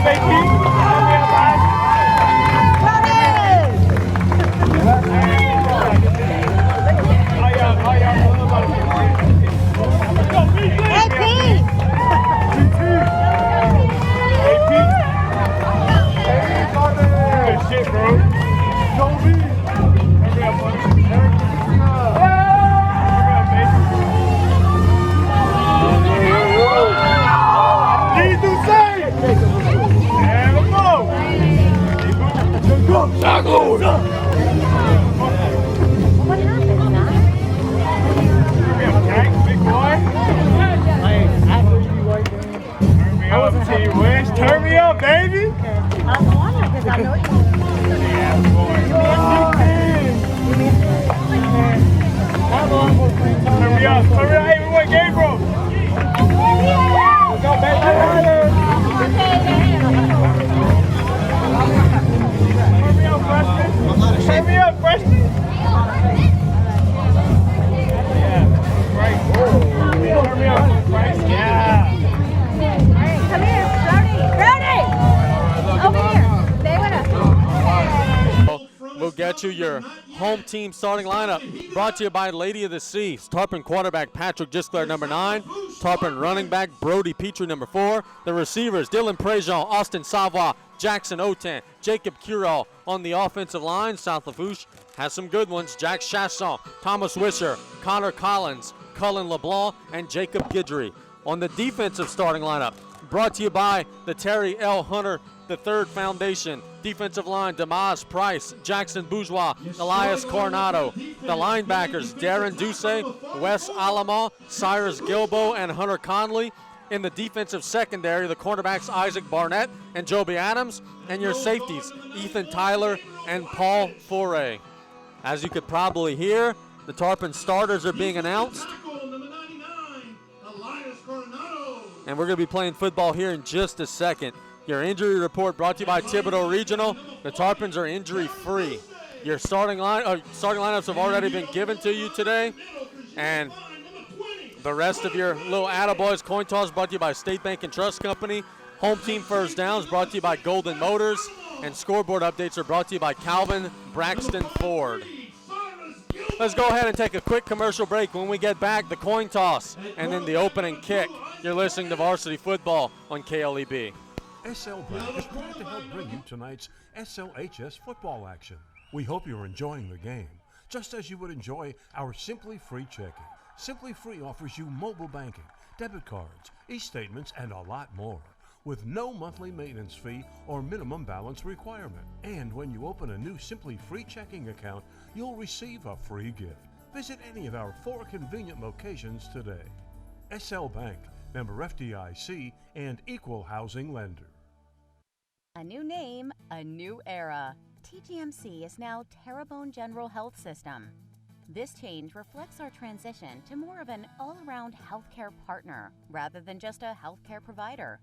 AP. Turn me up, man. Good shit, bro. Don't be. Hurry up, buddy. Need to say. And a go. What happened, Doc? Hurry up, Jack, big boy. Turn me up, T-Wish. Turn me up, baby. I'm on it because I know you. Yeah, boy. Turn me up. Turn me up. Hey, we went Gabriel. Let's go, baby. Turn me up, freshman. Turn me up, freshman. Yeah, right. Turn me up, Bryce. Yeah. Come here, Brody. Over here. Stay with us. We'll get you your home team starting lineup. Brought to you by Lady of the Sea. Tarpon quarterback Patrick Gisclair, number 9. Tarpon running back Brody Petrie, number 4. The receivers Dylan Prejean, Austin Savoy, Jackson Otan, Jacob Curall. On the offensive line, South Lafourche has some good ones. Jack Chasson, Thomas Wisher, Connor Collins, Cullen LeBlanc, and Jacob Guidry. On the defensive starting lineup, brought to you by the Terry L. Hunter III Foundation. Defensive line, Damas Price, Jackson Bourgeois, Elias Coronado. The linebackers, Darren Duce, Wes Alamo, Cyrus Gilbo, and Hunter Conley. In the defensive secondary, the cornerbacks, Isaac Barnett and Joby Adams. And your safeties, Ethan Tyler and Paul Foray. As you could probably hear, the Tarpon Starters are being announced. And we're going to be playing football here in just a second. Your injury report brought to you by Thibodaux Regional. The Tarpons are injury-free. Your starting lineups have already been given to you today. And the rest of your little attaboys coin toss brought to you by State Bank and Trust Company. Home team first downs brought to you by Golden Motors. And scoreboard updates are brought to you by Calvin Braxton Ford. Let's go ahead and take a quick commercial break. When we get back, the coin toss and then the opening kick. You're listening to Varsity Football on KLEB. SL Bank is proud to help bring you tonight's SLHS football action. We hope you're enjoying the game, just as you would enjoy our Simply Free checking. Simply Free offers you mobile banking, debit cards, e-statements, and a lot more, with no monthly maintenance fee or minimum balance requirement. And when you open a new Simply Free checking account, you'll receive a free gift. Visit any of our 4 convenient locations today. SL Bank, member FDIC, and equal housing lender. A new name, a new era. TGMC is now Terrebonne General Health System. This change reflects our transition to more of an all-around healthcare partner rather than just a healthcare provider.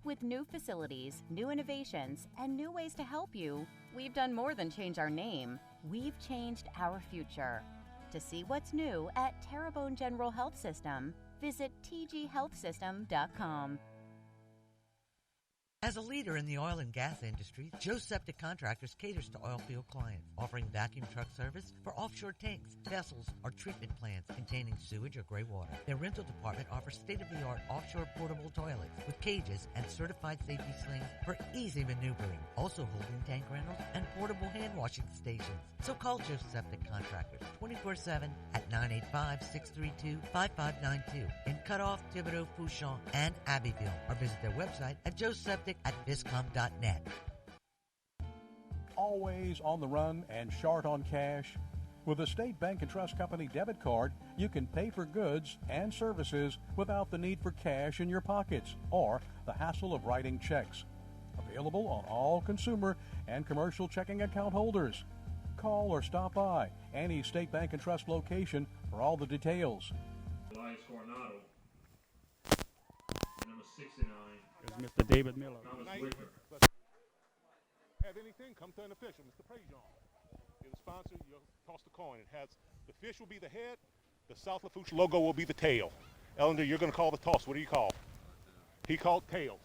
With new facilities, new innovations, and new ways to help you, we've done more than change our name. We've changed our future. To see what's new at Terrebonne General Health System, visit tghealthsystem.com. As a leader in the oil and gas industry, Joe Septic Contractors caters to oil field clients, offering vacuum truck service for offshore tanks, vessels, or treatment plants containing sewage or gray water. Their rental department offers state-of-the-art offshore portable toilets with cages and certified safety slings for easy maneuvering, also holding tank rentals and portable hand washing stations. So call Joe Septic Contractors 24/7 at 985-632-5592 in Cutoff, Thibodaux, Fouchon, and Abbeville, or visit their website at joeseptic@viscom.net. Always on the run and short on cash? With a State Bank and Trust Company debit card, you can pay for goods and services without the need for cash in your pockets or the hassle of writing checks. Available on all consumer and commercial checking account holders. Call or stop by any State Bank and Trust location for all the details. Elias Coronado. Number 69. Is Mr. David Miller. Thomas Wicker. Have anything, come to an official, Mr. Prejean. You're the sponsor, you toss the coin. It has, the fish will be the head, the South Lafourche logo will be the tail. Ellender, you're going to call the toss. What do you call? He called tails.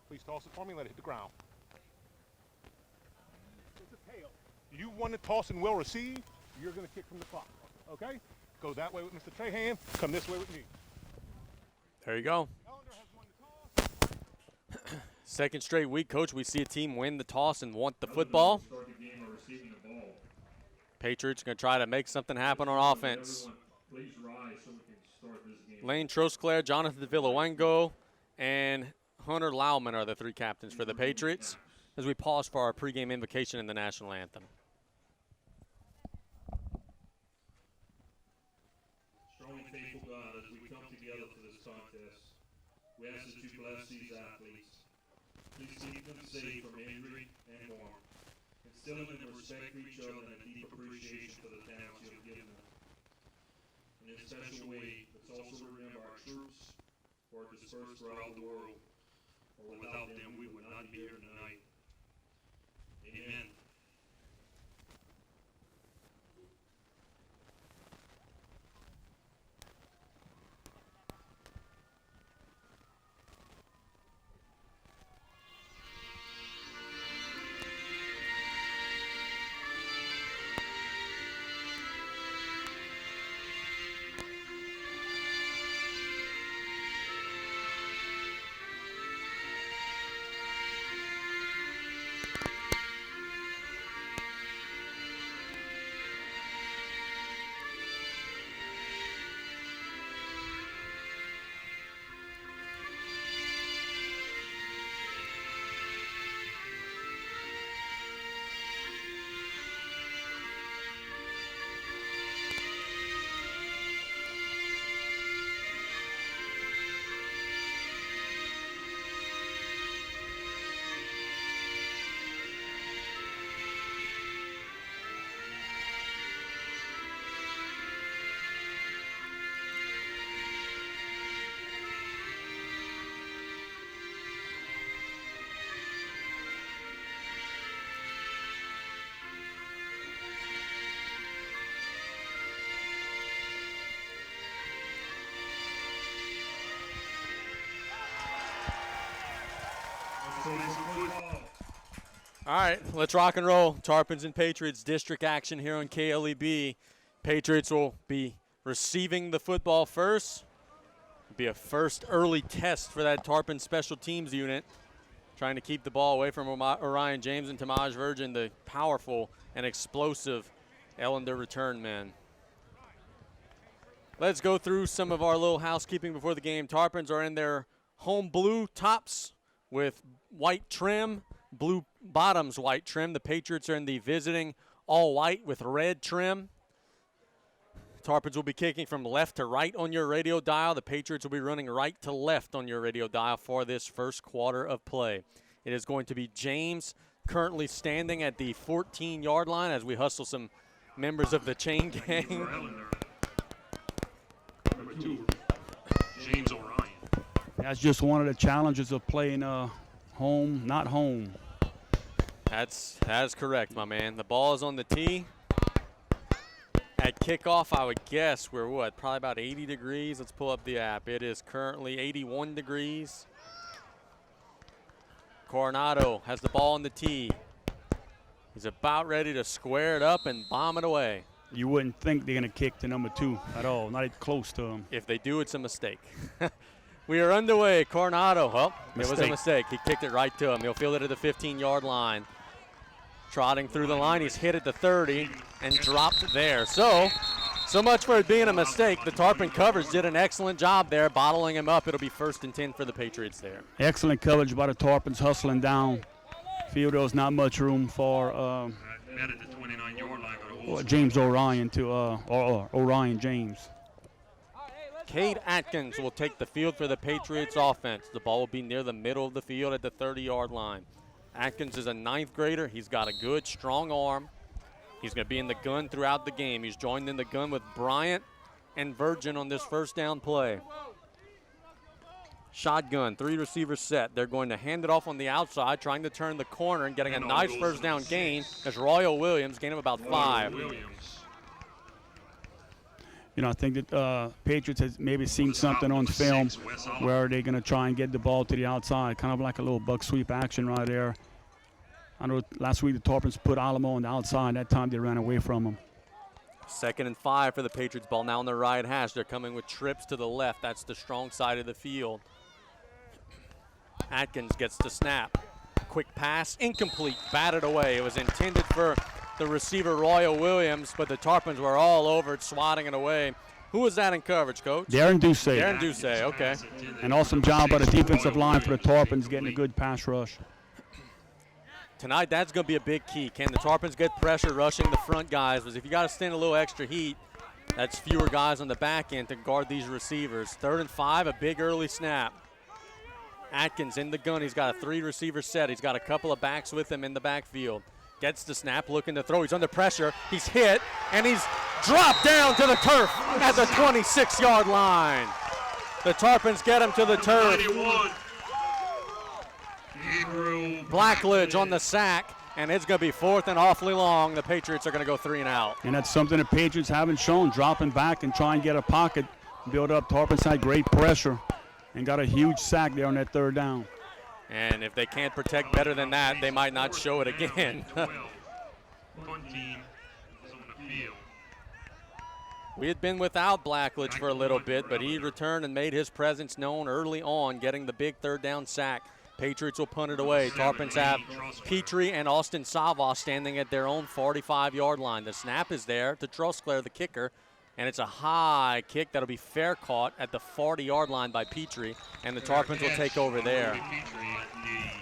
Please toss it for me and let it hit the ground. It's a tail. You want to toss and well receive, you're going to kick from the clock. Okay? Go that way with Mr. Trahan. Come this way with me. There you go. Ellender has won the toss. Second straight week, Coach, we see a team win the toss and want the football. Patriots going to try to make something happen on offense. Lane Trosclair, Jonathan Villawengo, and Hunter Lauman are the three captains for the Patriots as we pause for our pregame invocation in the national anthem. Strong and faithful God, as we come together for this contest, we ask that you bless these athletes. Please keep them safe from injury and harm. Instill in them respect for each other and a deep appreciation for the talents you have given them. In a special way, let's also remember our troops who are dispersed throughout the world. For without them, we would not be here tonight. Amen. All right, let's rock and roll. Tarpons and Patriots district action here on KLEB. Patriots will be receiving the football first. It'll be a first early test for that Tarpon special teams unit, trying to keep the ball away from Orion James and Tamaj Virgin, the powerful and explosive Ellender return men. Let's go through some of our little housekeeping before the game. Tarpons are in their home blue tops with white trim, blue bottoms, white trim. The Patriots are in the visiting all white with red trim. Tarpons will be kicking from left to right on your radio dial. The Patriots will be running right to left on your radio dial for this first quarter of play. It is going to be James currently standing at the 14-yard line as we hustle some members of the chain gang. Number 2, James Orion. That's just one of the challenges of playing home, not home. That's correct, my man. The ball is on the tee. At kickoff, I would guess we're what, probably about 80 degrees. Let's pull up the app. It is currently 81 degrees. Coronado has the ball on the tee. He's about ready to square it up and bomb it away. You wouldn't think they're going to kick to number 2 at all, not even close to him. If they do, it's a mistake. We are underway. Coronado, well, it was a mistake. He kicked it right to him. He'll field it at the 15-yard line. Trotting through the line, he's hit at the 30 and dropped there. So much for it being a mistake. The Tarpon covers did an excellent job there, bottling him up. It'll be 1st and 10 for the Patriots there. Excellent coverage by the Tarpons, hustling down. Field there was not much room for Met at the 29-yard line. James Orion to Orion James. Cade Atkins will take the field for the Patriots offense. The ball will be near the middle of the field at the 30-yard line. Atkins is a 9th grader. He's got a good, strong arm. He's going to be in the gun throughout the game. He's joined in the gun with Bryant and Virgin on this first down play. Shotgun, 3 receivers set. They're going to hand it off on the outside, trying to turn the corner and getting a nice first down gain as Royal Williams, gain of about 5. I think that Patriots has maybe seen something on film where they're going to try and get the ball to the outside, kind of like a little buck sweep action right there. I know last week the Tarpons put Alamo on the outside. That time they ran away from him. 2nd and 5 for the Patriots. Ball now on the right hash. They're coming with trips to the left. That's the strong side of the field. Atkins gets the snap. Quick pass, incomplete, batted away. It was intended for the receiver, Royal Williams, but the Tarpons were all over it, swatting it away. Who was that in coverage, Coach? Darren Duce. Darren Duce, okay. An awesome job by the defensive line for the Tarpons, getting a good pass rush. Tonight, that's going to be a big key. Can the Tarpons get pressure rushing the front guys? Because if you got to stand a little extra heat, that's fewer guys on the back end to guard these receivers. 3rd and 5, a big early snap. Atkins in the gun. He's got a 3-receiver set. He's got a couple of backs with him in the backfield. Gets the snap, looking to throw. He's under pressure. He's hit, and he's dropped down to the turf at the 26-yard line. The Tarpons get him to the turf. Blackledge on the sack, and it's going to be 4th and awfully long. The Patriots are going to go 3 and out. And that's something the Patriots haven't shown, dropping back and trying to get a pocket, build up. Tarpons had great pressure and got a huge sack there on that 3rd down. And if they can't protect better than that, they might not show it again. We had been without Blackledge for a little bit, but he returned and made his presence known early on, getting the big 3rd down sack. Patriots will punt it away. Tarpons have Petrie and Austin Sava standing at their own 45-yard line. The snap is there to Trosclair, the kicker, and it's a high kick that'll be fair caught at the 40-yard line by Petrie, and the Tarpons will take over there.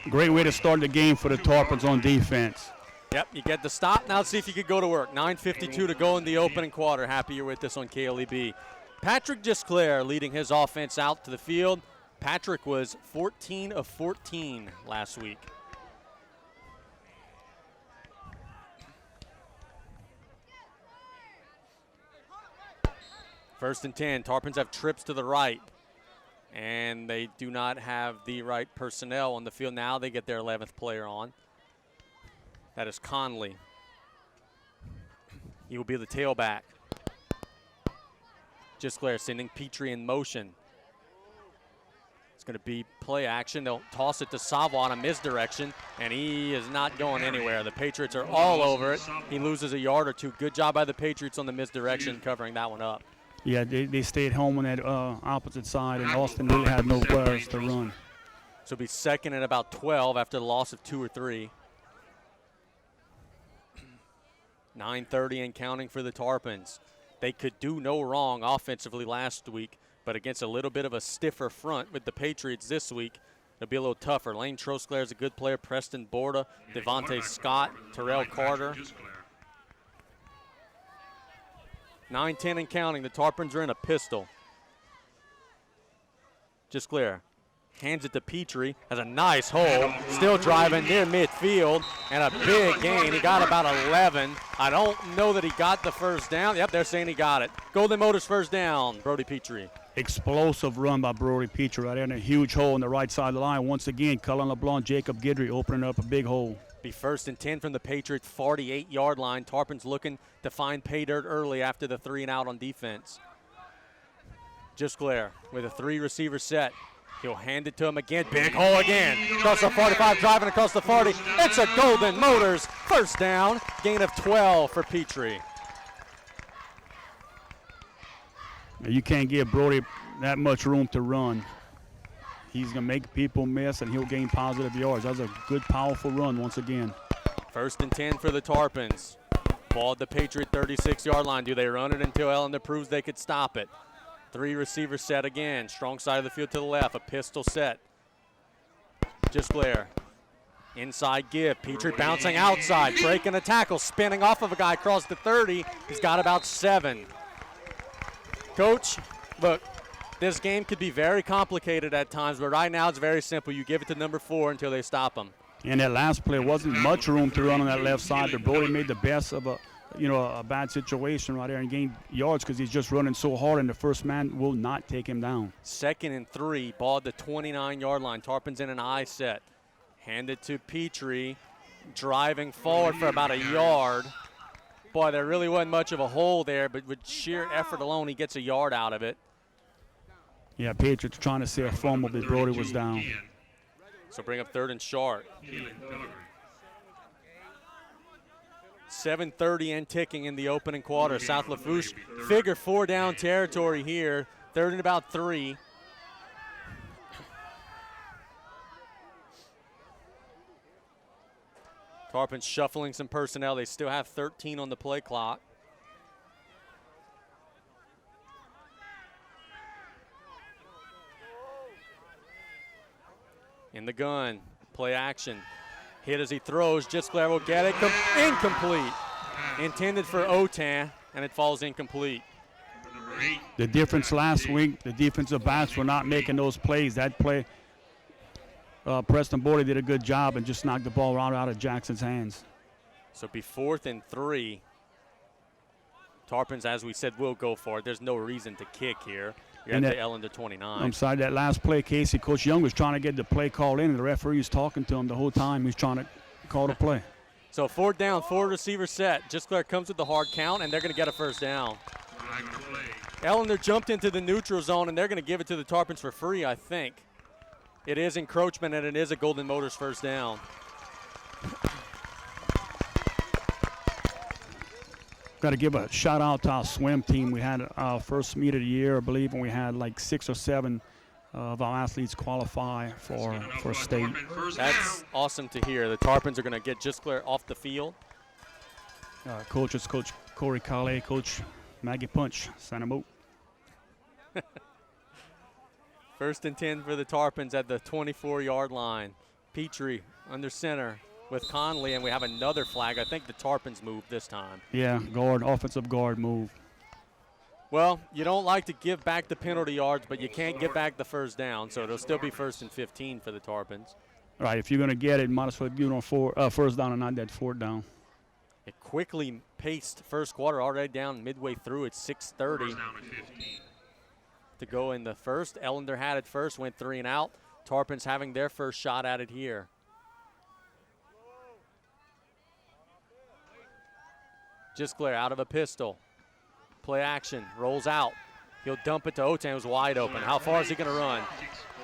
Great way to start the game for the Tarpons on defense. Yep, you get the stop. Now let's see if you could go to work. 9:52 to go in the opening quarter. Happy you're with us on KLEB. Patrick Gisclair leading his offense out to the field. Patrick was 14 of 14 last week. First and 10. Tarpons have trips to the right, and they do not have the right personnel on the field. Now they get their 11th player on. That is Conley. He will be the tailback. Gisclair sending Petrie in motion. It's going to be play action. They'll toss it to Sava on a misdirection, and he is not going anywhere. The Patriots are all over it. He loses a yard or two. Good job by the Patriots on the misdirection, covering that one up. Yeah, they stayed home on that opposite side, and Austin really had no players to run. So it'll be 2nd and about 12 after the loss of 2 or 3. 9:30 and counting for the Tarpons. They could do no wrong offensively last week, but against a little bit of a stiffer front with the Patriots this week, it'll be a little tougher. Lane Trosclair is a good player. Preston Borda, Devontae Scott, Terrell Carter. 9:10 and counting. The Tarpons are in a pistol. Gisclair hands it to Petrie. Has a nice hole. Still driving near midfield. And a big gain. He got about 11. I don't know that he got the first down. Yep, they're saying he got it. Golden Motors first down. Brody Petrie. Explosive run by Brody Petrie right there in a huge hole on the right side of the line. Once again, Cullen LeBlanc, Jacob Guidry opening up a big hole. Be 1st and 10 from the Patriots' 48-yard line. Tarpons looking to find pay dirt early after the 3 and out on defense. Gisclair with a 3-receiver set. He'll hand it to him again. Big hole again. Across the 45, driving across the 40. It's a Golden Motors first down. Gain of 12 for Petrie. You can't give Brody that much room to run. He's going to make people miss, and he'll gain positive yards. That's a good, powerful run once again. 1st and 10 for the Tarpons. Ball at the Patriot 36-yard line. Do they run it until Ellender proves they could stop it? 3-receiver set again. Strong side of the field to the left. A pistol set. Gisclair. Inside give. Petrie bouncing outside. Breaking a tackle. Spinning off of a guy across the 30. He's got about 7. Coach, look, this game could be very complicated at times, but right now it's very simple. You give it to number 4 until they stop him. And that last play wasn't much room to run on that left side. The Brody made the best of a bad situation right there and gained yards because he's just running so hard, and the first man will not take him down. 2nd and 3, ball at the 29-yard line. Tarpons in an I set. Hand it to Petrie, driving forward for about a yard. Boy, there really wasn't much of a hole there, but with sheer effort alone, he gets a yard out of it. Yeah, Patriots trying to say a fumble, but Brody was down. So bring up 3rd and short. 7:30 and ticking in the opening quarter. South Lafourche figure 4 down territory here. 3rd and about 3. Tarpon shuffling some personnel. They still have 13 on the play clock. In the gun, play action. Hit as he throws. Gisclair will get it. Incomplete. Intended for Otan, and it falls incomplete. The difference last week, the defensive backs were not making those plays. That play, Preston Bordy did a good job and just knocked the ball right out of Jackson's hands. So be 4th and 3. Tarpons, as we said, will go for it. There's no reason to kick here. You're at the Ellender 29. I'm sorry, that last play, Casey, Coach Young was trying to get the play called in, and the referee was talking to him the whole time. He's trying to call the play. So 4th down, 4 receiver set. Gisclair comes with the hard count, and they're going to get a 1st down. Ellender jumped into the neutral zone, and they're going to give it to the Tarpons for free, I think. It is encroachment, and it is a Golden Motors 1st down. Got to give a shout out to our swim team. We had our first meet of the year, I believe, and we had like 6 or 7 of our athletes qualify for state. That's awesome to hear. The Tarpons are going to get Gisclair off the field. Coaches, Coach Corey Calais, Coach Maggie Punch, Santa Moot. 1st and 10 for the Tarpons at the 24-yard line. Petrie under center with Conley, and we have another flag. I think the Tarpons moved this time. Yeah, guard, offensive guard move. Well, you don't like to give back the penalty yards, but you can't get back the 1st down, so it'll still be 1st and 15 for the Tarpons. All right, if you're going to get it, might as well do it on 1st down and not that 4th down. It quickly paced first quarter, already down midway through. It's 6:30 to go in the first. Ellender had it first, went 3 and out. Tarpons having their first shot at it here. Gisclair out of a pistol. Play action, rolls out. He'll dump it to Otan, who's wide open. How far is he going to run?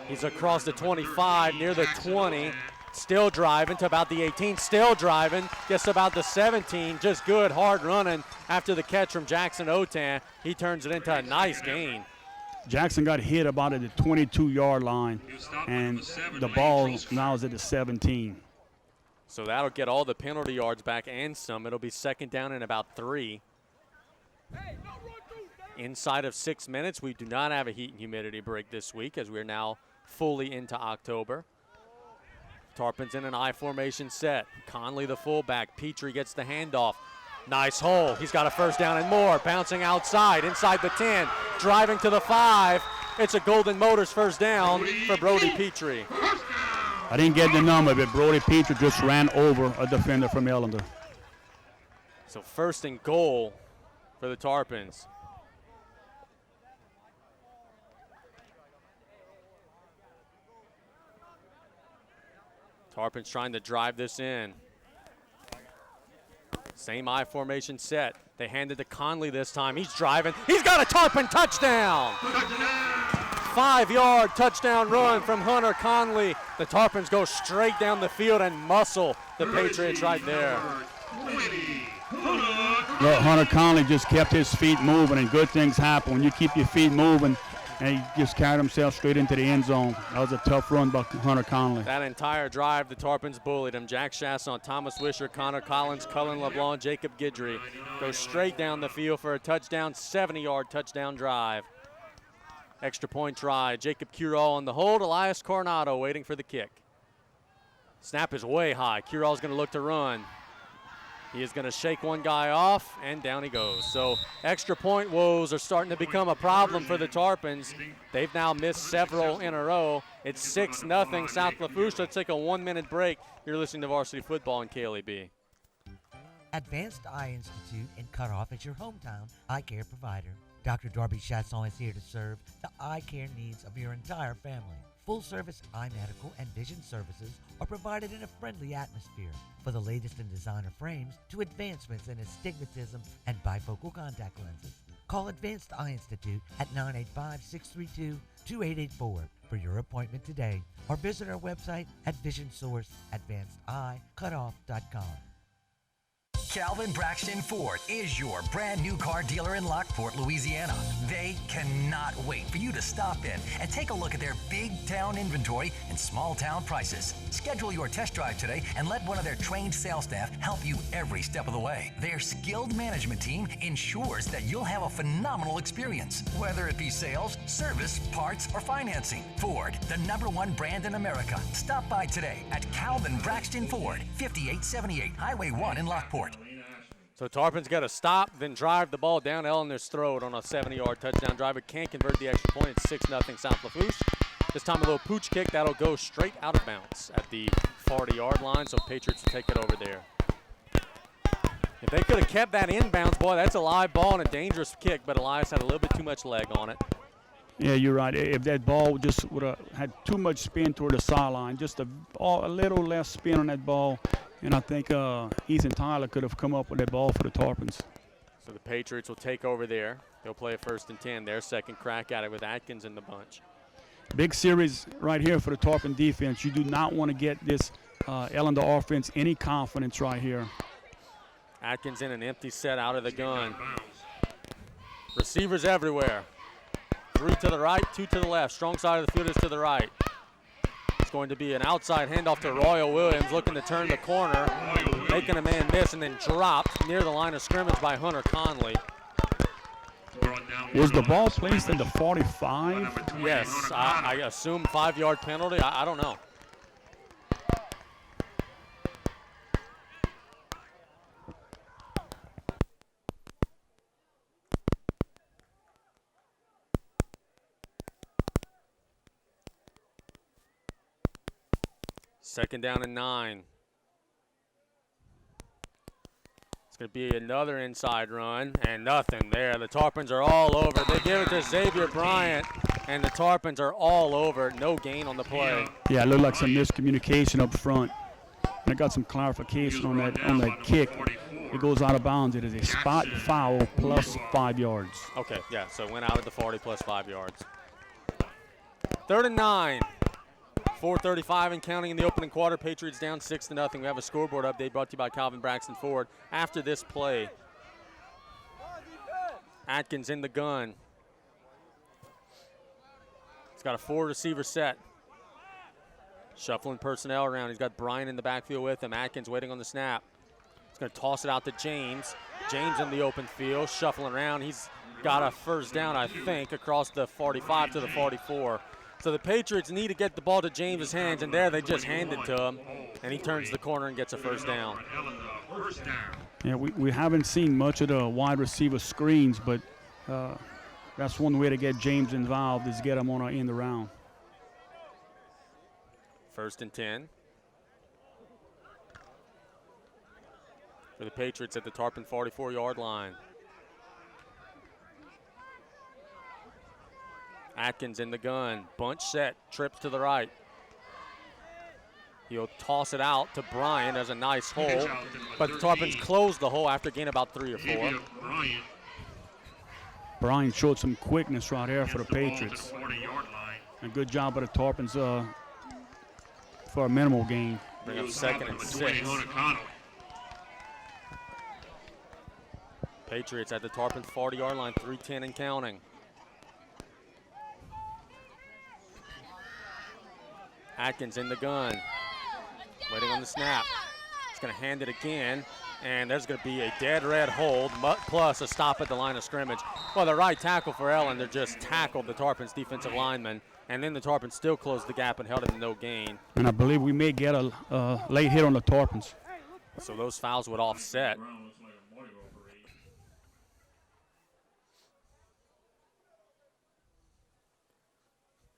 He's across the 25, near the 20. Still driving to about the 18, still driving, gets about the 17. Just good, hard running after the catch from Jackson Otan. He turns it into a nice gain. Jackson got hit about at the 22-yard line, and the ball now is at the 17. So that'll get all the penalty yards back and some. It'll be 2nd down and about 3. Inside of 6 minutes, we do not have a heat and humidity break this week as we're now fully into October. Tarpons in an I formation set. Conley the fullback. Petrie gets the handoff. Nice hole. He's got a 1st down and more. Bouncing outside, inside the 10. Driving to the 5. It's a Golden Motors 1st down for Brody Petrie. I didn't get the number, but Brody Petrie just ran over a defender from Ellender. So 1st and goal for the Tarpons. Tarpons trying to drive this in. Same I formation set. They hand it to Conley this time. He's driving. He's got a Tarpon touchdown. 5-yard touchdown run from Hunter Conley. The Tarpons go straight down the field and muscle the Patriots right there. Well, Hunter Conley just kept his feet moving, and good things happen when you keep your feet moving. And he just carried himself straight into the end zone. That was a tough run by Hunter Conley. That entire drive, the Tarpons bullied him. Jack Chasson, Thomas Wisher, Connor Collins, Cullen LeBlanc, Jacob Guidry go straight down the field for a touchdown, 70-yard touchdown drive. Extra point try. Jacob Curall on the hold. Elias Coronado waiting for the kick. Snap is way high. Curall's going to look to run. He is going to shake one guy off, and down he goes. So extra point woes are starting to become a problem for the Tarpons. They've now missed several in a row. It's 6-0 South Lafourche. Let's take a 1-minute break. You're listening to Varsity Football on KLEB. Advanced Eye Institute in Cutoff is your hometown eye care provider. Dr. Darby Chasson is here to serve the eye care needs of your entire family. Full-service eye medical and vision services are provided in a friendly atmosphere. For the latest in designer frames to advancements in astigmatism and bifocal contact lenses, call Advanced Eye Institute at 985-632-2884 for your appointment today, or visit our website at visionsourceadvancedeyecutoff.com. Calvin Braxton Ford is your brand new car dealer in Lockport, Louisiana. They cannot wait for you to stop in and take a look at their big town inventory and small town prices. Schedule your test drive today and let one of their trained sales staff help you every step of the way. Their skilled management team ensures that you'll have a phenomenal experience, whether it be sales, service, parts, or financing. Ford, the #1 brand in America. Stop by today at Calvin Braxton Ford, 5878 Highway 1 in Lockport. So Tarpon's got to stop, then drive the ball down Ellender's throat on a 70-yard touchdown drive. It can't convert the extra point. It's 6-0 South Lafourche. This time a little pooch kick. That'll go straight out of bounds at the 40-yard line, so Patriots will take it over there. If they could have kept that inbounds, boy, that's a live ball and a dangerous kick, but Elias had a little bit too much leg on it. Yeah, you're right. If that ball just would have had too much spin toward the sideline, just a little less spin on that ball, and I think Ethan Tyler could have come up with that ball for the Tarpons. So the Patriots will take over there. They'll play a 1st and 10. Their second crack at it with Atkins in the bunch. Big series right here for the Tarpon defense. You do not want to get this Ellender offense any confidence right here. Atkins in an empty set out of the gun. Receivers everywhere. 3 to the right, 2 to the left. Strong side of the field is to the right. It's going to be an outside handoff to Royal Williams, looking to turn the corner, making a man miss, and then dropped near the line of scrimmage by Hunter Conley. Was the ball placed in the 45? Yes, I assume 5-yard penalty. I don't know. Second down and 9. It's going to be another inside run, and nothing there. The Tarpons are all over. They give it to Xavier Bryant, and the Tarpons are all over. No gain on the play. Yeah, it looked like some miscommunication up front. And I got some clarification on that kick. It goes out of bounds. It is a spot foul plus 5 yards. Okay, yeah, so it went out at the 40 plus 5 yards. 3rd and 9. 4:35 and counting in the opening quarter. Patriots down 6-0. We have a scoreboard update brought to you by Calvin Braxton Ford. After this play, Atkins in the gun. He's got a 4-receiver set. Shuffling personnel around. He's got Bryant in the backfield with him. Atkins waiting on the snap. He's going to toss it out to James. James in the open field, shuffling around. He's got a first down, I think, across the 45 to the 44. So the Patriots need to get the ball to James's hands, and there they just hand it to him, and he turns the corner and gets a first down. Yeah, we haven't seen much of the wide receiver screens, but that's one way to get James involved is get him on an end around. 1st and 10. For the Patriots at the Tarpon 44-yard line. Atkins in the gun, bunch set, trips to the right. He'll toss it out to Bryant as a nice hole, but the Tarpons closed the hole after gain about 3 or 4. Bryant showed some quickness right here for the Patriots. A good job by the Tarpons for a minimal gain. Bring up 2nd and 6. Patriots at the Tarpon 40-yard line, 3:10 and counting. Atkins in the gun, waiting on the snap. He's going to hand it again, and there's going to be a dead red hold, plus a stop at the line of scrimmage. Well, the right tackle for Ellender just tackled the Tarpons defensive lineman, and then the Tarpons still closed the gap and held him to no gain. And I believe we may get a late hit on the Tarpons. So those fouls would offset.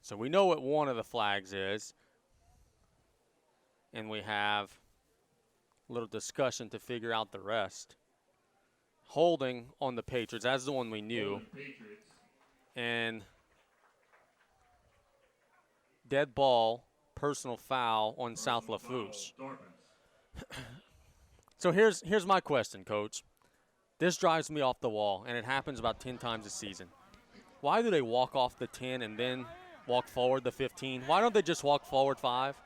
So we know what one of the flags is. And we have a little discussion to figure out the rest. Holding on the Patriots, that's the one we knew. And dead ball, personal foul on South Lafourche. So here's my question, Coach. This drives me off the wall, and it happens about 10 times a season. Why do they walk off the 10 and then walk forward the 15? Why don't they just walk forward 5?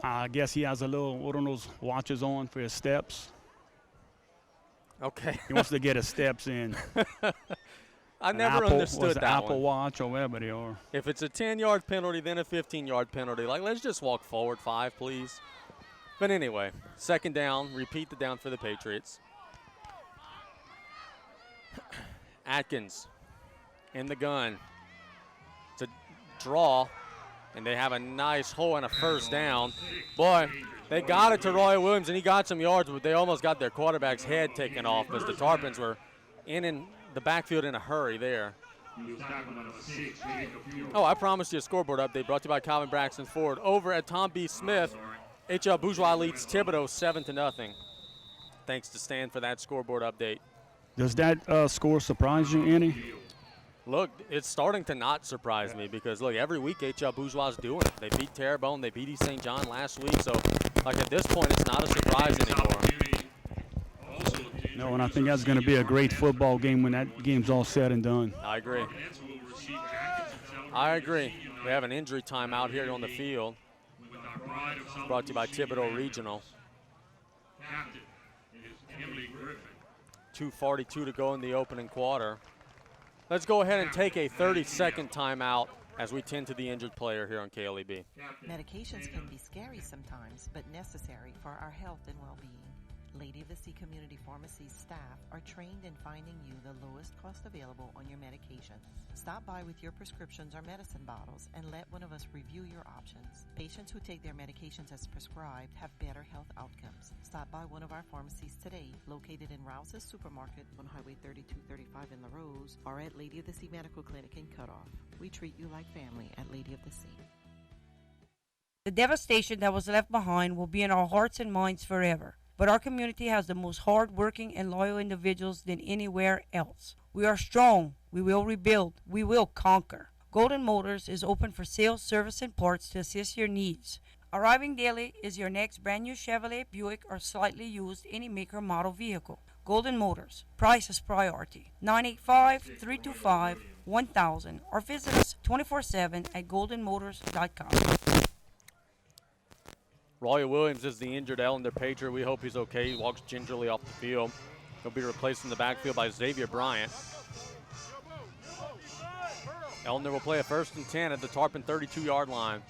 I guess he has a little one of those watches on for his steps. Okay. He wants to get his steps in. I never understood that Apple one. Watch or whatever they are. If it's a 10-yard penalty, then a 15-yard penalty. Like, let's just walk forward 5, please. But anyway, second down. Repeat the down for the Patriots. Atkins in the gun. It's a draw, and they have a nice hole and a first down. Boy, they got it to Roy Williams, and he got some yards, but they almost got their quarterback's head taken off because the Tarpons were in the backfield in a hurry there. Oh, I promised you a scoreboard update brought to you by Calvin Braxton Ford. Over at Tom B. Smith, HL Bourgeois leads Thibodaux 7-0. Thanks to Stan for that scoreboard update. Does that score surprise you any? Look, it's starting to not surprise me because, look, every week HL Bourgeois is doing it. They beat Terrebonne. They beat East St. John last week. So, like, at this point, it's not a surprise anymore. No, and I think that's going to be a great football game when that game's all said and done. I agree. I agree. We have an injury timeout here on the field. Brought to you by Thibodaux Regional. 2:42 to go in the opening quarter. Let's go ahead and take a 30-second timeout as we tend to the injured player here on KLEB. Medications can be scary sometimes, but necessary for our health and well-being. Lady of the Sea Community Pharmacy's staff are trained in finding you the lowest cost available on your medications. Stop by with your prescriptions or medicine bottles and let one of us review your options. Patients who take their medications as prescribed have better health outcomes. Stop by one of our pharmacies today, located in Rouse's Supermarket on Highway 3235 in La Rose, or at Lady of the Sea Medical Clinic in Cutoff. We treat you like family at Lady of the Sea. The devastation that was left behind will be in our hearts and minds forever. But our community has the most hard-working and loyal individuals than anywhere else. We are strong. We will rebuild. We will conquer. Golden Motors is open for sales, service, and parts to assist your needs. Arriving daily is your next brand new Chevrolet, Buick, or slightly used any maker model vehicle. Golden Motors. Price is priority. 985-325-1000 or visit us 24/7 at goldenmotors.com. Roy Williams is the injured Ellender Patriot. We hope he's okay. He walks gingerly off the field. He'll be replaced in the backfield by Xavier Bryant. Ellender will play a 1st and 10 at the Tarpon 32-yard line.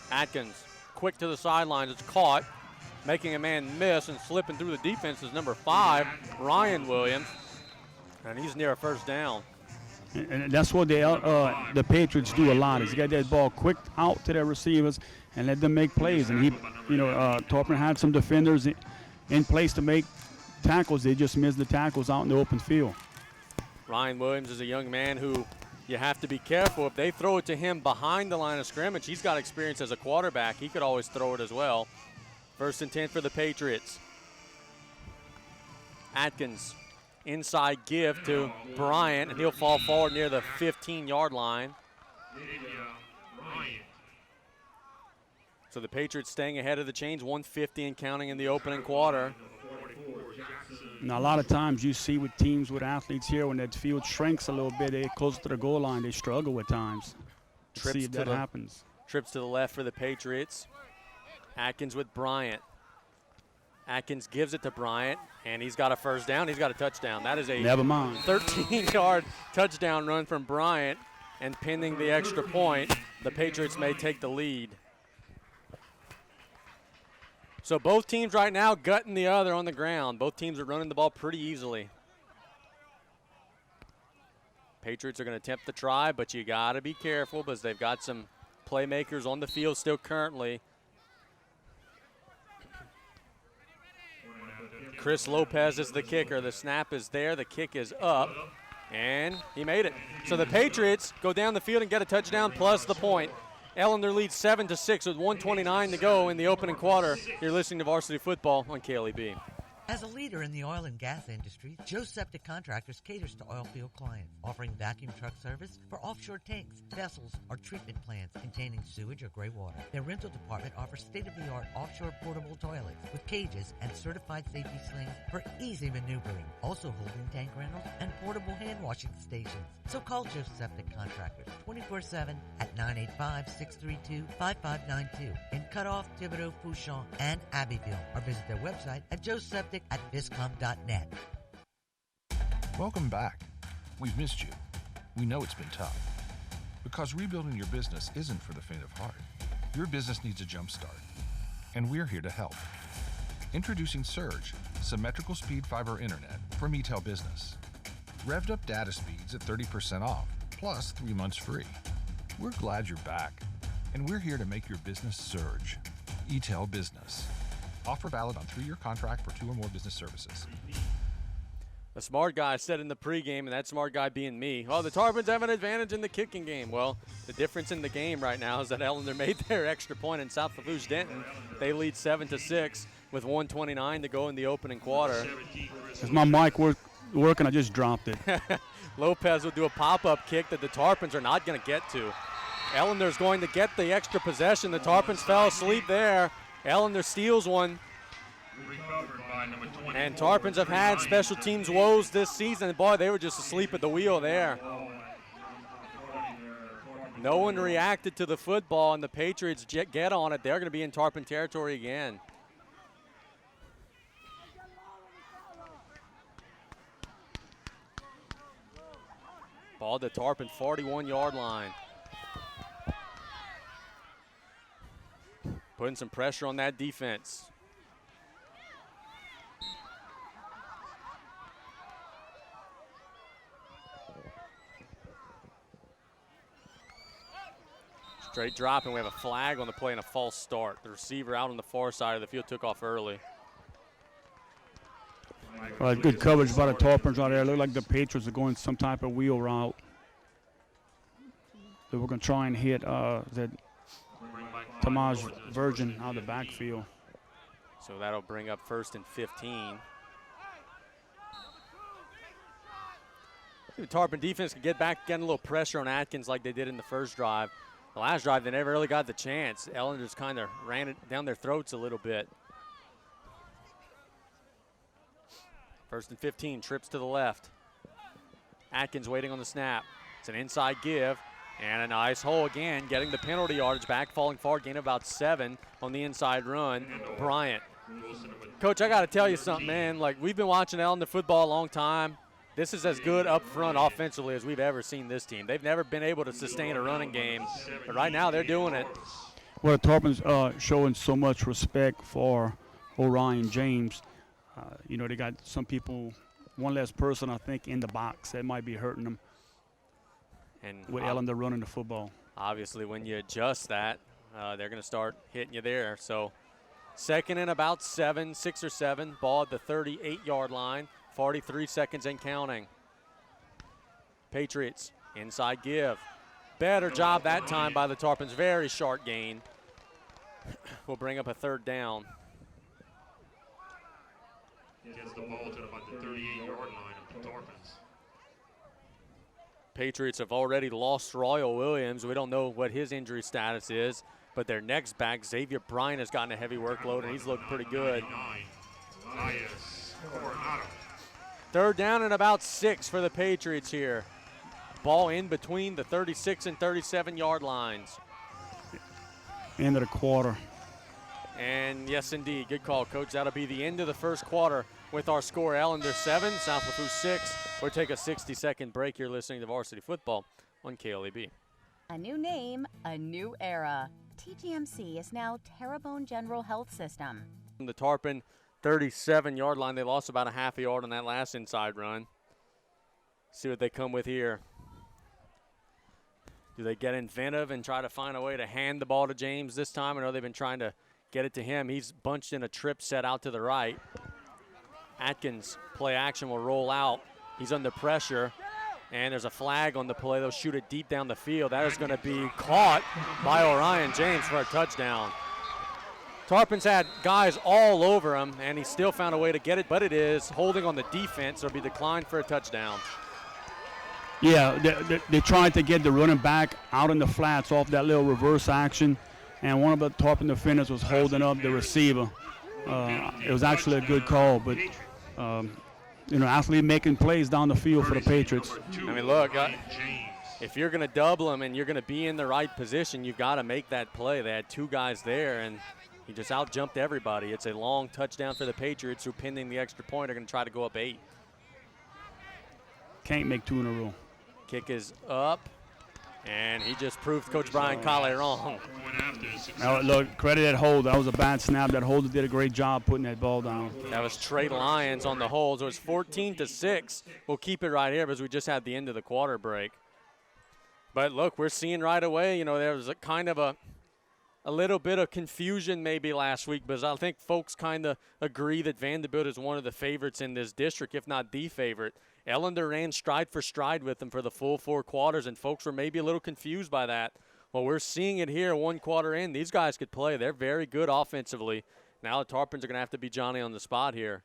Atkins, quick to the sidelines. It's caught, making a man miss and slipping through the defense is number 5, Ryan Williams. And he's near a first down. And that's what the Patriots do a lot, is get that ball quick out to their receivers and let them make plays. And Tarpon had some defenders in place to make tackles. They just missed the tackles out in the open field. Ryan Williams is a young man who you have to be careful. If they throw it to him behind the line of scrimmage, he's got experience as a quarterback. He could always throw it as well. 1st and 10 for the Patriots. Atkins. Inside give to Bryant, and he'll fall forward near the 15-yard line. So the Patriots staying ahead of the chains, 150 and counting in the opening quarter. Now, a lot of times you see with teams with athletes here, when that field shrinks a little bit, they close to the goal line, they struggle at times. See if that happens. Trips to the left for the Patriots. Atkins with Bryant. Atkins gives it to Bryant, and he's got a first down. He's got a touchdown. That is a 13-yard touchdown run from Bryant, and pending the extra point, the Patriots may take the lead. So both teams right now gutting the other on the ground. Both teams are running the ball pretty easily. Patriots are going to attempt the try, but you got to be careful because they've got some playmakers on the field still currently. Chris Lopez is the kicker. The snap is there. The kick is up, and he made it. So the Patriots go down the field and get a touchdown plus the point. Ellender leads 7-6 with 1:29 to go in the opening quarter. You're listening to Varsity Football on KLEB. As a leader in the oil and gas industry, Joe Septic Contractors caters to oil field clients, offering vacuum truck service for offshore tanks, vessels, or treatment plants containing sewage or gray water. Their rental department offers state-of-the-art offshore portable toilets with cages and certified safety slings for easy maneuvering, also holding tank rentals and portable hand washing stations. So call Joe Septic Contractors 24/7 at 985-632-5592 in Cutoff, Thibodeau, Fouchon, and Abbeville, or visit their website at joeseptic@viscom.net. Welcome back. We've missed you. We know it's been tough. Because rebuilding your business isn't for the faint of heart. Your business needs a jump start, and we're here to help. Introducing Surge, symmetrical speed fiber internet from eTel Business. Revved up data speeds at 30% off, plus 3 months free. We're glad you're back, and we're here to make your business surge. eTel Business. Offer valid on 3-year contract for 2 or more business services. A smart guy said in the pregame, and that smart guy being me, oh, the Tarpons have an advantage in the kicking game. Well, the difference in the game right now is that Ellender made their extra point in South Lafourche Denton. They lead 7-6 with 1:29 to go in the opening quarter. Is my mic working? I just dropped it. Lopez will do a pop-up kick that the Tarpons are not going to get to. Ellender's going to get the extra possession. The Tarpons fell asleep there. Ellender steals one. And Tarpons have had special teams woes this season. Boy, they were just asleep at the wheel there. No one reacted to the football, and the Patriots get on it. They're going to be in Tarpon territory again. Ball at the Tarpon 41-yard line. Putting some pressure on that defense. Straight drop, and we have a flag on the play and a false start. The receiver out on the far side of the field took off early. All right, good coverage by the Tarpons right there. Looked like the Patriots are going some type of wheel route. They were going to try and hit that Tomas Virgin out of the backfield. So that'll bring up 1st and 15. The Tarpon defense can get back, getting a little pressure on Atkins like they did in the first drive. The last drive, they never really got the chance. Ellender's kind of ran it down their throats a little bit. 1st and 15, trips to the left. Atkins waiting on the snap. It's an inside give, and a nice hole again, getting the penalty yardage back, falling far, gain of about 7 on the inside run. Bryant. Coach, I got to tell you something, man. Like, we've been watching Ellender football a long time. This is as good up front offensively as we've ever seen this team. They've never been able to sustain a running game, but right now they're doing it. Well, the Tarpons showing so much respect for Orion James. You know, they got some people, one less person, I think, in the box. That might be hurting them. And with Ellender running the football. Obviously, when you adjust that, they're going to start hitting you there. So 2nd and about 7, 6 or 7. Ball at the 38-yard line. 43 seconds and counting. Patriots, inside give. Better job that time by the Tarpons. Very short gain. We'll bring up a 3rd down. Gets the ball to about the 38-yard line of the Tarpons. Patriots have already lost Royal Williams. We don't know what his injury status is, but their next back, Xavier Bryant, has gotten a heavy workload, and he's looked pretty good. 3rd down and about 6 for the Patriots here. Ball in between the 36 and 37-yard lines. End of the quarter. And yes, indeed, good call, Coach. That'll be the end of the first quarter with our score. Ellender 7, South Lafourche 6. We'll take a 60-second break here listening to Varsity Football on KLEB. A new name, a new era. TGMC is now Terrebonne General Health System. The Tarpon 37-yard line. They lost about a half a yard on that last inside run. See what they come with here. Do they get inventive and try to find a way to hand the ball to James this time? I know they've been trying to get it to him. He's bunched in a trip set out to the right. Atkins, play action, will roll out. He's under pressure, and there's a flag on the play. They'll shoot it deep down the field. That is going to be caught by Orion James for a touchdown. Tarpon's had guys all over him, and he still found a way to get it, but it is holding on the defense, so it'll be declined for a touchdown. Yeah, they tried to get the running back out in the flats off that little reverse action, and one of the Tarpon defenders was holding up the receiver. It was actually a good call, but athlete making plays down the field for the Patriots. I mean, look, if you're going to double him and you're going to be in the right position, you've got to make that play. They had two guys there, and he just out-jumped everybody. It's a long touchdown for the Patriots, who, pending the extra point, are going to try to go up 8. Can't make 2 in a row. Kick is up, and he just proved Coach Brian Colley wrong. Now, look, credit that hold. That was a bad snap. That holder did a great job putting that ball down. That was Trey Lyons on the hold. So it's 14-6. We'll keep it right here because we just had the end of the quarter break. But look, we're seeing right away, there was a kind of a little bit of confusion maybe last week, because I think folks kind of agree that Vanderbilt is one of the favorites in this district, if not the favorite. Ellender ran stride for stride with them for the full 4 quarters, and folks were maybe a little confused by that. Well, we're seeing it here 1 quarter in. These guys could play. They're very good offensively. Now the Tarpons are going to have to be Johnny on the spot here.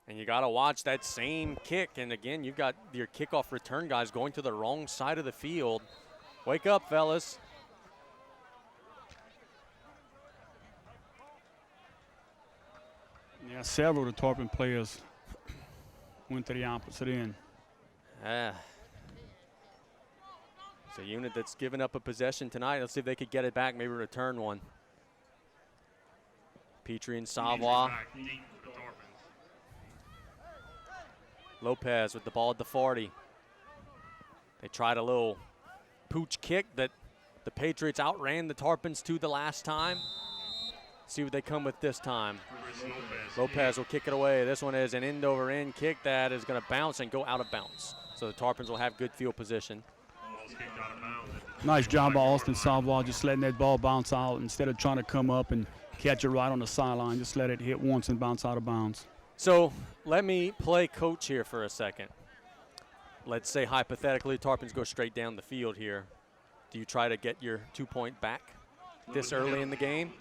And you got to watch that same kick. And, again, you've got your kickoff return guys going to the wrong side of the field. Wake up, fellas. Yeah, several of the Tarpon players went to the opposite end. It's a unit that's given up a possession tonight. Let's see if they could get it back, maybe return one. Petrie and Savoy. Lopez with the ball at the 40. They tried a little pooch kick that the Patriots outran the Tarpons to the last time. See what they come with this time. Lopez will kick it away. This one is an end-over-end kick that is going to bounce and go out of bounds. So the Tarpons will have good field position. Nice job by Austin Savoy, just letting that ball bounce out instead of trying to come up and catch it right on the sideline. Just let it hit once and bounce out of bounds. So let me play coach here for a second. Let's say hypothetically Tarpons go straight down the field here. Do you try to get your 2-point back this early in the game?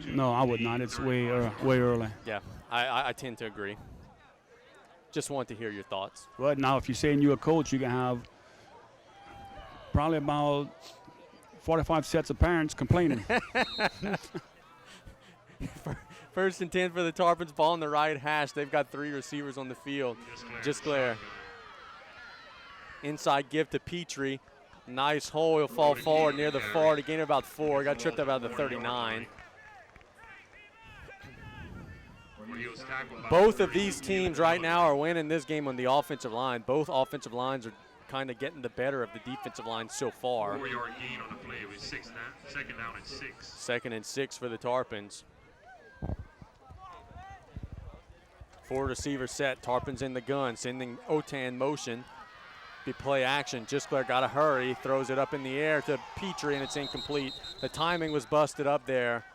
No, I would not. It's way early. Yeah, I tend to agree. Just want to hear your thoughts. But now if you're saying you're a coach, you can have probably about 45 sets of parents complaining. First and 10 for the Tarpons, ball on the right hash. They've got 3 receivers on the field. Just Claire. Inside give to Petrie. Nice hole. He'll fall forward near the 40. Gain of about 4. He got tripped up out of the 39. Both of these teams right now are winning this game on the offensive line. Both offensive lines are kind of getting the better of the defensive line so far. 4-yard gain on the play. It was 2nd down and 6. 2nd and 6 for the Tarpons. 4 receiver set. Tarpons in the gun, sending Otan motion. Be play action. Gisclair got to hurry. Throws it up in the air to Petrie, and it's incomplete. The timing was busted up there.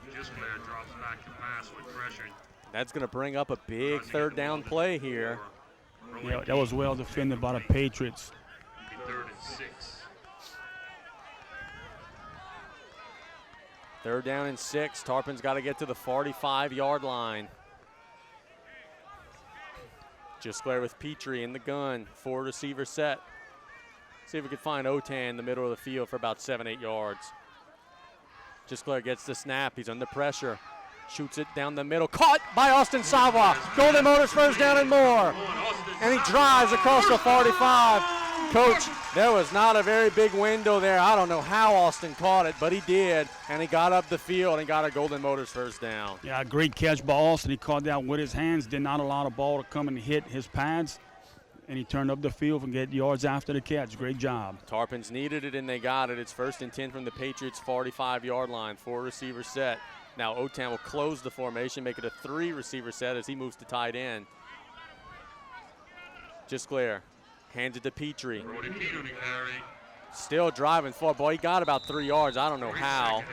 Gisclair drops back to pass with pressure. That's going to bring up a big 3rd down play here. Yeah, that was well defended by the Patriots. 3rd and 6. 3rd down and 6. Tarpons got to get to the 45-yard line. Gisclair with Petrie in the gun. 4 receiver set. See if we can find Otan in the middle of the field for about 7-8 yards. Gisclair gets the snap. He's under pressure. Shoots it down the middle. Caught by Austin Savoy. Golden Motors 1st down and more. And he drives across the 45. Coach, there was not a very big window there. I don't know how Austin caught it, but he did. And he got up the field and got a Golden Motors 1st down. Yeah, great catch by Austin. He caught that with his hands. Did not allow the ball to come and hit his pads. And he turned up the field and get yards after the catch. Great job. Tarpons needed it, and they got it. It's 1st and 10 from the Patriots' 45-yard line. 4 receiver set. Now Otan will close the formation, make it a 3 receiver set as he moves to tight end. Gisclair hands it to Petrie. Still driving forward. Boy, he got about 3 yards. I don't know how.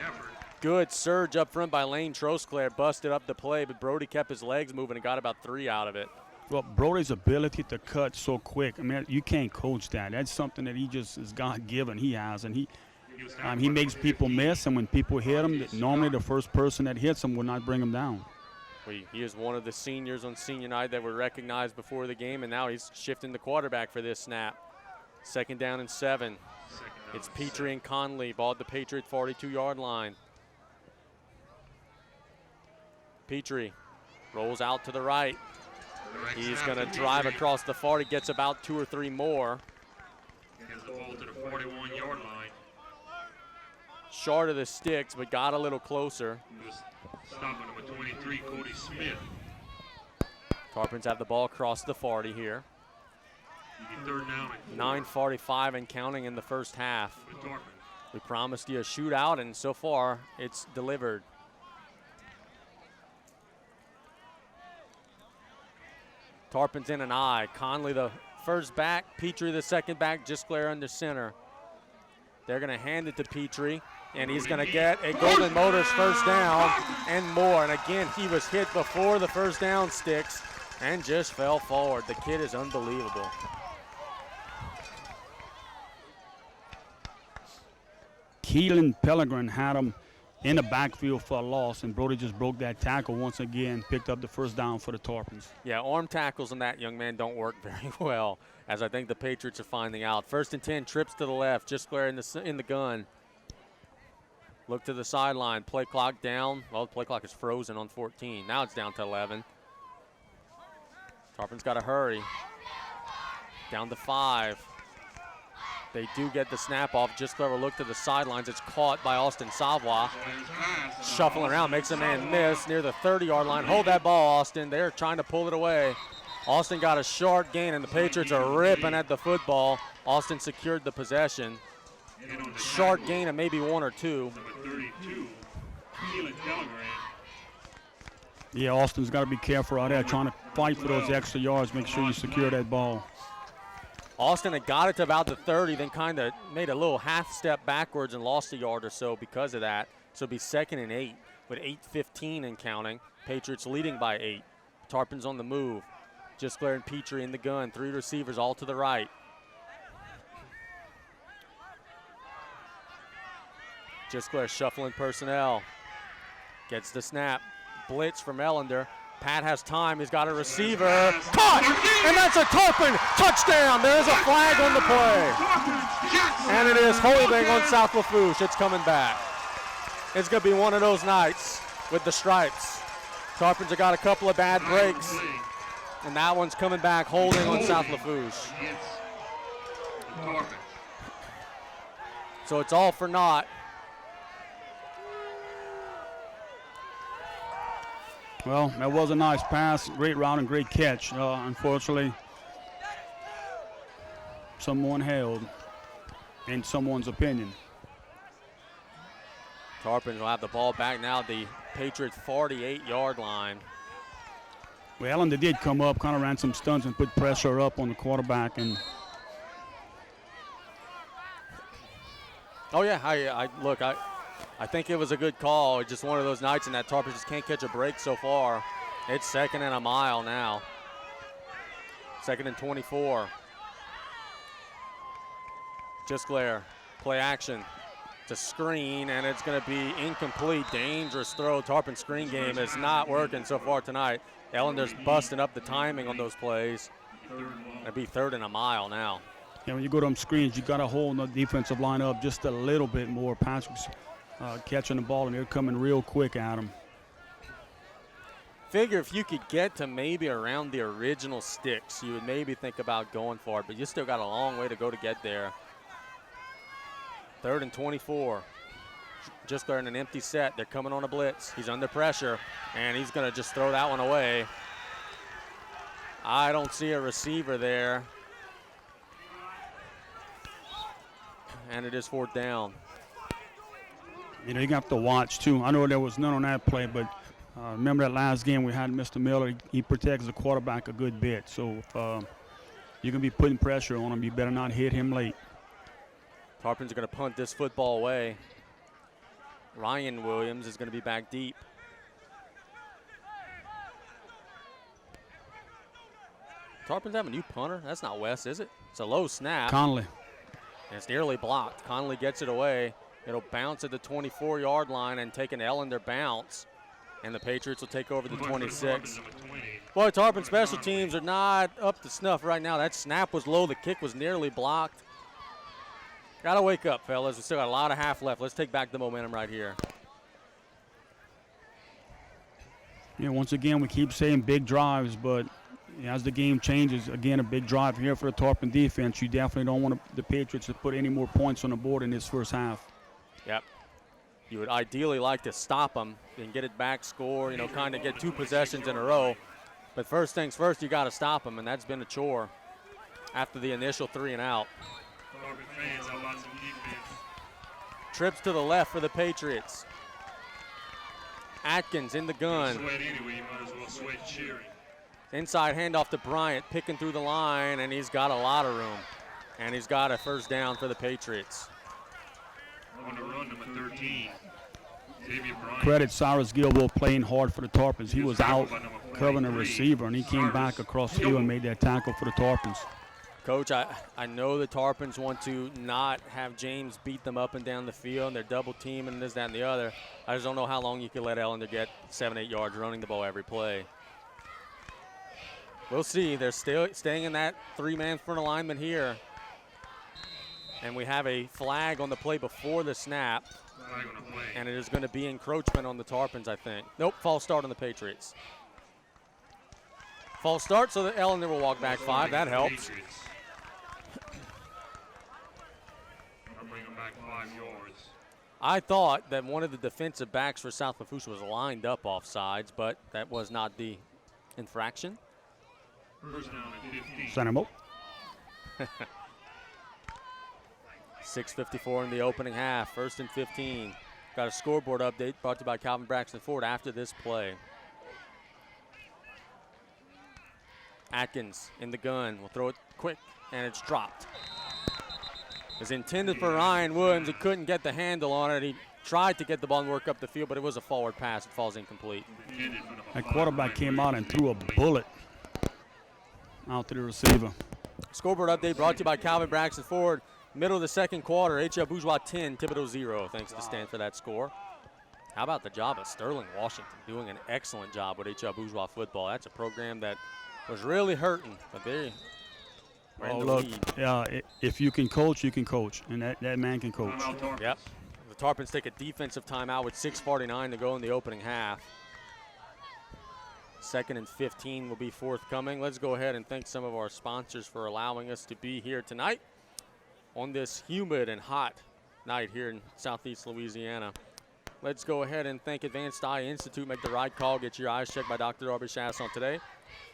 Good surge up front by Lane Trosclair. Busted up the play, but Brody kept his legs moving and got about 3 out of it. Well, Brody's ability to cut so quick, I mean, you can't coach that. That's something that he just is God-given. He has, and He makes people miss, and when people hit him, normally the first person that hits him will not bring him down. He is one of the seniors on senior night that were recognized before the game, and now he's shifting the quarterback for this snap. 2nd down and 7. It's Petrie and Conley, ball at the Patriot 42-yard line. Petrie rolls out to the right. He's going to drive across the 40, gets about 2 or 3 more. Gets the ball to the 41-yard line. Short of the sticks, but got a little closer. Stopping number 23, Cody Smith. Tarpons have the ball across the 40 here. 3rd down and 9:45 and counting in the first half. We promised you a shootout, and so far it's delivered. Tarpons in an eye. Conley the first back, Petrie the second back, Gisclair under center. They're going to hand it to Petrie, and he's going to get a Golden Motors first down and more. And again, he was hit before the first down sticks and just fell forward. The kid is unbelievable. Keelan Pellegrin had him in the backfield for a loss, and Brody just broke that tackle once again, picked up the first down for the Tarpons. Yeah, arm tackles on that young man don't work very well, as I think the Patriots are finding out. 1st and 10, trips to the left, just square in the gun. Look to the sideline, play clock down. Well, the play clock is frozen on 14. Now it's down to 11. Tarpons got to hurry. Down to 5. They do get the snap off. Just clever look to the sidelines. It's caught by Austin Savoy. Shuffling around, makes a man miss near the 30-yard line. Hold that ball, Austin. They're trying to pull it away. Austin got a short gain, and the Patriots are ripping at the football. Austin secured the possession. Short gain of maybe 1 or 2. Yeah, Austin's got to be careful out there, trying to fight for those extra yards, make sure you secure that ball. Austin had got it to about the 30, then kind of made a little half step backwards and lost a yard or so because of that. So it'll be 2nd and 8 with 8:15 and counting. Patriots leading by 8. Tarpons on the move. Gisclair and Petrie in the gun. 3 receivers all to the right. Gisclair shuffling personnel. Gets the snap. Blitz from Ellender. Pat has time. He's got a receiver. Caught! And that's a Tarpon touchdown. There is a flag on the play. And it is holding on South Lafourche. It's coming back. It's going to be one of those nights with the stripes. Tarpons have got a couple of bad breaks. And that one's coming back, holding on South Lafourche. So it's all for naught. Well, that was a nice pass, great route and great catch. Unfortunately, someone held, in someone's opinion. Tarpons will have the ball back now at the Patriots' 48-yard line. Well, Ellender did come up, kind of ran some stunts and put pressure up on the quarterback. And oh, yeah, I think it was a good call. It's just one of those nights, and that Tarpons just can't catch a break so far. It's 2nd and a mile now. 2nd and 24. Gisclair, play action. It's a screen, and it's going to be incomplete. Dangerous throw. Tarpon screen game is not working so far tonight. Ellender's busting up the timing on those plays. It'll be 3rd and a mile now. Yeah, when you go to them screens, you got to hold the defensive line up just a little bit more. Patrick's catching the ball, and they're coming real quick at him. Figure if you could get to maybe around the original sticks, you would maybe think about going for it, but you still got a long way to go to get there. 3rd and 24. Just in an empty set. They're coming on a blitz. He's under pressure, and he's going to just throw that one away. I don't see a receiver there. And it is 4th down. You know, you have to watch, too. I know there was none on that play, but remember that last game we had Mr. Miller. He protects the quarterback a good bit. So if you're going to be putting pressure on him, you better not hit him late. Tarpons are going to punt this football away. Ryan Williams is going to be back deep. Tarpons have a new punter. That's not Wes, is it? It's a low snap. Conley. And it's nearly blocked. Conley gets it away. It'll bounce at the 24-yard line and take an Ellender bounce, and the Patriots will take over the 26. Boy, Tarpon special teams are not up to snuff right now. That snap was low. The kick was nearly blocked. Got to wake up, fellas. We still got a lot of half left. Let's take back the momentum right here. Yeah, once again, we keep saying big drives, but as the game changes, again, a big drive here for the Tarpon defense. You definitely don't want the Patriots to put any more points on the board in this first half. Yep. You would ideally like to stop them and get it back, score, kind of get 2 possessions in a row. But first things first, you got to stop them, and that's been a chore after the initial 3 and out. Trips to the left for the Patriots. Atkins in the gun. Inside handoff to Bryant, picking through the line, and he's got a lot of room. And he's got a first down for the Patriots. On the run, number 13. Credit Cyrus Gilbo playing hard for the Tarpons. He was out covering a receiver, and he came back across the field and made that tackle for the Tarpons. Coach, I know the Tarpons want to not have James beat them up and down the field, and they're double teaming and this, that, and the other. I just don't know how long you can let Ellender get 7-8 yards running the ball every play. We'll see. They're still staying in that 3-man front alignment here. And we have a flag on the play before the snap. And it is going to be encroachment on the Tarpons, I think. Nope, false start on the Patriots. False start, so that Ellender will walk back 5. That helps. I thought that one of the defensive backs for South Lafourche was lined up off sides, but that was not the infraction. Send him up. 6:54 in the opening half, 1st and 15. Got a scoreboard update brought to you by Calvin Braxton Ford after this play. Atkins in the gun. We'll throw it quick, and it's dropped. It was intended for Ryan Williams. He couldn't get the handle on it. He tried to get the ball and work up the field, but it was a forward pass. It falls incomplete. That quarterback came out and threw a bullet out to the receiver. Scoreboard update brought to you by Calvin Braxton Ford. Middle of the second quarter, HL Bourgeois 10, Thibodeau 0, thanks to Stan for that score. How about the job of Sterling Washington doing an excellent job with HL Bourgeois football? That's a program that was really hurting, but they were in the lead. If you can coach, you can coach, and that man can coach. Yep. The Tarpons take a defensive timeout with 6:49 to go in the opening half. 2nd and 15 will be forthcoming. Let's go ahead and thank some of our sponsors for allowing us to be here tonight on this humid and hot night here in Southeast Louisiana. Let's go ahead and thank Advanced Eye Institute. Make the right call. Get your eyes checked by Dr. Darby Chasson today.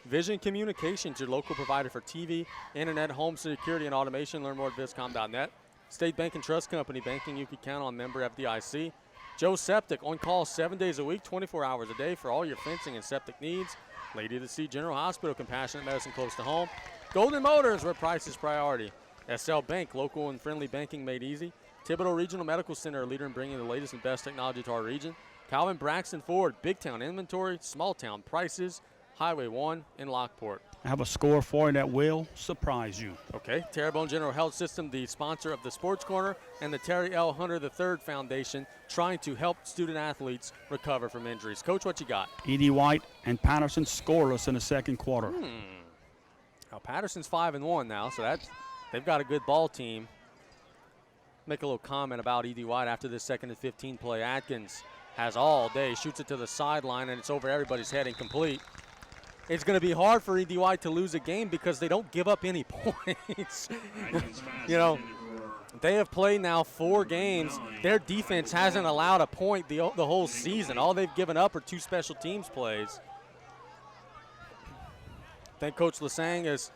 Vision Communications, your local provider for TV, internet, home security, and automation. Learn more at viscom.net. State Bank and Trust Company, banking you can count on, member FDIC. Joe Septic, on call 7 days a week, 24 hours a day for all your fencing and septic needs. Lady of the Sea General Hospital, compassionate medicine close to home. Golden Motors, where price is priority. SL Bank, local and friendly banking made easy. Thibodeau Regional Medical Center, a leader in bringing the latest and best technology to our region. Calvin Braxton Ford, big town inventory, small town prices. Highway 1 in Lockport. I have a score for you that will surprise you. Okay, Terrebonne General Health System, the sponsor of the Sports Corner, and the Terry L. Hunter III Foundation, trying to help student athletes recover from injuries. Coach, what you got? E.D. White and Patterson scoreless in the second quarter. Now, Patterson's 5-1 now, so they've got a good ball team. Make a little comment about E.D. White after this 2nd and 15 play. Atkins has all day, shoots it to the sideline, and it's over everybody's head, incomplete. It's going to be hard for E.D. White to lose a game because they don't give up any points. They have played now 4 games. Their defense hasn't allowed a point the whole season. All they've given up are 2 special teams plays. I think Coach Lasang is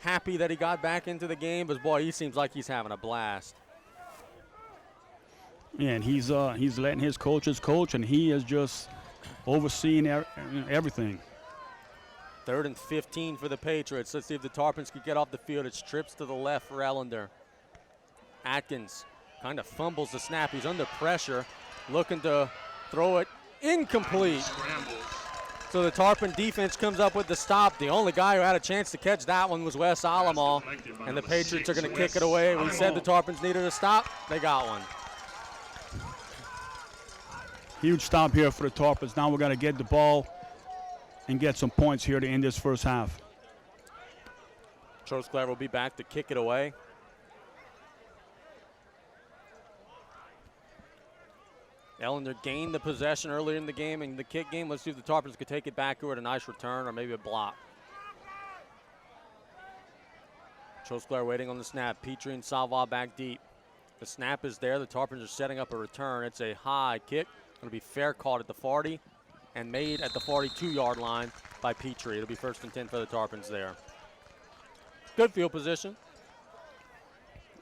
happy that he got back into the game, but boy, he seems like he's having a blast. Yeah, and he's letting his coaches coach, and he is just overseeing everything. 3rd and 15 for the Patriots. Let's see if the Tarpons can get off the field. It's trips to the left for Ellender. Atkins kind of fumbles the snap. He's under pressure, looking to throw it incomplete. So the Tarpon defense comes up with the stop. The only guy who had a chance to catch that one was Wes Alamo, and the Patriots are going to kick it away. We said the Tarpons needed a stop. They got one. Huge stop here for the Tarpons. Now we got to get the ball and get some points here to end this first half. Trosclair will be back to kick it away. Ellender gained the possession earlier in the game in the kick game. Let's see if the Tarpons could take it back or a nice return or maybe a block. Trosclair waiting on the snap. Petrie and Salva back deep. The snap is there. The Tarpons are setting up a return. It's a high kick. Going to be fair caught at the 40 and made at the 42-yard line by Petrie. It'll be 1st and 10 for the Tarpons there. Good field position.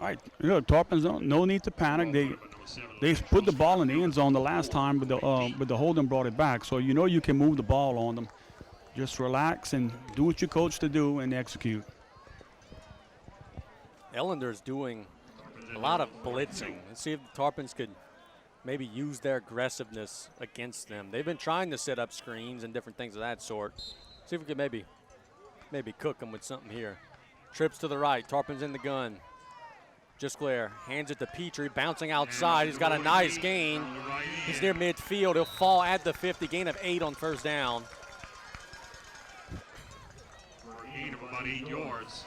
All right, Tarpons, no need to panic. They put the ball in the end zone the last time, but the Holden brought it back. So you know you can move the ball on them. Just relax and do what you're coached to do and execute. Ellender's doing a lot of blitzing. Let's see if the Tarpons could maybe use their aggressiveness against them. They've been trying to set up screens and different things of that sort. See if we could maybe cook them with something here. Trips to the right. Tarpons in the gun. Gisclair hands it to Petrie, bouncing outside. He's got a nice gain. He's near midfield. He'll fall at the 50, gain of 8 on 1st down. For a gain of about 8 yards.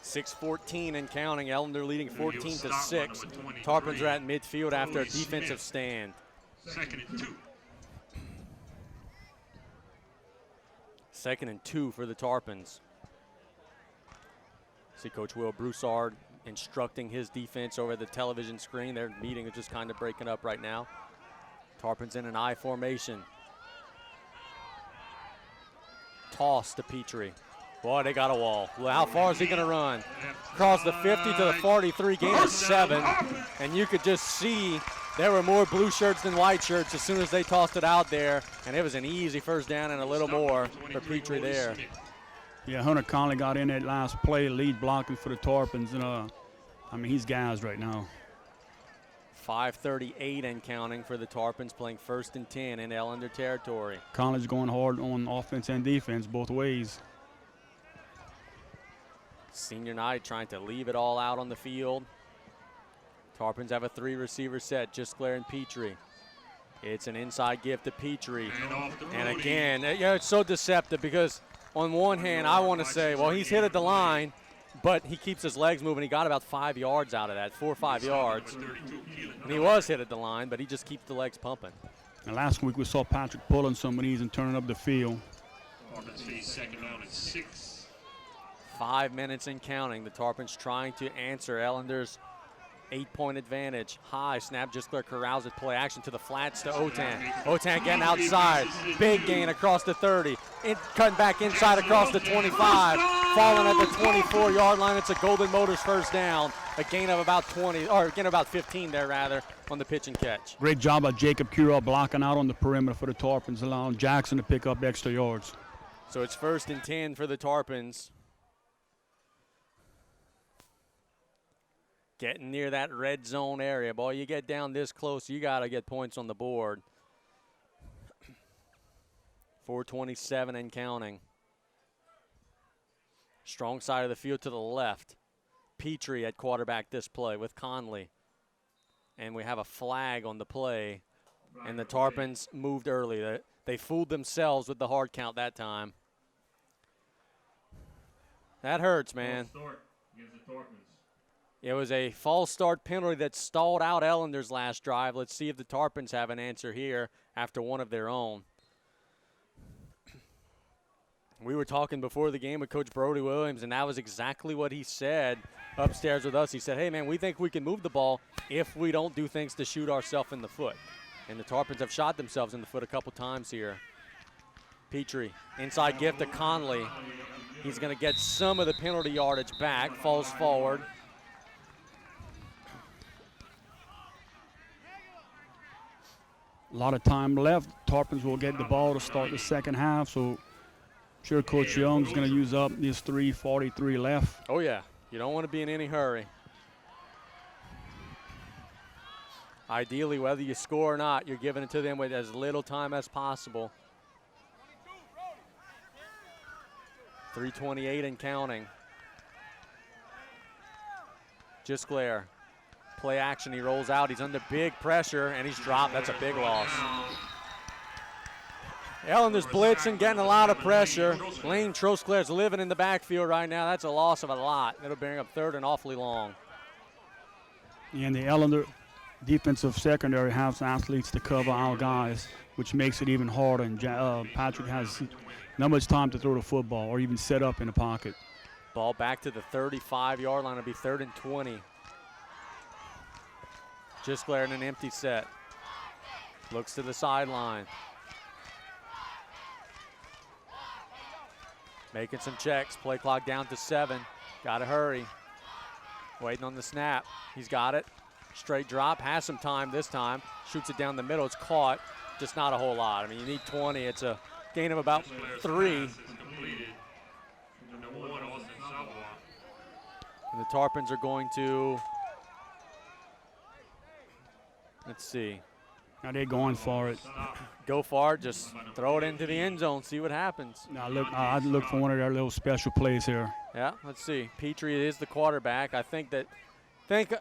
6:14 and counting. Ellender leading 14-6. Tarpons are at midfield after a defensive stand. 2nd and 2. 2nd and 2 for the Tarpons. See Coach Will Broussard instructing his defense over the television screen. Their meeting is just kind of breaking up right now. Tarpons in an I formation. Toss to Petrie. Boy, they got a wall. Well, how far is he going to run? Across the 50 to the 43, gain of 7. And you could just see there were more blue shirts than white shirts as soon as they tossed it out there. And it was an easy 1st down and a little more for Petrie there. Yeah, Hunter Conley got in that last play, lead blocking for the Tarpons. And, I mean, he's gassed right now. 5:38 and counting for the Tarpons, playing 1st and 10 in Ellender territory. Conley's going hard on offense and defense both ways. Senior night trying to leave it all out on the field. Tarpons have a 3-receiver set, Gisclair and Petrie. It's an inside gift to Petrie. And again, it's so deceptive because on one hand, I want to say, well, he's hit at the line, but he keeps his legs moving. He got about 5 yards out of that, 4 or 5 yards. And he was hit at the line, but he just keeps the legs pumping. And last week we saw Patrick pulling some of these and turning up the field. Tarpons face 2nd down and 6. 5 minutes and counting. The Tarpons trying to answer Ellender's 8-point advantage. High snap, Gisclair corrals it, play action to the flats to Otan. Otan getting outside. Big gain across the 30. Cutting back inside across the 25. Falling at the 24-yard line. It's a Golden Motors 1st down. A gain of about 20, or gain of about 15 there rather, on the pitch and catch. Great job by Jacob Curell blocking out on the perimeter for the Tarpons, allowing Jackson to pick up extra yards. So it's 1st and 10 for the Tarpons. Getting near that red zone area. Boy, you get down this close, you got to get points on the board. 4:27 and counting. Strong side of the field to the left. Petrie at quarterback this play with Conley. And we have a flag on the play. And the Tarpons moved early. They fooled themselves with the hard count that time. That hurts, man. It was a false start penalty that stalled out Ellender's last drive. Let's see if the Tarpons have an answer here after one of their own. We were talking before the game with Coach Brody Williams, and that was exactly what he said upstairs with us. He said, hey, man, we think we can move the ball if we don't do things to shoot ourselves in the foot. And the Tarpons have shot themselves in the foot a couple times here. Petrie, inside gift to Conley. He's going to get some of the penalty yardage back, falls forward. A lot of time left. Tarpons will get the ball to start the 2nd half, so I'm sure Coach Young's going to use up these 3:43 left. Oh, yeah. You don't want to be in any hurry. Ideally, whether you score or not, you're giving it to them with as little time as possible. 3:28 and counting. Gisclair Play action, he rolls out. He's under big pressure, and he's dropped. That's a big loss. Ellender's blitzing, getting a lot of pressure. Lane Trosclair's living in the backfield right now. That's a loss of a lot. It'll bring up third and awfully long. And the Ellender defensive secondary has athletes to cover our guys, which makes it even harder. And Patrick has not much time to throw the football or even set up in the pocket. Ball back to the 35-yard line. It'll be 3rd and 20. Gisclair in an empty set. Looks to the sideline. Making some checks. Play clock down to 7. Got to hurry. Waiting on the snap. He's got it. Straight drop. Has some time this time. Shoots it down the middle. It's caught. Just not a whole lot. I mean, you need 20. It's a gain of about 3. And the Tarpons are going to, let's see. Now they're going for it. Go for it, just throw it into the end zone, see what happens. Now I'd look for one of their little special plays here. Yeah, let's see. Petrie is the quarterback. I think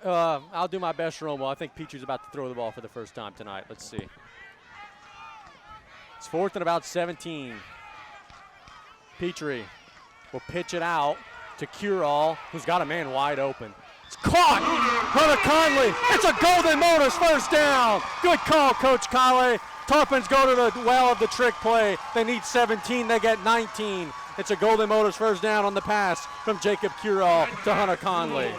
I'll do my best, Romo. I think Petrie's about to throw the ball for the first time tonight. Let's see. It's 4th and about 17. Petrie will pitch it out to Curall, who's got a man wide open. It's caught! Hunter Conley, it's a Golden Motors first down. Good call, Coach Conley. Tarpons go to the well of the trick play. They need 17, they get 19. It's a Golden Motors first down on the pass from Jacob Curall to Hunter Conley.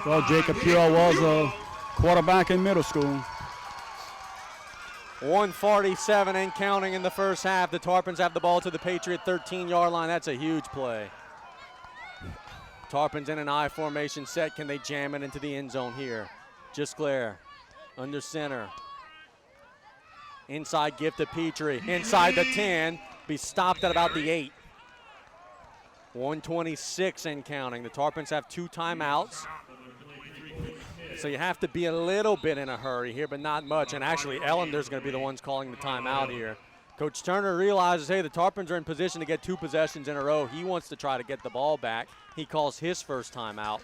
Well, Jacob Curall was a quarterback in middle school. 1:47 and counting in the first half. The Tarpons have the ball to the Patriot 13-yard line. That's a huge play. Tarpons in an I formation set. Can they jam it into the end zone here? Gisclair under center. Inside give to Petrie. Inside the 10. Be stopped at about the 8. 1:26 and counting. The Tarpons have 2 timeouts. So you have to be a little bit in a hurry here, but not much. And actually, Ellender's going to be the ones calling the timeout here. Coach Turner realizes, hey, the Tarpons are in position to get 2 possessions in a row. He wants to try to get the ball back. He calls his first timeout.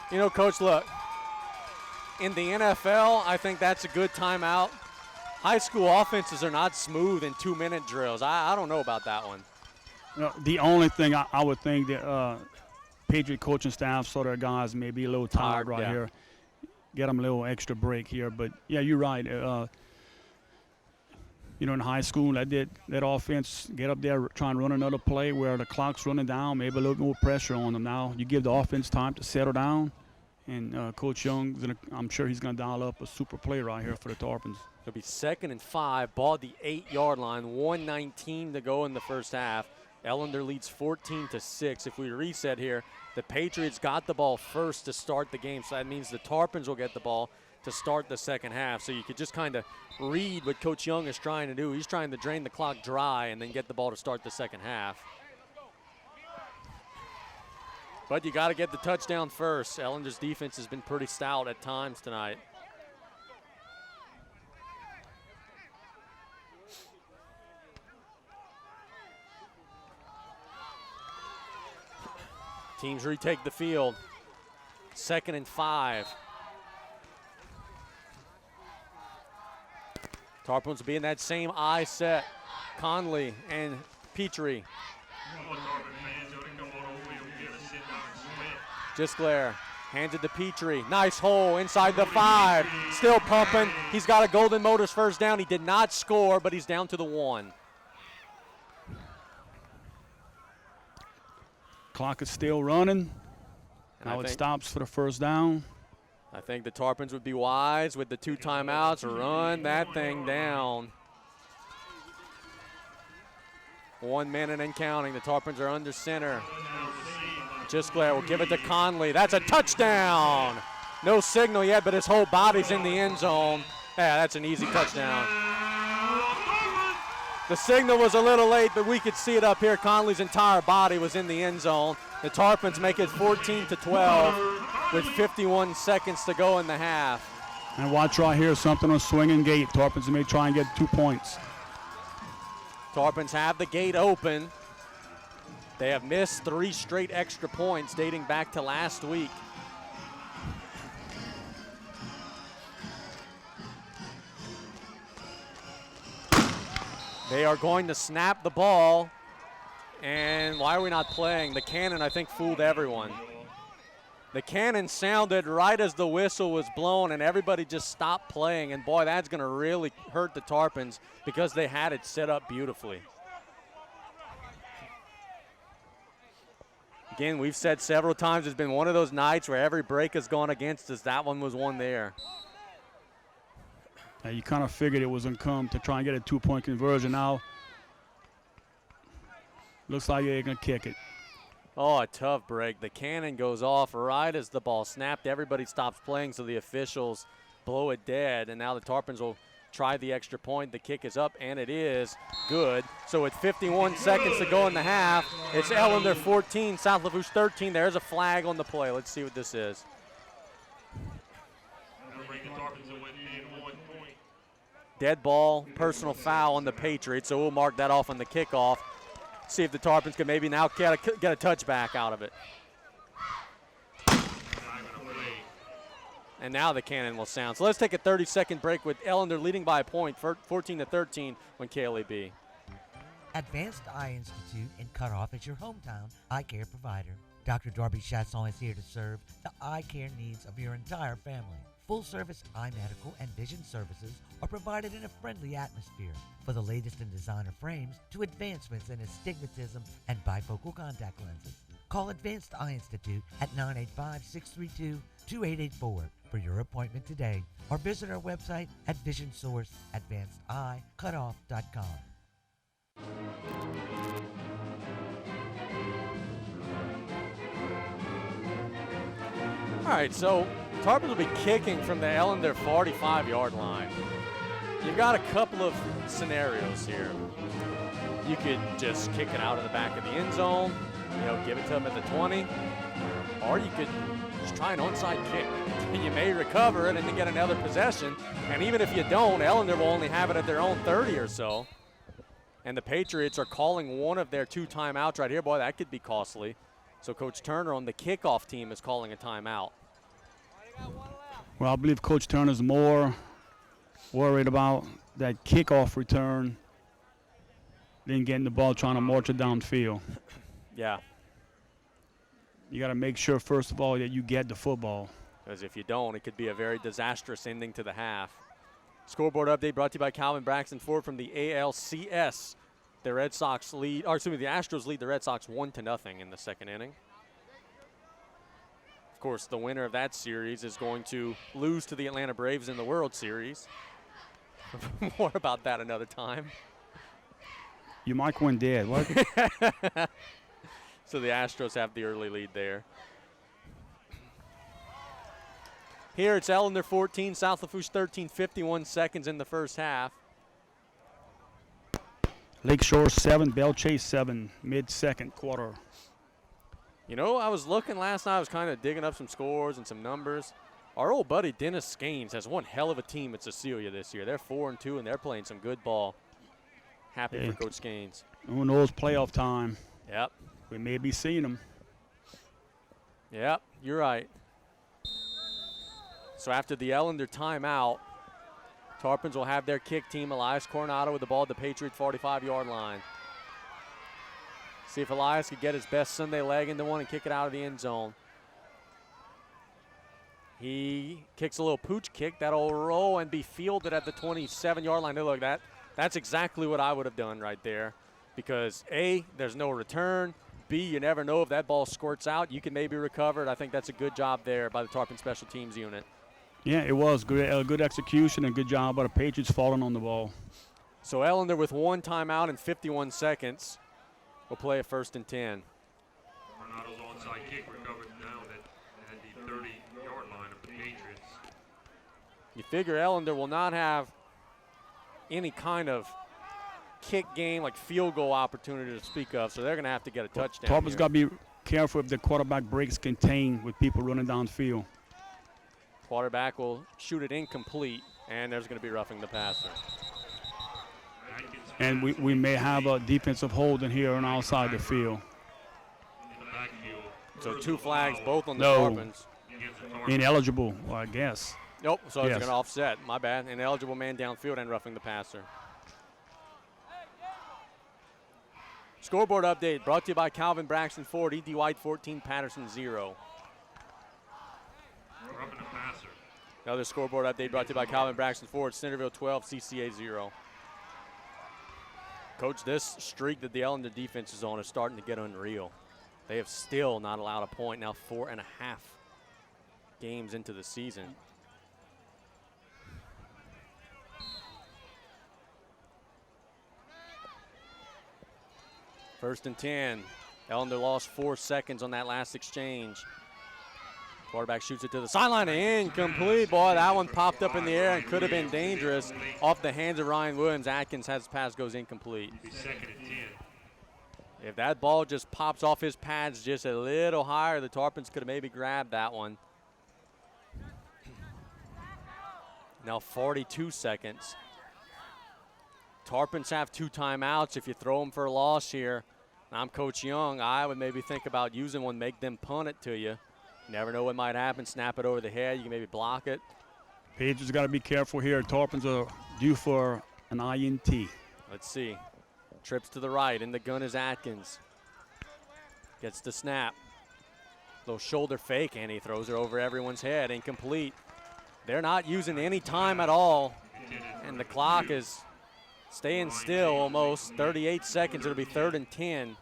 You know, Coach, look, in the NFL, I think that's a good timeout. High school offenses are not smooth in 2-minute drills. I don't know about that one. You know, the only thing I would think that Patriot coaching staff saw their guys may be a little tired right here. Get them a little extra break here. But, yeah, you're right. You know, in high school, that offense get up there, try and run another play where the clock's running down, maybe a little more pressure on them. Now you give the offense time to settle down, and Coach Young, I'm sure he's going to dial up a super play right here for the Tarpons. It'll be 2nd and 5, ball at the 8-yard line, 1:19 to go in the first half. Ellender leads 14-6. If we reset here, the Patriots got the ball first to start the game, so that means the Tarpons will get the ball to start the second half. So you could just kind of read what Coach Young is trying to do. He's trying to drain the clock dry and then get the ball to start the second half. But you got to get the touchdown first. Ellender's defense has been pretty stout at times tonight. Teams retake the field. 2nd and 5. Tarpons will be in that same I set. Conley and Petrie. Gisclair hands it to Petrie. Nice hole inside the 5. Still pumping. He's got a Golden Motors first down. He did not score, but he's down to the 1. Clock is still running. Now it stops for the first down. I think the Tarpons would be wise with the 2 timeouts. Run that thing down. 1 minute and counting. The Tarpons are under center. Gisclair will give it to Conley. That's a touchdown. No signal yet, but his whole body's in the end zone. Yeah, that's an easy touchdown. The signal was a little late, but we could see it up here. Conley's entire body was in the end zone. The Tarpons make it 14-12 with 51 seconds to go in the half. And watch right here, something on swinging gate. Tarpons may try and get 2 points. Tarpons have the gate open. They have missed 3 straight extra points dating back to last week. They are going to snap the ball. And why are we not playing? The cannon, I think, fooled everyone. The cannon sounded right as the whistle was blown, and everybody just stopped playing. And, boy, that's going to really hurt the Tarpons because they had it set up beautifully. Again, we've said several times it's been one of those nights where every break has gone against us. That one was one there. Now you kind of figured it was going to come to try and get a 2-point conversion. Now looks like they're going to kick it. Oh, a tough break. The cannon goes off right as the ball snapped. Everybody stops playing, so the officials blow it dead. And now the Tarpons will try the extra point. The kick is up, and it is good. So with 51 seconds to go in the half, it's Ellender 14, South Lafourche 13. There's a flag on the play. Let's see what this is. Dead ball, personal foul on the Patriots, so we'll mark that off on the kickoff. See if the Tarpons can maybe now get a touchback out of it. And now the cannon will sound. So let's take a 30-second break with Ellender leading by a point, 14-13 when KLEB. Advanced Eye Institute in Cutoff is your hometown eye care provider. Dr. Darby Chasson is here to serve the eye care needs of your entire family. Full-service eye medical and vision services are provided in a friendly atmosphere. For the latest in designer frames to advancements in astigmatism and bifocal contact lenses. Call Advanced Eye Institute at 985-632-2884 for your appointment today, or visit our website at visionsourceadvancedeyecutoff.com. All right, so Tarpons will be kicking from the Ellender 45-yard line. You've got a couple of scenarios here. You could just kick it out of the back of the end zone, give it to them at the 20, or you could just try an onside kick. You may recover it and then get another possession, and even if you don't, Ellender will only have it at their own 30 or so. And the Patriots are calling one of their 2 timeouts right here. Boy, that could be costly. So Coach Turner on the kickoff team is calling a timeout. Well, I believe Coach Turner's more worried about that kickoff return than getting the ball, trying to march it downfield. Yeah. You got to make sure, first of all, that you get the football. Because if you don't, it could be a very disastrous ending to the half. Scoreboard update brought to you by Calvin Braxton Ford from the ALCS. The Astros lead the Red Sox 1-0 in the second inning. Of course, the winner of that series is going to lose to the Atlanta Braves in the World Series. More about that another time. You might win dead. What? So the Astros have the early lead there. Here it's Ellender 14, South Lafourche 13, 51 seconds in the first half. Lakeshore 7, Bell Chase 7, mid-second quarter. I was looking last night. I was kind of digging up some scores and some numbers. Our old buddy Dennis Skeens has one hell of a team at Cecilia this year. They're 4-2, and they're playing some good ball. Happy for Coach Skeens. Who knows, playoff time. Yep. We may be seeing them. Yep, you're right. So after the Ellender timeout, Tarpons will have their kick team. Elias Coronado with the ball at the Patriot 45-yard line. See if Elias could get his best Sunday leg into one and kick it out of the end zone. He kicks a little pooch kick. That'll roll and be fielded at the 27-yard line. Look, that's exactly what I would have done right there, because A, there's no return. B, you never know if that ball squirts out. You can maybe recover it. I think that's a good job there by the Tarpon Special Teams unit. Yeah, it was good execution and good job by the Patriots falling on the ball. So Ellender with 1 timeout and 51 seconds will play a 1st and 10. Coronado's onside kick recovered down at the 30-yard line of the Patriots. You figure Ellender will not have any kind of kick game, like field goal opportunity to speak of, so they're going to have to get a touchdown. Tarpon's got to be careful if the quarterback breaks contained with people running downfield. Quarterback will shoot it incomplete, and there's going to be roughing the passer. And we may have a defensive hold in here and outside the field. So 2 flags, both on the Tarpons. Ineligible, well, I guess. Nope, so it's going to offset. My bad. Ineligible man downfield and roughing the passer. Scoreboard update brought to you by Calvin Braxton Ford, E.D. White 14, Patterson 0. Another scoreboard update brought to you by Calvin Braxton Ford, Centerville 12, CCA 0. Coach, this streak that the Ellender defense is on is starting to get unreal. They have still not allowed a point, now 4.5 games into the season. First and 10. Ellender lost 4 seconds on that last exchange. Quarterback shoots it to the sideline, incomplete. Boy, that one popped up in the air and could have been dangerous. Off the hands of Ryan Williams. Atkins has pass goes incomplete. If that ball just pops off his pads just a little higher, the Tarpons could have maybe grabbed that one. Now 42 seconds. Tarpons have 2 timeouts. If you throw them for a loss here, I'm Coach Young, I would maybe think about using one, make them punt it to you. Never know what might happen. Snap it over the head. You can maybe block it. Patriots got to be careful here. Tarpons are due for an INT. Let's see. Trips to the right. In the gun is Atkins. Gets the snap. Little shoulder fake, and he throws it over everyone's head. Incomplete. They're not using any time at all. And the clock is staying still almost. 38 seconds. It'll be 3rd and 10.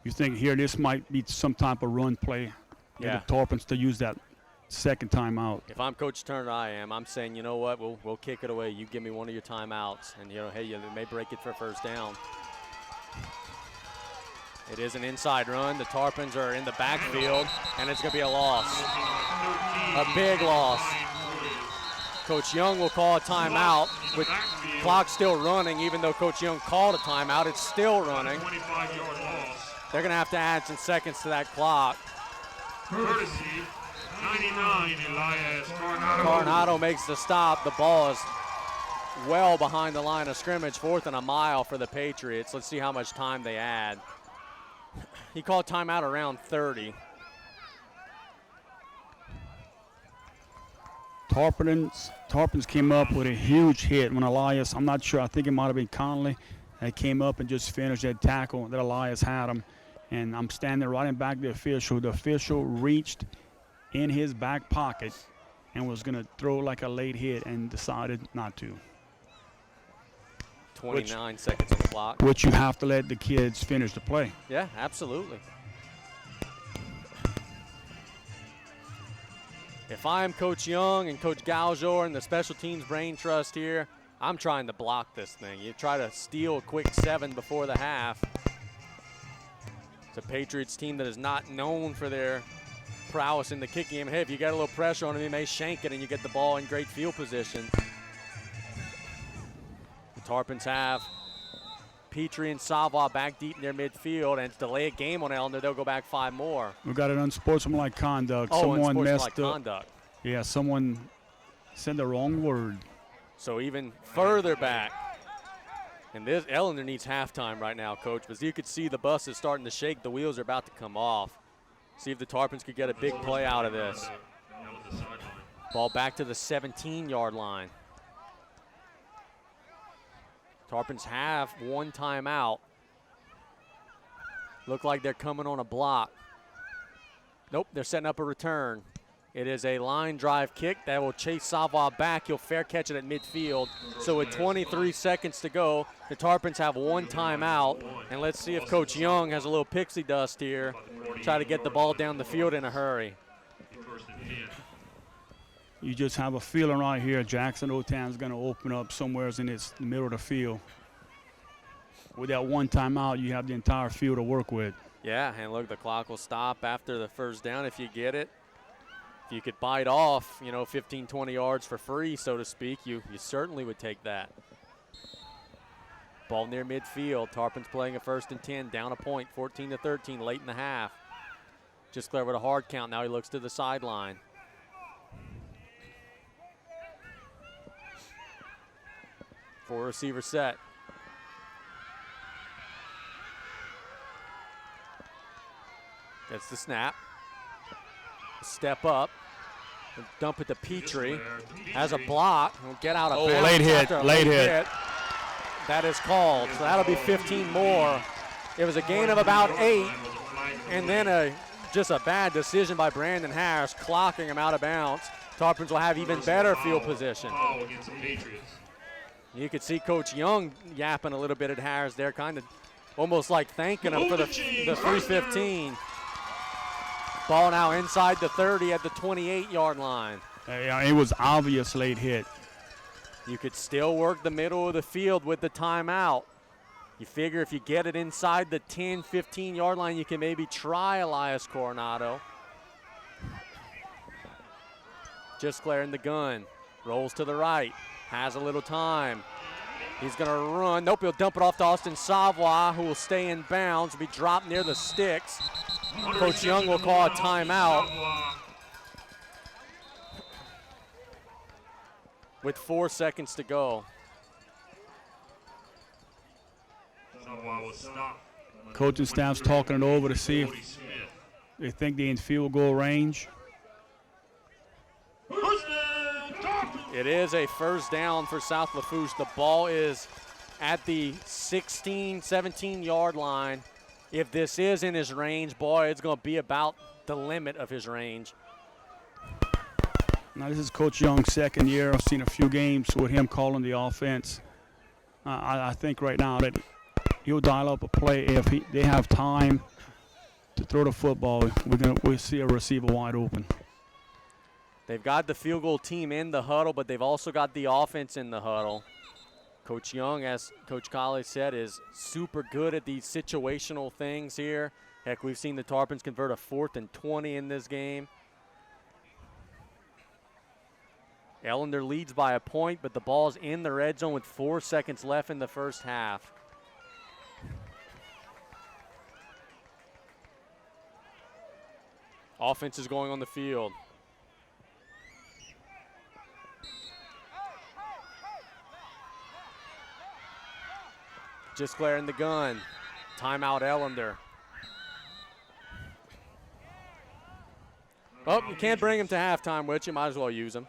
You think here this might be some type of run play. Yeah. The Tarpons to use that second timeout. If I'm Coach Turner, I'm saying, you know what, we'll kick it away. You give me one of your timeouts, and hey, you may break it for a first down. It is an inside run. The Tarpons are in the backfield, and it's going to be a loss, a big loss. Coach Young will call a timeout with clock still running. Even though Coach Young called a timeout, it's still running. They're going to have to add some seconds to that clock. Courtesy, 99, Elias Coronado makes the stop. The ball is well behind the line of scrimmage, 4th and a mile for the Patriots. Let's see how much time they add. He called timeout around 30. Tarpons came up with a huge hit when Elias, I'm not sure, I think it might have been Conley, that came up and just finished that tackle that Elias had him. And I'm standing right in back of the official. The official reached in his back pocket and was going to throw like a late hit and decided not to. 29 seconds on the clock. Which you have to let the kids finish the play. Yeah, absolutely. If I'm Coach Young and Coach Galjor and the special teams brain trust here, I'm trying to block this thing. You try to steal a quick 7 before the half. It's a Patriots team that is not known for their prowess in the kicking game. Hey, if you got a little pressure on him, he may shank it and you get the ball in great field position. The Tarpons have Petrie and Savoie back deep in their midfield, and to delay a game on Ellender, they'll go back 5 more. We got an unsportsmanlike conduct. Oh, someone unsportsmanlike messed up. Conduct. Yeah, someone said the wrong word. So even further back. And this Ellender needs halftime right now, Coach, because you could see the bus is starting to shake. The wheels are about to come off. See if the Tarpons could get a big play out of this. Ball back to the 17-yard line. Tarpons have 1 timeout. Look like they're coming on a block. Nope, they're setting up a return. It is a line drive kick that will chase Savoie back. He'll fair catch it at midfield. So with 23 seconds to go, the Tarpons have 1 timeout. And let's see if Coach Young has a little pixie dust here. Try to get the ball down the field in a hurry. You just have a feeling right here Jackson Otan's going to open up somewhere in the middle of the field. With that 1 timeout, you have the entire field to work with. Yeah, and look, the clock will stop after the first down if you get it. If you could bite off, 15, 20 yards for free, so to speak, you certainly would take that. Ball near midfield. Tarpons playing a 1st and 10, down a point, 14-13, late in the half. Just clear with a hard count. Now he looks to the sideline. Four receiver set. Gets the snap. Step up. Dump it to Petrie. Has a block. Will get out of bounds. Late hit. Late hit. That is called. So that'll be 15 more. It was a gain of about 8. And then just a bad decision by Brandon Harris, clocking him out of bounds. Tarpons will have even better field position. You could see Coach Young yapping a little bit at Harris there, kind of almost like thanking him for the 315. Ball now inside the 30 at the 28-yard line. It was obvious late hit. You could still work the middle of the field with the timeout. You figure if you get it inside the 10, 15-yard line, you can maybe try Elias Coronado. Just clearing the gun. Rolls to the right. Has a little time. He's going to run. Nope, he'll dump it off to Austin Savoy, who will stay in bounds, be dropped near the sticks. Coach Young will call a timeout with 4 seconds to go. Coaching staff's talking it over to see if they think they're in field goal range. It is a first down for South Lafourche. The ball is at the 16, 17-yard line. If this is in his range, boy, it's going to be about the limit of his range. Now, this is Coach Young's second year. I've seen a few games with him calling the offense. I think right now that he'll dial up a play if they have time to throw the football. We'll see a receiver wide open. They've got the field goal team in the huddle, but they've also got the offense in the huddle. Coach Young, as Coach Colley said, is super good at these situational things here. Heck, we've seen the Tarpons convert a 4th and 20 in this game. Ellender leads by a point, but the ball's in the red zone with 4 seconds left in the first half. Offense is going on the field. Just clearing the gun. Timeout Ellender. Oh, you can't bring him to halftime, which you might as well use him.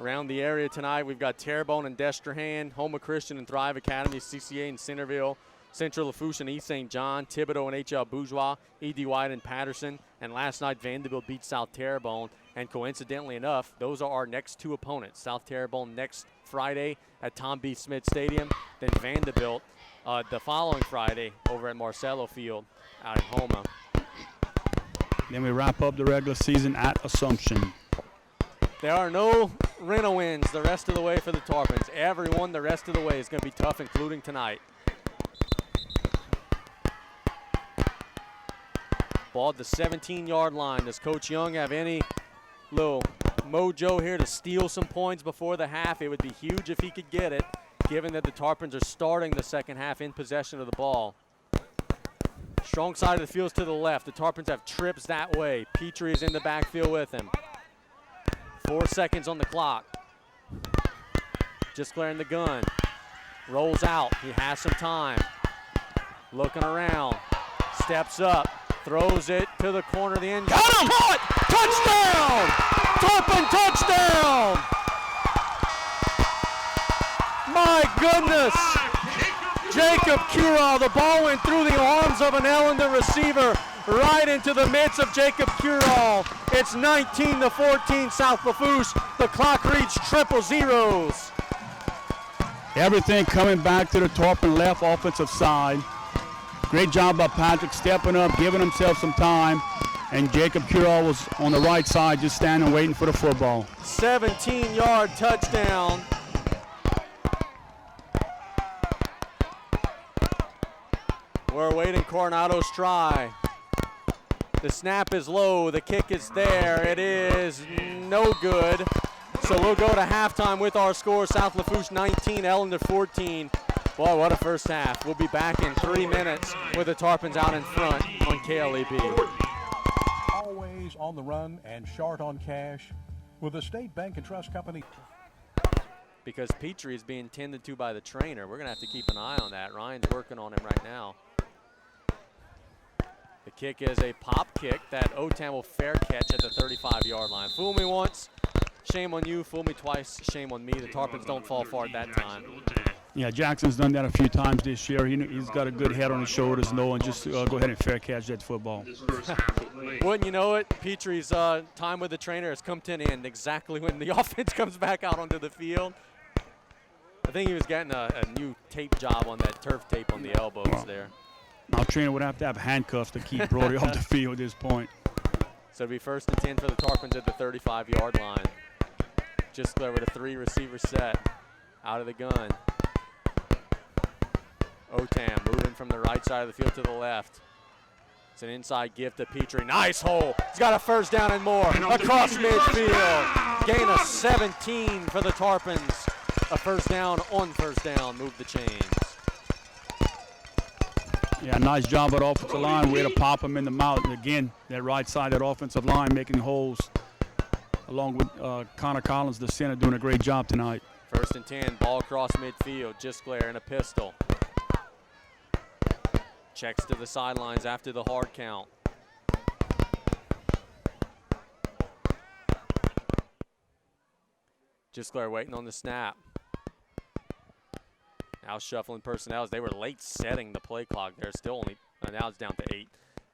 Around the area tonight, we've got Terrebonne and Destrehan, Houma Christian and Thrive Academy, CCA and Centerville, Central Lafourche and East St. John, Thibodaux and HL Bourgeois, E.D. White and Patterson, and last night Vanderbilt beat South Terrebonne. And coincidentally enough, those are our next 2 opponents. South Terrebonne next Friday at Tom B. Smith Stadium, then Vanderbilt the following Friday over at Marcelo Field out in Houma. Then we wrap up the regular season at Assumption. There are no rental wins the rest of the way for the Tarpons. Everyone the rest of the way is going to be tough, including tonight. Ball at the 17-yard line. Does Coach Young have any little mojo here to steal some points before the half? It would be huge if he could get it, given that the Tarpons are starting the second half in possession of the ball. Strong side of the field is to the left. The Tarpons have trips that way. Petrie is in the backfield with him. 4 seconds on the clock. Just clearing the gun. Rolls out. He has some time. Looking around. Steps up. Throws it to the corner of the end zone. Got him! Caught! Touchdown! Tarpon touchdown! My goodness! Jacob Curall. The ball went through the arms of an Ellender receiver right into the midst of Jacob Curall. It's 19-14 South Lafourche. The clock reached triple zeros. Everything coming back to the Tarpon left offensive side. Great job by Patrick stepping up, giving himself some time. And Jacob Curall was on the right side just standing waiting for the football. 17-yard touchdown. We're awaiting Coronado's try. The snap is low, the kick is there. It is no good. So we'll go to halftime with our score. South Lafourche 19, Ellender 14. Boy, what a first half. We'll be back in 3 minutes with the Tarpons out in front on KLEP. Always on the run and short on cash with the State Bank and Trust Company. Because Petrie is being tended to by the trainer. We're going to have to keep an eye on that. Ryan's working on him right now. The kick is a pop kick that Otam will fair catch at the 35-yard line. Fool me once, shame on you. Fool me twice, shame on me. The Tarpons don't fall for it that time. Yeah, Jackson's done that a few times this year. He's got a good head on his shoulders, and just go ahead and fair catch that football. Wouldn't you know it, Petrie's time with the trainer has come to an end exactly when the offense comes back out onto the field. I think he was getting a new tape job on that turf tape on the elbows there. Our trainer would have to have handcuffs to keep Brody off the field at this point. So it'll be 1st and 10 for the Tarpons at the 35-yard line. Just over the 3-receiver set. Out of the gun. Otam moving from the right side of the field to the left. It's an inside give to Petrie. Nice hole. He's got a first down and more. Across midfield. Gain of 17 for the Tarpons. A first down on first down. Move the chains. Yeah, nice job at offensive line. Way to pop him in the mouth. And again, that right side, that offensive line making holes. Along with Connor Collins, the center, doing a great job tonight. 1st and 10. Ball across midfield. Gisclair in a pistol. Checks to the sidelines after the hard count. Gisclair waiting on the snap. Now shuffling personnel as they were late setting the play clock. There's still only, now it's down to 8.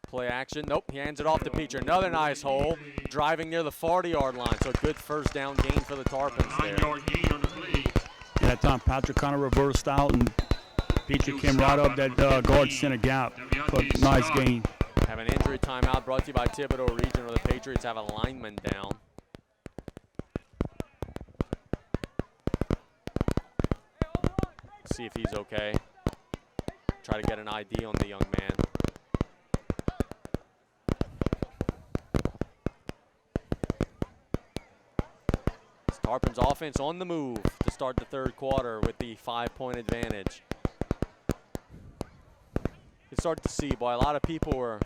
Play action, nope, he hands it off to Petrie. Another nice hole, driving near the 40-yard line. So good first down gain for the Tarpons there. 9-yard gain on the play. That time Patrick kind of reversed out and Petrie came right up that guard center gap. But nice gain. Have an injury timeout brought to you by Thibodaux Region, where the Patriots have a lineman down. See if he's okay. Try to get an ID on the young man. It's Tarpon's offense on the move to start the 3rd quarter with the 5-point advantage. You start to see, boy, a lot of people were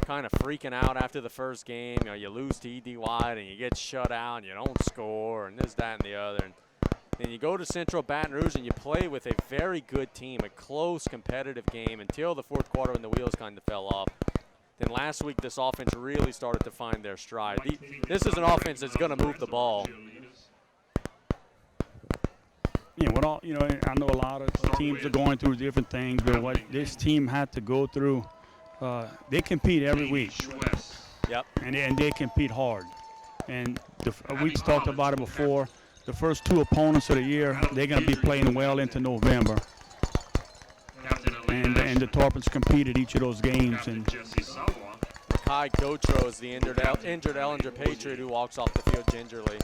kind of freaking out after the first game. You know, you lose to E.D. White and you get shut out and you don't score and this, that, and the other. And then you go to Central Baton Rouge and you play with a very good team, a close, competitive game until the 4th quarter when the wheels kind of fell off. Then last week, this offense really started to find their stride. This is an offense that's going to move the ball. Yeah, I know a lot of teams are going through different things, but what this team had to go through, they compete every week. Yep. And they compete hard. And we talked about it before. The first 2 opponents of the year, they're going to be playing well into November. And the Tarpons competed each of those games. And Kai Gotro is the injured Ellender Patriot who walks off the field gingerly.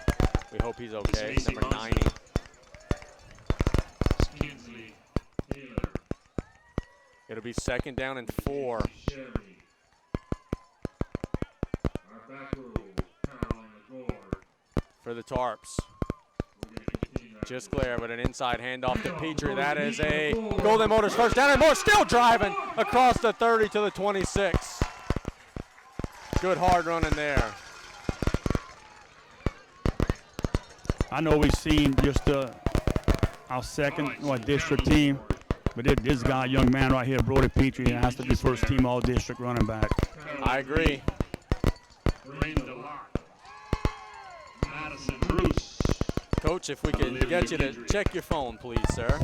We hope he's okay. Number 90. It'll be 2nd down and 4. For the Tarps. Just clear, but an inside handoff to Petrie. That is a Golden Motors first down and more. Still driving across the 30 to the 26. Good hard running there. I know we've seen just our second district team, but this guy, young man right here, Brody Petrie, has to be first team all district running back. I agree. Coach, if we could get you to check your phone, please, sir.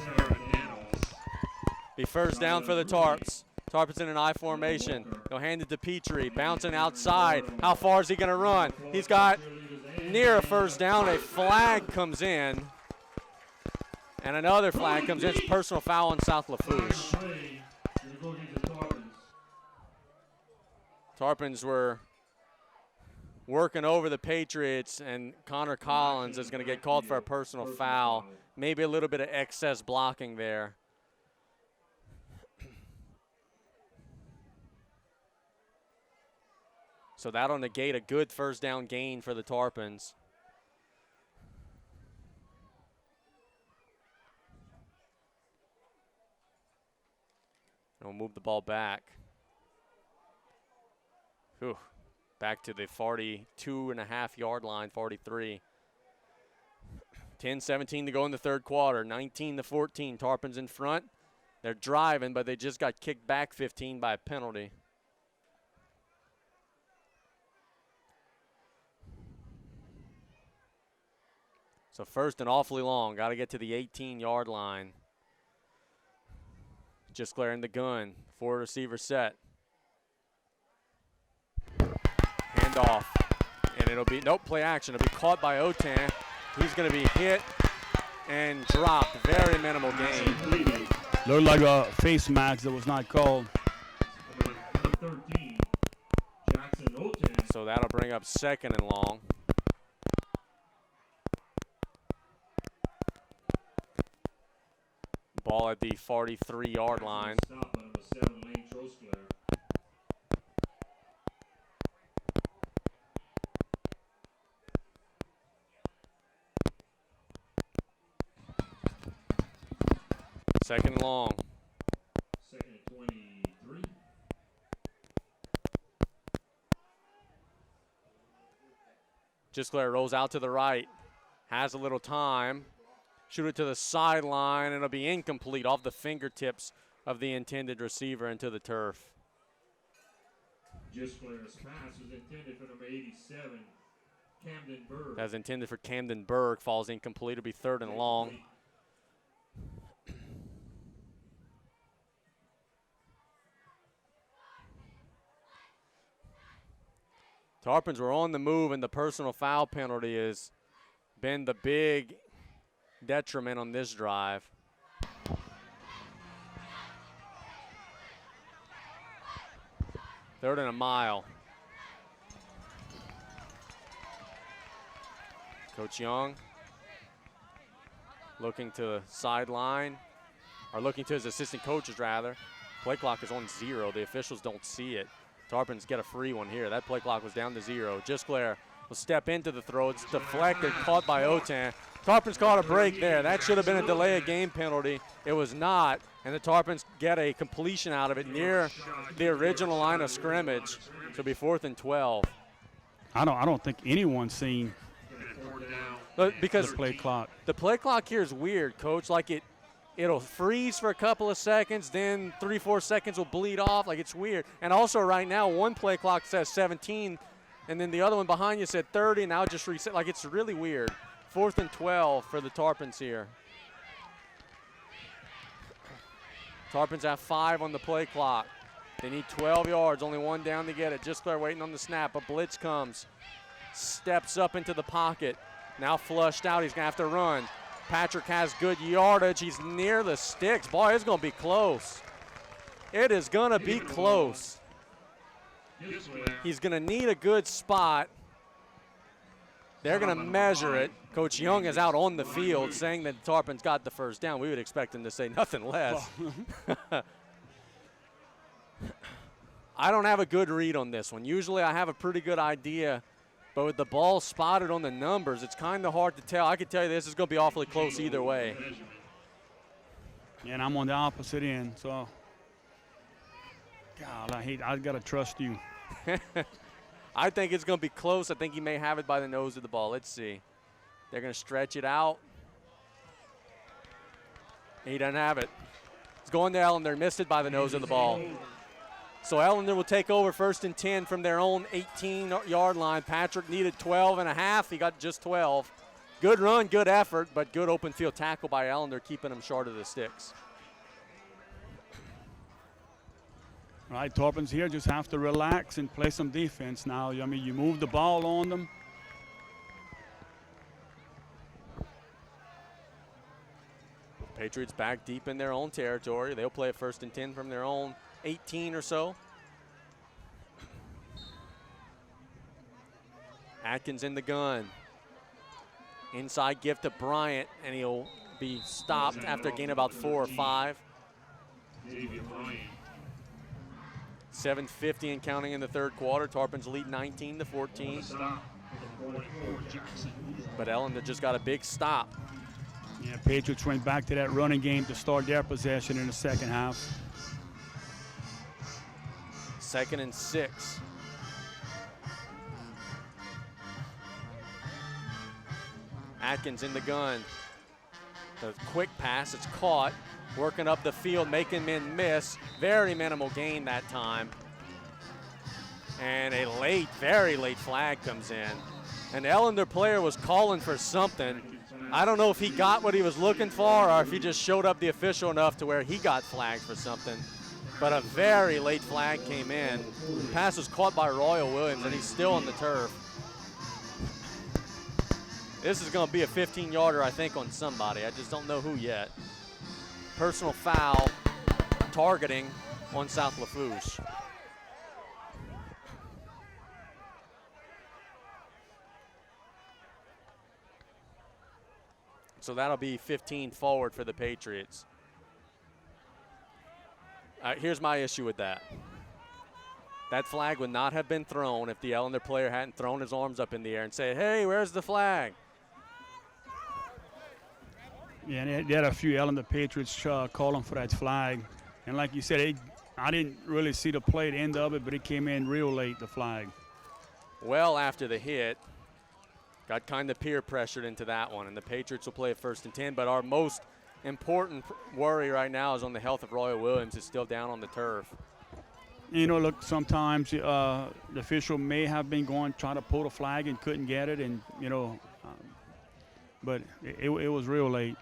Be first down for the Tarps. Tarpons in an I formation. They'll hand it to Petrie, bouncing outside. How far is he going to run? He's got near a first down. A flag comes in. And another flag comes in. It's a personal foul on South Lafourche. Tarpons were working over the Patriots, and Connor Collins is going to get called for a personal foul. Maybe a little bit of excess blocking there. So that'll negate a good first down gain for the Tarpons. And we'll move the ball back. Whew. Back to the 42.5-yard line, 43. 10-17 to go in the 3rd quarter, 19-14. Tarpons in front. They're driving, but they just got kicked back 15 by a penalty. So first and awfully long. Got to get to the 18-yard line. Just clearing the gun. 4 receiver set. Hand off. And it'll be, nope, play action. It'll be caught by Otan. He's going to be hit and dropped. Very minimal gain. Looked like a face mask that was not called. 13, Jackson Otan. So that'll bring up second and long. Ball at the 43-yard line. Stop on number 7, Lane Trosclair. Second and long. Second and 23. Gisclair rolls out to the right. Has a little time. Shoot it to the sideline, and it'll be incomplete off the fingertips of the intended receiver into the turf. Gisclair's pass was intended for number 87, Camden Berg. That's intended for Camden Berg. Falls incomplete. It'll be third and long. Tarpons were on the move, and the personal foul penalty has been the big detriment on this drive. Third and a mile. Coach Young looking to the sideline, or looking to his assistant coaches rather. Play clock is on 0. The officials don't see it. Tarpons get a free one here. That play clock was down to 0. Gisclair will step into the throw. It's deflected, caught by Otan. Tarpons caught a break there. That should have been a delay of game penalty. It was not, and the Tarpons get a completion out of it near the original line of scrimmage. So it'll be 4th and 12. I don't think anyone's seen because the play clock. The play clock here is weird, Coach. Like it'll freeze for a couple of seconds, then 3-4 seconds will bleed off. Like, it's weird. And also right now, one play clock says 17, and then the other one behind you said 30, and now it just reset. Like, it's really weird. 4th and 12 for the Tarpons here. Tarpons have 5 on the play clock. They need 12 yards, only 1 down to get it. Gisclair waiting on the snap. A blitz comes. Steps up into the pocket. Now flushed out. He's going to have to run. Patrick has good yardage. He's near the sticks. Boy, it's going to be close. It is going to be close. He's going to need a good spot. They're going to measure it. Coach Young is out on the field saying that the Tarpons got the first down. We would expect him to say nothing less. I don't have a good read on this one. Usually I have a pretty good idea, but with the ball spotted on the numbers, it's kind of hard to tell. I can tell you this is going to be awfully close either way. Yeah, and I'm on the opposite end, so. God, I got to trust you. I think it's going to be close. I think he may have it by the nose of the ball. Let's see. They're going to stretch it out. He doesn't have it. It's going to Ellender. Missed it by the nose of the ball. So Ellender will take over 1st and 10 from their own 18-yard line. Patrick needed 12 and a half. He got just 12. Good run, good effort, but good open field tackle by Ellender, keeping him short of the sticks. All right, Tarpons here just have to relax and play some defense now. I mean, you move the ball on them. Patriots back deep in their own territory. They'll play at 1st and 10 from their own 18 or so. Atkins in the gun. Inside gift to Bryant, and he'll be stopped after a gain about 4 or 5. 7:50 and counting in the third quarter. Tarpons lead 19-14. But Ellender just got a big stop. Yeah, Patriots went back to that running game to start their possession in the second half. 2nd and 6. Atkins in the gun. The quick pass, it's caught. Working up the field, making men miss. Very minimal gain that time. And a very late flag comes in. An Ellender player was calling for something. I don't know if he got what he was looking for or if he just showed up the official enough to where he got flagged for something. But a very late flag came in. The pass was caught by Royal Williams, and he's still on the turf. This is going to be a 15-yarder, I think, on somebody. I just don't know who yet. Personal foul targeting on South Lafourche. So that'll be 15 forward for the Patriots. Here's my issue with that. That flag would not have been thrown if the Ellender player hadn't thrown his arms up in the air and said, hey, where's the flag? Yeah, and they had a few Ellender Patriots calling for that flag. And like you said, I didn't really see the play, the end of it, but it came in real late, the flag. Well after the hit. Got kind of peer pressured into that one, and the Patriots will play a 1st and 10, but our most important worry right now is on the health of Royal Williams. Is still down on the turf. You know, look, sometimes the official may have been trying to pull the flag and couldn't get it, and, you know, but it was real late.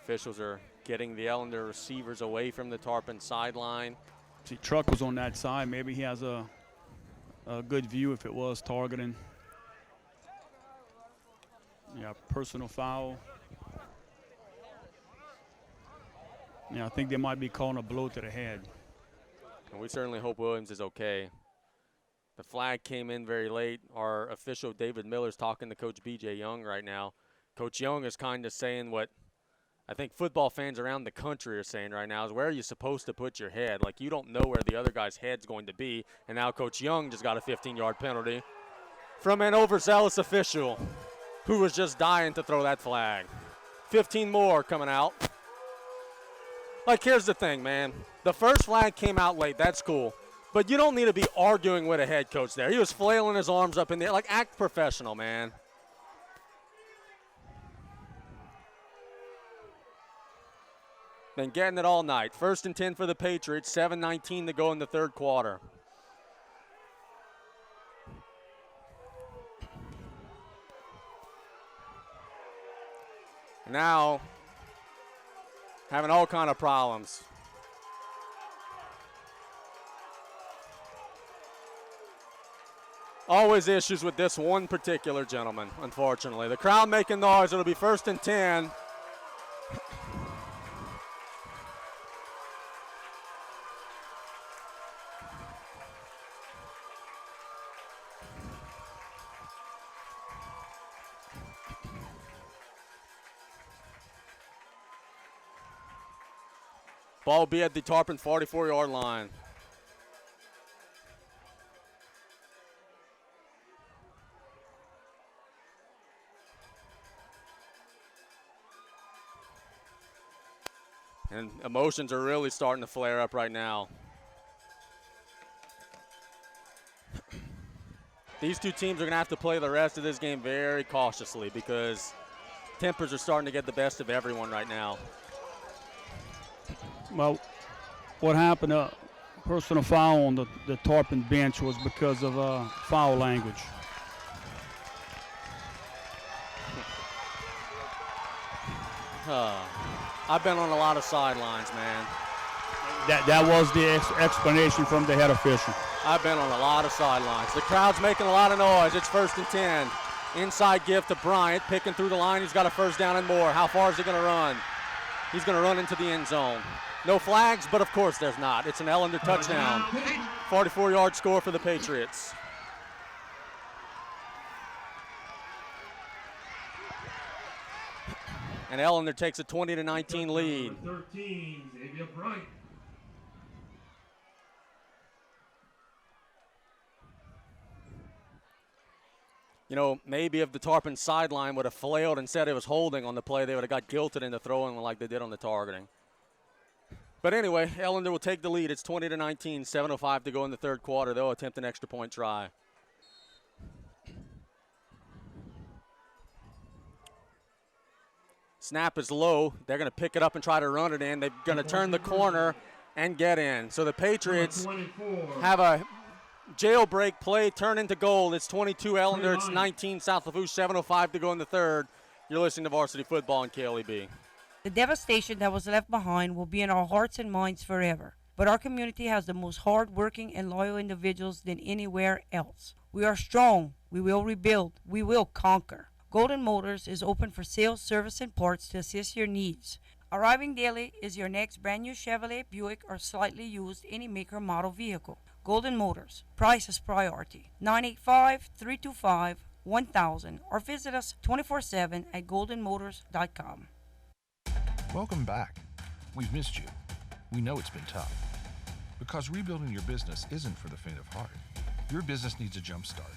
Officials are getting the Ellender receivers away from the Tarpon sideline. See, Truck was on that side. Maybe he has a good view if it was targeting. Yeah, personal foul. Yeah, I think they might be calling a blow to the head. And we certainly hope Williams is okay. The flag came in very late. Our official, David Miller, is talking to Coach B.J. Young right now. Coach Young is kind of saying what I think football fans around the country are saying right now is, where are you supposed to put your head? Like, you don't know where the other guy's head's going to be. And now Coach Young just got a 15-yard penalty from an overzealous official who was just dying to throw that flag. 15 more coming out. Like, here's the thing, man. The first flag came out late. That's cool. But you don't need to be arguing with a head coach there. He was flailing his arms up in the air. Like, act professional, man. Been getting it all night. 1st and 10 for the Patriots. 7:19 to go in the 3rd quarter. Now, having all kind of problems. Always issues with this one particular gentleman, unfortunately. The crowd making noise. It'll be 1st and 10. Ball will be at the Tarpon 44-yard line. And emotions are really starting to flare up right now. These two teams are going to have to play the rest of this game very cautiously because tempers are starting to get the best of everyone right now. Well, what happened, personal foul on the Tarpon bench was because of foul language. I've been on a lot of sidelines, man. That was the explanation from the head official. I've been on a lot of sidelines. The crowd's making a lot of noise. It's 1st and 10. Inside give to Bryant, picking through the line. He's got a 1st down and more. How far is he going to run? He's going to run into the end zone. No flags, but of course there's not. It's an Ellender touchdown. 44-yard score for the Patriots. And Ellender takes a 20-19 lead. 13, Xavier Bryant. You know, maybe if the Tarpon sideline would have flailed and said it was holding on the play, they would have got guilted into throwing like they did on the targeting. But anyway, Ellender will take the lead. It's 20-19, 7:05 to go in the 3rd quarter. They'll attempt an extra point try. Snap is low. They're going to pick it up and try to run it in. They're going to turn the corner and get in. So the Patriots have a jailbreak play turn into gold. It's 22 Ellender. It's 19 South Lafourche. 7:05 to go in the third. You're listening to Varsity Football on KLEB. The devastation that was left behind will be in our hearts and minds forever. But our community has the most hard-working and loyal individuals than anywhere else. We are strong. We will rebuild. We will conquer. Golden Motors is open for sales, service, and parts to assist your needs. Arriving daily is your next brand new Chevrolet, Buick, or slightly used any maker model vehicle. Golden Motors. Price is priority. 985-325-1000 or visit us 24/7 at goldenmotors.com. Welcome back. We've missed you. We know it's been tough. Because rebuilding your business isn't for the faint of heart. Your business needs a jump start.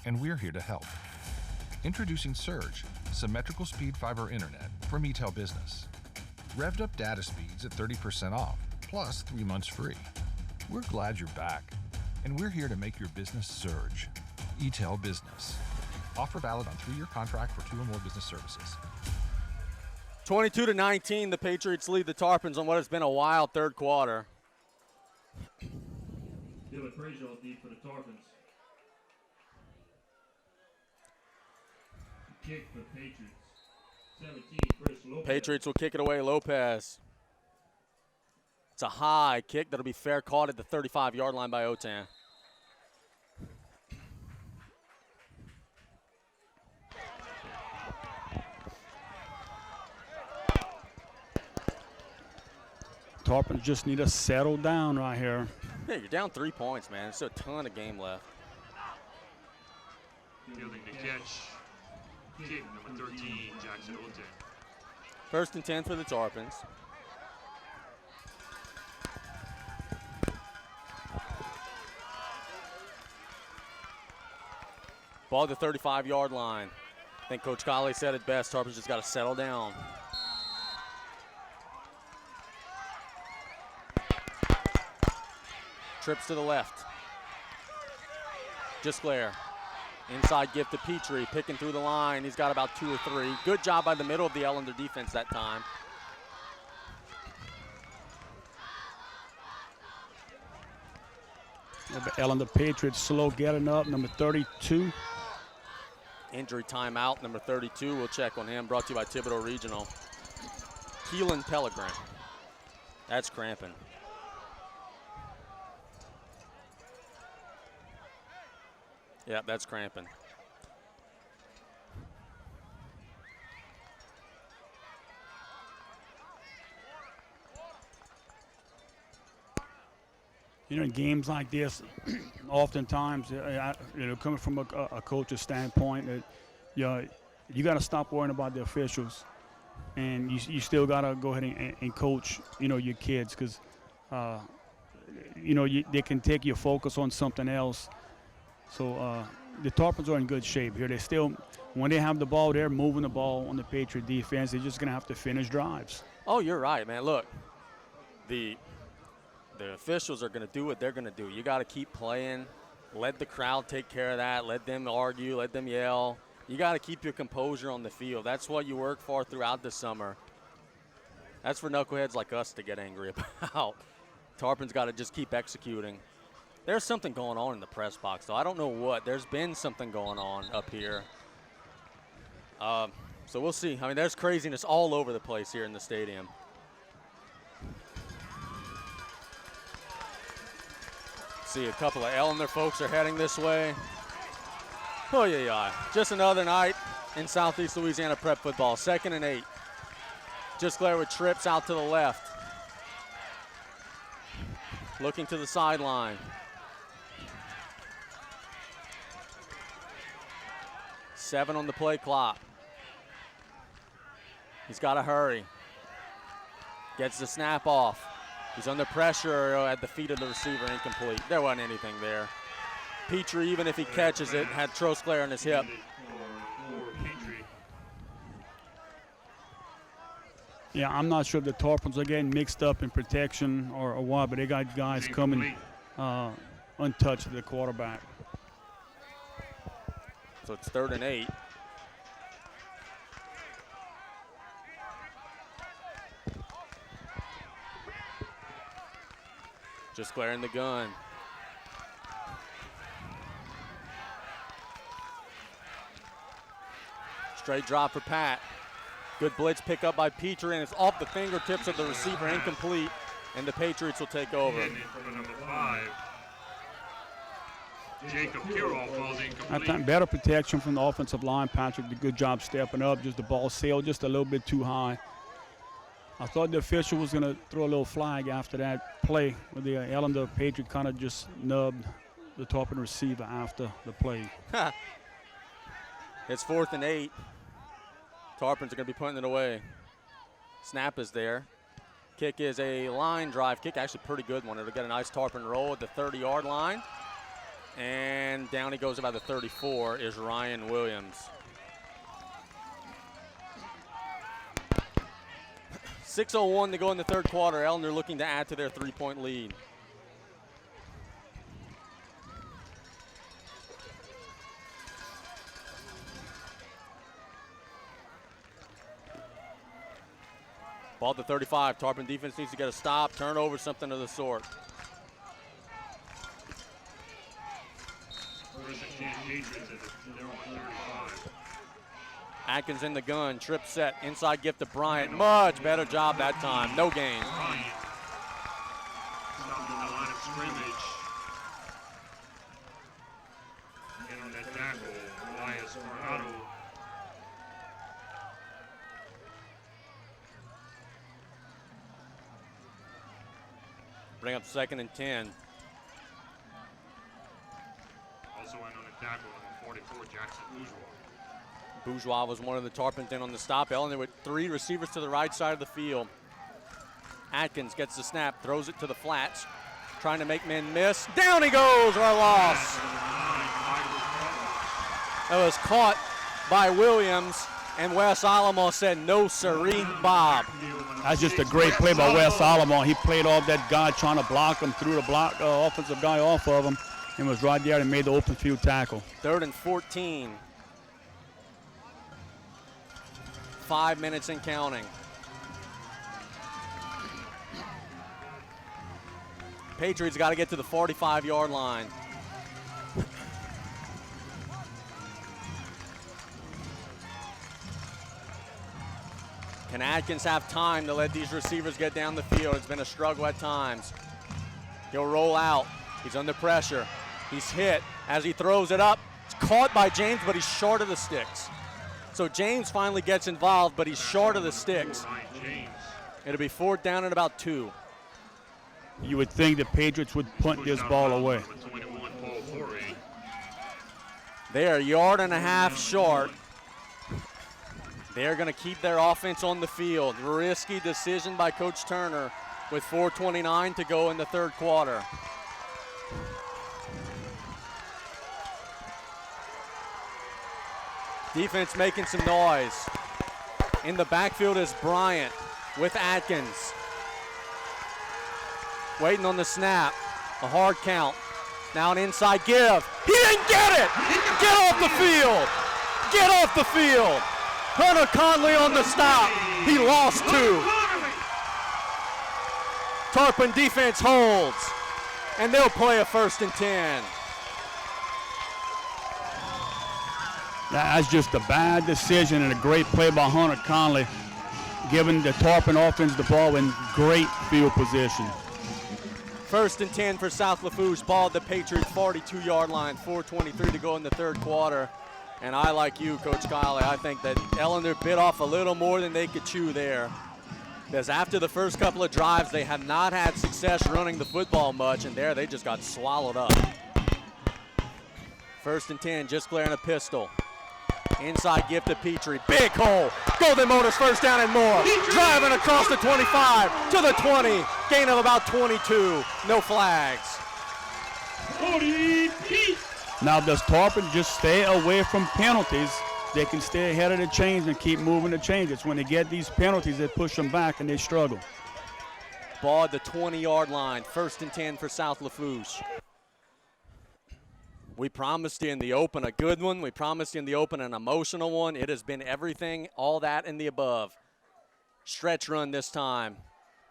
And we're here to help. Introducing Surge, symmetrical speed fiber internet from eTel Business. Revved up data speeds at 30% off, plus 3 months free. We're glad you're back, and we're here to make your business surge. eTel Business. Offer valid on 3-year contract for 2 or more business services. 22-19, the Patriots lead the Tarpons on what has been a wild third quarter. Dylan Prejean deep for the Tarpons. Kick for the Patriots. 17, Chris Lopez. Patriots will kick it away, Lopez. It's a high kick that'll be fair caught at the 35-yard line by Otan. Tarpons just need to settle down right here. Yeah, you're down 3 points, man. There's a ton of game left. Fielding the catch. Kick number 13, Jackson Oten. 1st and 10 for the Tarpons. Ball at the 35-yard line. I think Coach Colley said it best. Tarpons just got to settle down. Trips to the left. Just Claire. Inside gift to Petrie, picking through the line. He's got about 2 or 3. Good job by the middle of the Ellender defense that time. Ellender Patriots slow getting up, number 32. Injury timeout, number 32. We'll check on him. Brought to you by Thibodeau Regional. Keelan Pellegrin. That's cramping. Yeah, that's cramping. You know, in games like this, oftentimes, coming from a coach's standpoint, you got to stop worrying about the officials, and you still got to go ahead and coach, your kids, because, they can take your focus on something else. So the Tarpons are in good shape here. They still, when they have the ball, they're moving the ball on the Patriot defense. They're just going to have to finish drives. Oh, you're right, man. Look, the officials are going to do what they're going to do. You got to keep playing. Let the crowd take care of that. Let them argue. Let them yell. You got to keep your composure on the field. That's what you work for throughout the summer. That's for knuckleheads like us to get angry about. Tarpon's got to just keep executing. There's something going on in the press box, though. I don't know what. There's been something going on up here. So we'll see. I mean, there's craziness all over the place here in the stadium. See a couple of Ellender folks are heading this way. Oh, yeah. Just another night in Southeast Louisiana prep football. 2nd and 8. Just Claire with trips out to the left. Looking to the sideline. 7 on the play clock. He's got to hurry. Gets the snap off. He's under pressure at the feet of the receiver, incomplete. There wasn't anything there. Petrie, even if he catches it, had Trosclair on his hip. Yeah, I'm not sure if the Tarpons are getting mixed up in protection or what, but they got guys coming untouched to the quarterback. So it's 3rd and 8. Just clearing the gun. Straight drop for Pat. Good blitz pick up by Petrie, and it's off the fingertips of the receiver, incomplete, and the Patriots will take over. And for number 5, Jacob Kirov falls incomplete. That time, better protection from the offensive line. Patrick did a good job stepping up. Just the ball sailed just a little bit too high. I thought the official was going to throw a little flag after that play, where the Ellender Patriot kind of just nubbed the Tarpon receiver after the play. It's 4th and 8. Tarpons are going to be putting it away. Snap is there. Kick is a line drive kick, actually pretty good one. It'll get a nice Tarpon roll at the 30-yard line. And down he goes about the 34 is Ryan Williams. 6:01 to go in the third quarter. Ellender looking to add to their 3-point lead. Ball at the 35. Tarpon defense needs to get a stop, turnover, something of the sort. Atkins in the gun, trip set, inside gift to Bryant. Much better job that time, no gain. Bryant stopped in the line of scrimmage. And on that tackle, Elias Coronado. Bring up 2nd and 10. Also in on the tackle, number 44, Jackson Bourgeois. Bourgeois was one of the Tarpons in on the stop. Ellender with 3 receivers to the right side of the field. Atkins gets the snap, throws it to the flats, trying to make men miss. Down he goes, our loss. That was caught by Williams, and Wes Alamo said, no siree, Bob. That's just a great play by Wes Alamo. He played off that guy trying to block him, threw the block offensive guy off of him, and was right there and made the open field tackle. 3rd and 14. 5 minutes and counting. Patriots got to get to the 45-yard line. Can Atkins have time to let these receivers get down the field? It's been a struggle at times. He'll roll out. He's under pressure. He's hit as he throws it up. It's caught by James, but he's short of the sticks. So James finally gets involved, but he's short of the sticks. It'll be 4th down and about 2. You would think the Patriots would punt this ball away. They are a yard and a half short. They're going to keep their offense on the field. Risky decision by Coach Turner with 4:29 to go in the third quarter. Defense making some noise. In the backfield is Bryant with Atkins. Waiting on the snap. A hard count. Now an inside give. He didn't get it! Get off the field! Get off the field! Hunter Conley on the stop. He lost 2. Tarpon defense holds. And they'll play a 1st and 10. That's just a bad decision and a great play by Hunter Conley, giving the Tarpon offense the ball in great field position. 1st and 10 for South Lafourche. Ball at the Patriots 42-yard line. 4:23 to go in the third quarter. And I, like you, Coach Kiley, I think that Ellender bit off a little more than they could chew there. Because after the first couple of drives, they have not had success running the football much, and there they just got swallowed up. 1st and 10, just clearing a pistol. Inside gift to Petrie. Big hole. Golden Motors 1st down and more. Driving across the 25 to the 20. Gain of about 22. No flags. Now, does Tarpon just stay away from penalties? They can stay ahead of the chains and keep moving the chains. It's when they get these penalties that push them back and they struggle. Ball at the 20-yard line. 1st and 10 for South Lafourche. We promised you in the open a good one. We promised you in the open an emotional one. It has been everything, all that, and the above. Stretch run this time.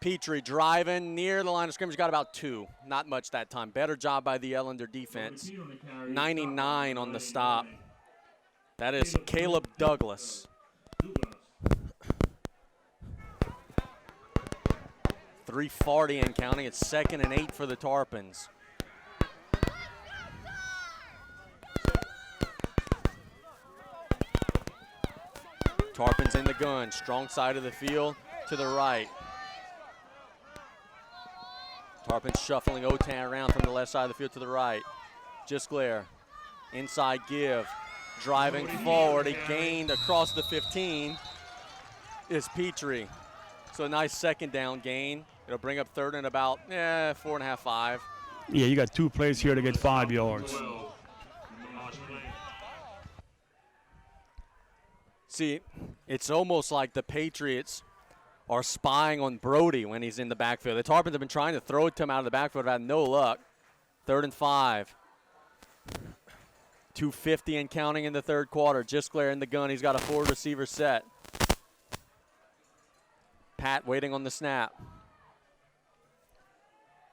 Petrie driving near the line of scrimmage, got about 2. Not much that time. Better job by the Ellender defense. 99 on the stop. That is Caleb Douglas. 3:40 and counting. It's 2nd and 8 for the Tarpons. Tarpons in the gun, strong side of the field to the right. Tarpons shuffling Otan around from the left side of the field to the right. Gisclair, inside give, driving forward. He gained across the 15 is Petrie. So a nice 2nd down gain. It'll bring up 3rd and about 4.5, 5. Yeah, you got 2 plays here to get 5 yards. See, it's almost like the Patriots are spying on Brody when he's in the backfield. The Tarpons have been trying to throw it to him out of the backfield, but had no luck. 3rd and 5. 2:50 and counting in the 3rd quarter. Gisclair in the gun. He's got a 4 receiver set. Pat waiting on the snap.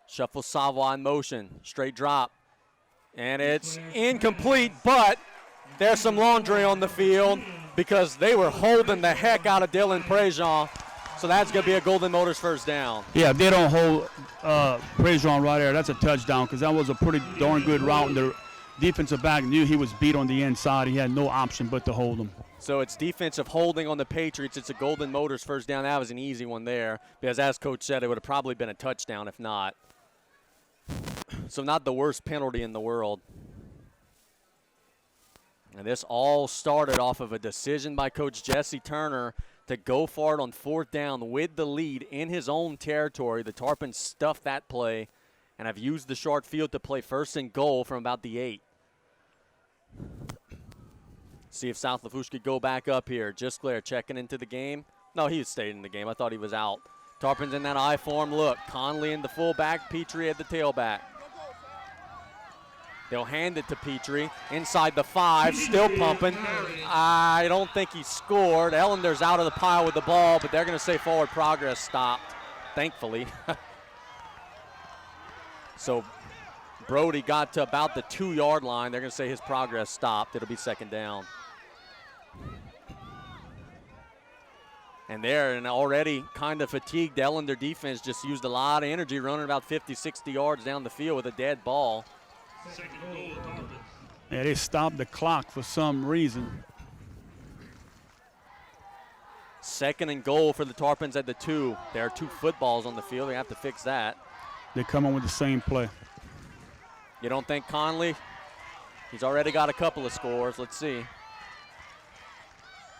Shuffle Savoy in motion. Straight drop. And it's incomplete, but there's some laundry on the field because they were holding the heck out of Dylan Prejean. So that's going to be a Golden Motors 1st down. Yeah, if they don't hold Prejean right there, that's a touchdown because that was a pretty darn good route. And the defensive back knew he was beat on the inside. He had no option but to hold him. So it's defensive holding on the Patriots. It's a Golden Motors 1st down. That was an easy one there because, as Coach said, it would have probably been a touchdown if not. So not the worst penalty in the world. And this all started off of a decision by Coach Jesse Turner to go for it on 4th down with the lead in his own territory. The Tarpons stuffed that play and have used the short field to play 1st and goal from about the 8. See if South Lafourche could go back up here. Gisclair checking into the game. No, he stayed in the game. I thought he was out. Tarpons in that I form look. Conley in the fullback, Petrie at the tailback. They'll hand it to Petrie. Inside the 5, still pumping. I don't think he scored. Ellender's out of the pile with the ball, but they're going to say forward progress stopped, thankfully. So Brody got to about the 2-yard line. They're going to say his progress stopped. It'll be 2nd down. And there, an already kind of fatigued Ellender defense just used a lot of energy running about 50, 60 yards down the field with a dead ball. Yeah, they stopped the clock for some reason. 2nd and goal for the Tarpons at the 2. There are 2 footballs on the field. They have to fix that. They come in with the same play. You don't think Conley? He's already got a couple of scores. Let's see.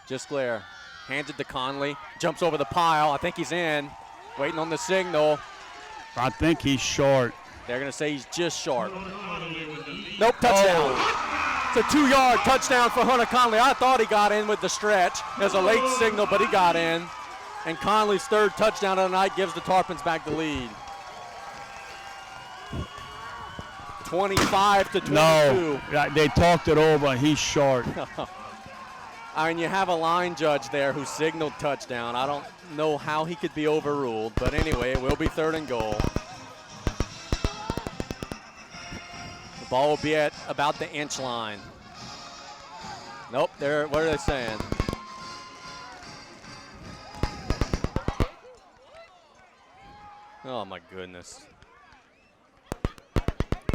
Gisclair hands it to Conley. Jumps over the pile. I think he's in. Waiting on the signal. I think he's short. They're going to say he's just short. Nope, touchdown. It's a 2-yard touchdown for Hunter Conley. I thought he got in with the stretch. There's a late signal, but he got in. And Conley's 3rd touchdown of the night gives the Tarpons back the lead. 25 to 22. No, they talked it over. He's short. I mean, you have a line judge there who signaled touchdown. I don't know how he could be overruled, but anyway, it will be 3rd and goal. The ball will be at about the inch line. Nope, what are they saying? Oh my goodness.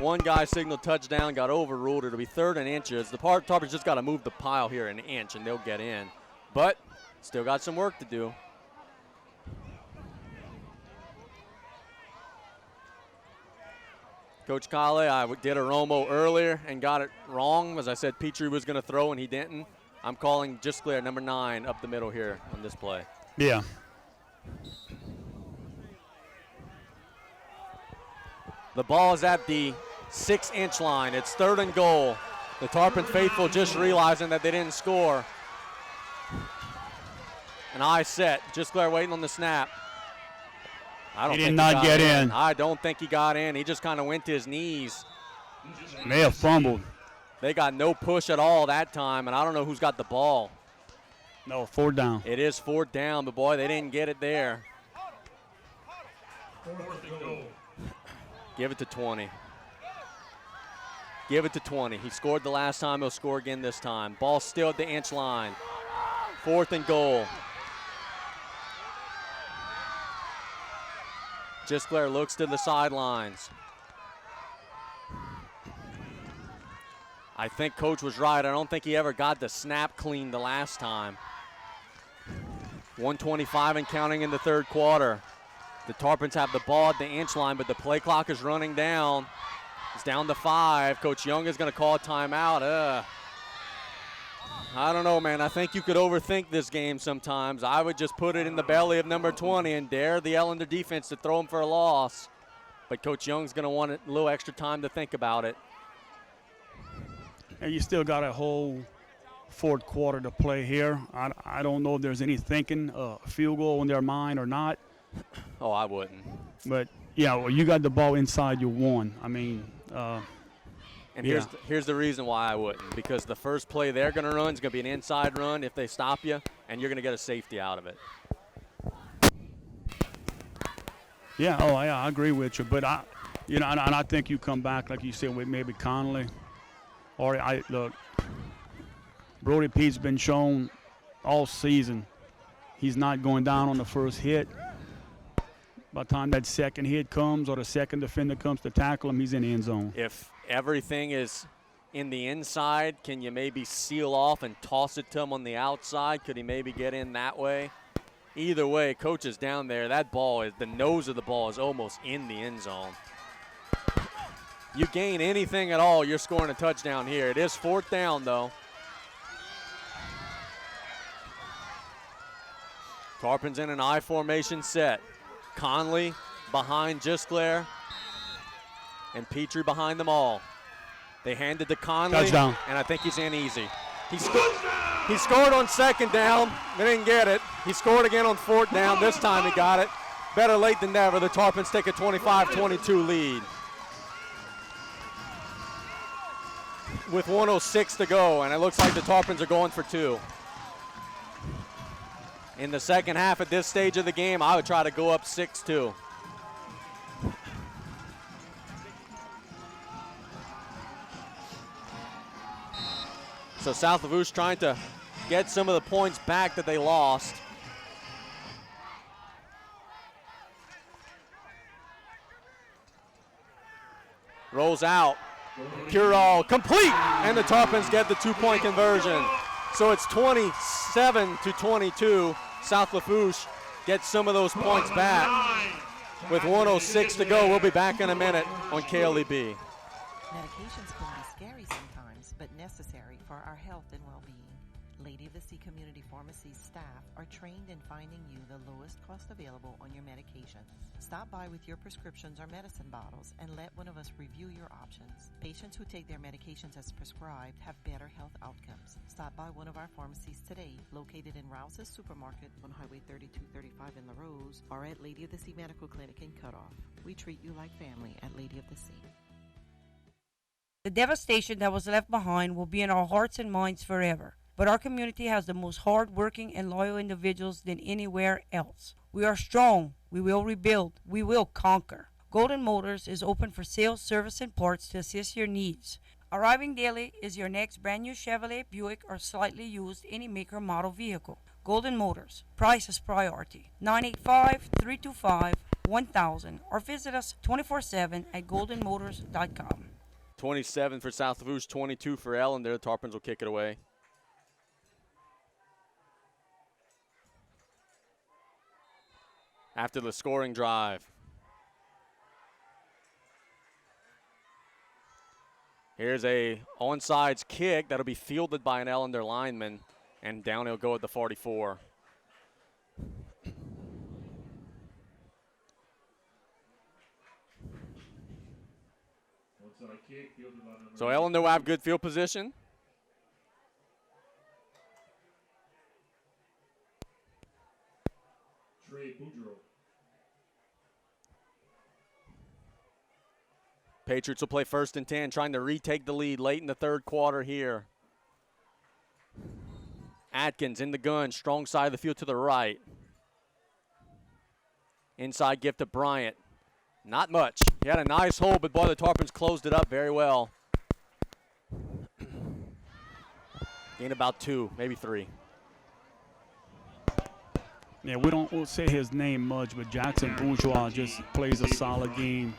One guy signaled touchdown, got overruled. It'll be 3rd and inches. The Tarpons just got to move the pile here an inch, and they'll get in. But still got some work to do. Coach Kale, I did a Romo earlier and got it wrong. As I said, Petrie was going to throw, and he didn't. I'm calling Gisclair, number 9, up the middle here on this play. Yeah. The ball is at the 6-inch line. It's 3rd and goal. The Tarpon faithful just realizing that they didn't score. An eye set. Gisclair waiting on the snap. He did not get in. I don't think he got in. He just kind of went to his knees. May have fumbled. They got no push at all that time, and I don't know who's got the ball. No, 4th down. It is 4th down, but boy, they didn't get it there. 4th and goal. Give it to 20. Give it to 20. He scored the last time. He'll score again this time. Ball still at the inch line. 4th and goal. Gisclair looks to the sidelines. I think Coach was right. I don't think he ever got the snap clean the last time. 1:25 and counting in the 3rd quarter. The Tarpons have the ball at the inch line, but the play clock is running down. It's down to 5. Coach Young is going to call a timeout. I don't know, man. I think you could overthink this game sometimes. I would just put it in the belly of number 20 and dare the Ellender defense to throw him for a loss. But Coach Young's going to want a little extra time to think about it. And you still got a whole 4th quarter to play here. I don't know if there's any thinking, field goal in their mind or not. Oh, I wouldn't. But, yeah, well, you got the ball inside, you won. I mean, and here's the reason why I wouldn't. Because the first play they're going to run is going to be an inside run if they stop you, and you're going to get a safety out of it. Yeah, I agree with you. But, and I think you come back, like you said, with maybe Conley. Or, look, Brody Pete's been shown all season he's not going down on the first hit. By the time that second hit comes or the second defender comes to tackle him, he's in the end zone. If everything is in the inside, can you maybe seal off and toss it to him on the outside? Could he maybe get in that way? Either way, Coach is down there. That ball is, the nose of the ball is almost in the end zone. You gain anything at all, you're scoring a touchdown here. It is 4th down, though. Tarpon's in an I formation set. Conley behind Gisclair and Petrie behind them all. They handed to Conley, touchdown. And I think he's in easy. He scored on 2nd down. They didn't get it. He scored again on 4th down. This time he got it. Better late than never. The Tarpons take a 25-22 lead. With 1:06 to go, and it looks like the Tarpons are going for 2. In the second half at this stage of the game, I would try to go up 6-2. So South Lafourche trying to get some of the points back that they lost. Rolls out. Curall complete, and the Tarpons get the 2-point conversion. So it's 27-22. South Lafourche gets some of those points back. With 1:06 to go, we'll be back in a minute on KLEB. Medications can be scary sometimes, but necessary for our health and well-being. Lady of the Sea Community Pharmacy's staff are trained in finding you the lowest cost available on your medications. Stop by with your prescriptions or medicine bottles and let one of us review your options. Patients who take their medications as prescribed have better health outcomes. Stop by one of our pharmacies today, located in Rouse's Supermarket on Highway 3235 in La Rose, or at Lady of the Sea Medical Clinic in Cutoff. We treat you like family at Lady of the Sea. The devastation that was left behind will be in our hearts and minds forever. But our community has the most hard-working and loyal individuals than anywhere else. We are strong. We will rebuild. We will conquer. Golden Motors is open for sales, service, and parts to assist your needs. Arriving daily is your next brand new Chevrolet, Buick, or slightly used any maker model vehicle. Golden Motors. Price is priority. 985-325-1000 or visit us 24/7 at goldenmotors.com. 27 for South Lafourche, 22 for Ellender. The Tarpons will kick it away. After the scoring drive. Here's a onside kick that'll be fielded by an Ellender lineman, and down he'll go at the 44. So Ellender will have good field position. Patriots will play 1st and 10, trying to retake the lead late in the 3rd quarter here. Atkins in the gun, strong side of the field to the right. Inside gift to Bryant. Not much. He had a nice hold, but boy, the Tarpons closed it up very well. Gain about 2, maybe 3. Yeah, we'll say his name much, but Jackson Bourgeois just plays a solid game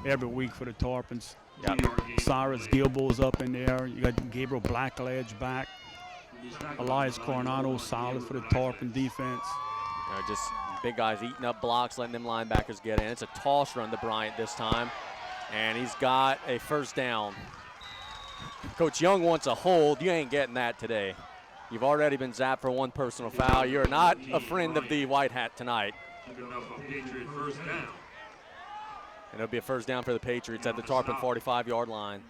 every week for the Tarpons. Yep. Cyrus Gilbo's up in there. You got Gabriel Blackledge back. Elias Coronado solid for the Tarpon defense. Just big guys eating up blocks, letting them linebackers get in. It's a toss run to Bryant this time, and he's got a first down. Coach Young wants a hold. You ain't getting that today. You've already been zapped for 1 personal foul. You're not a friend of the White Hat tonight. And it'll be a first down for the Patriots at the Tarpon 45-yard line.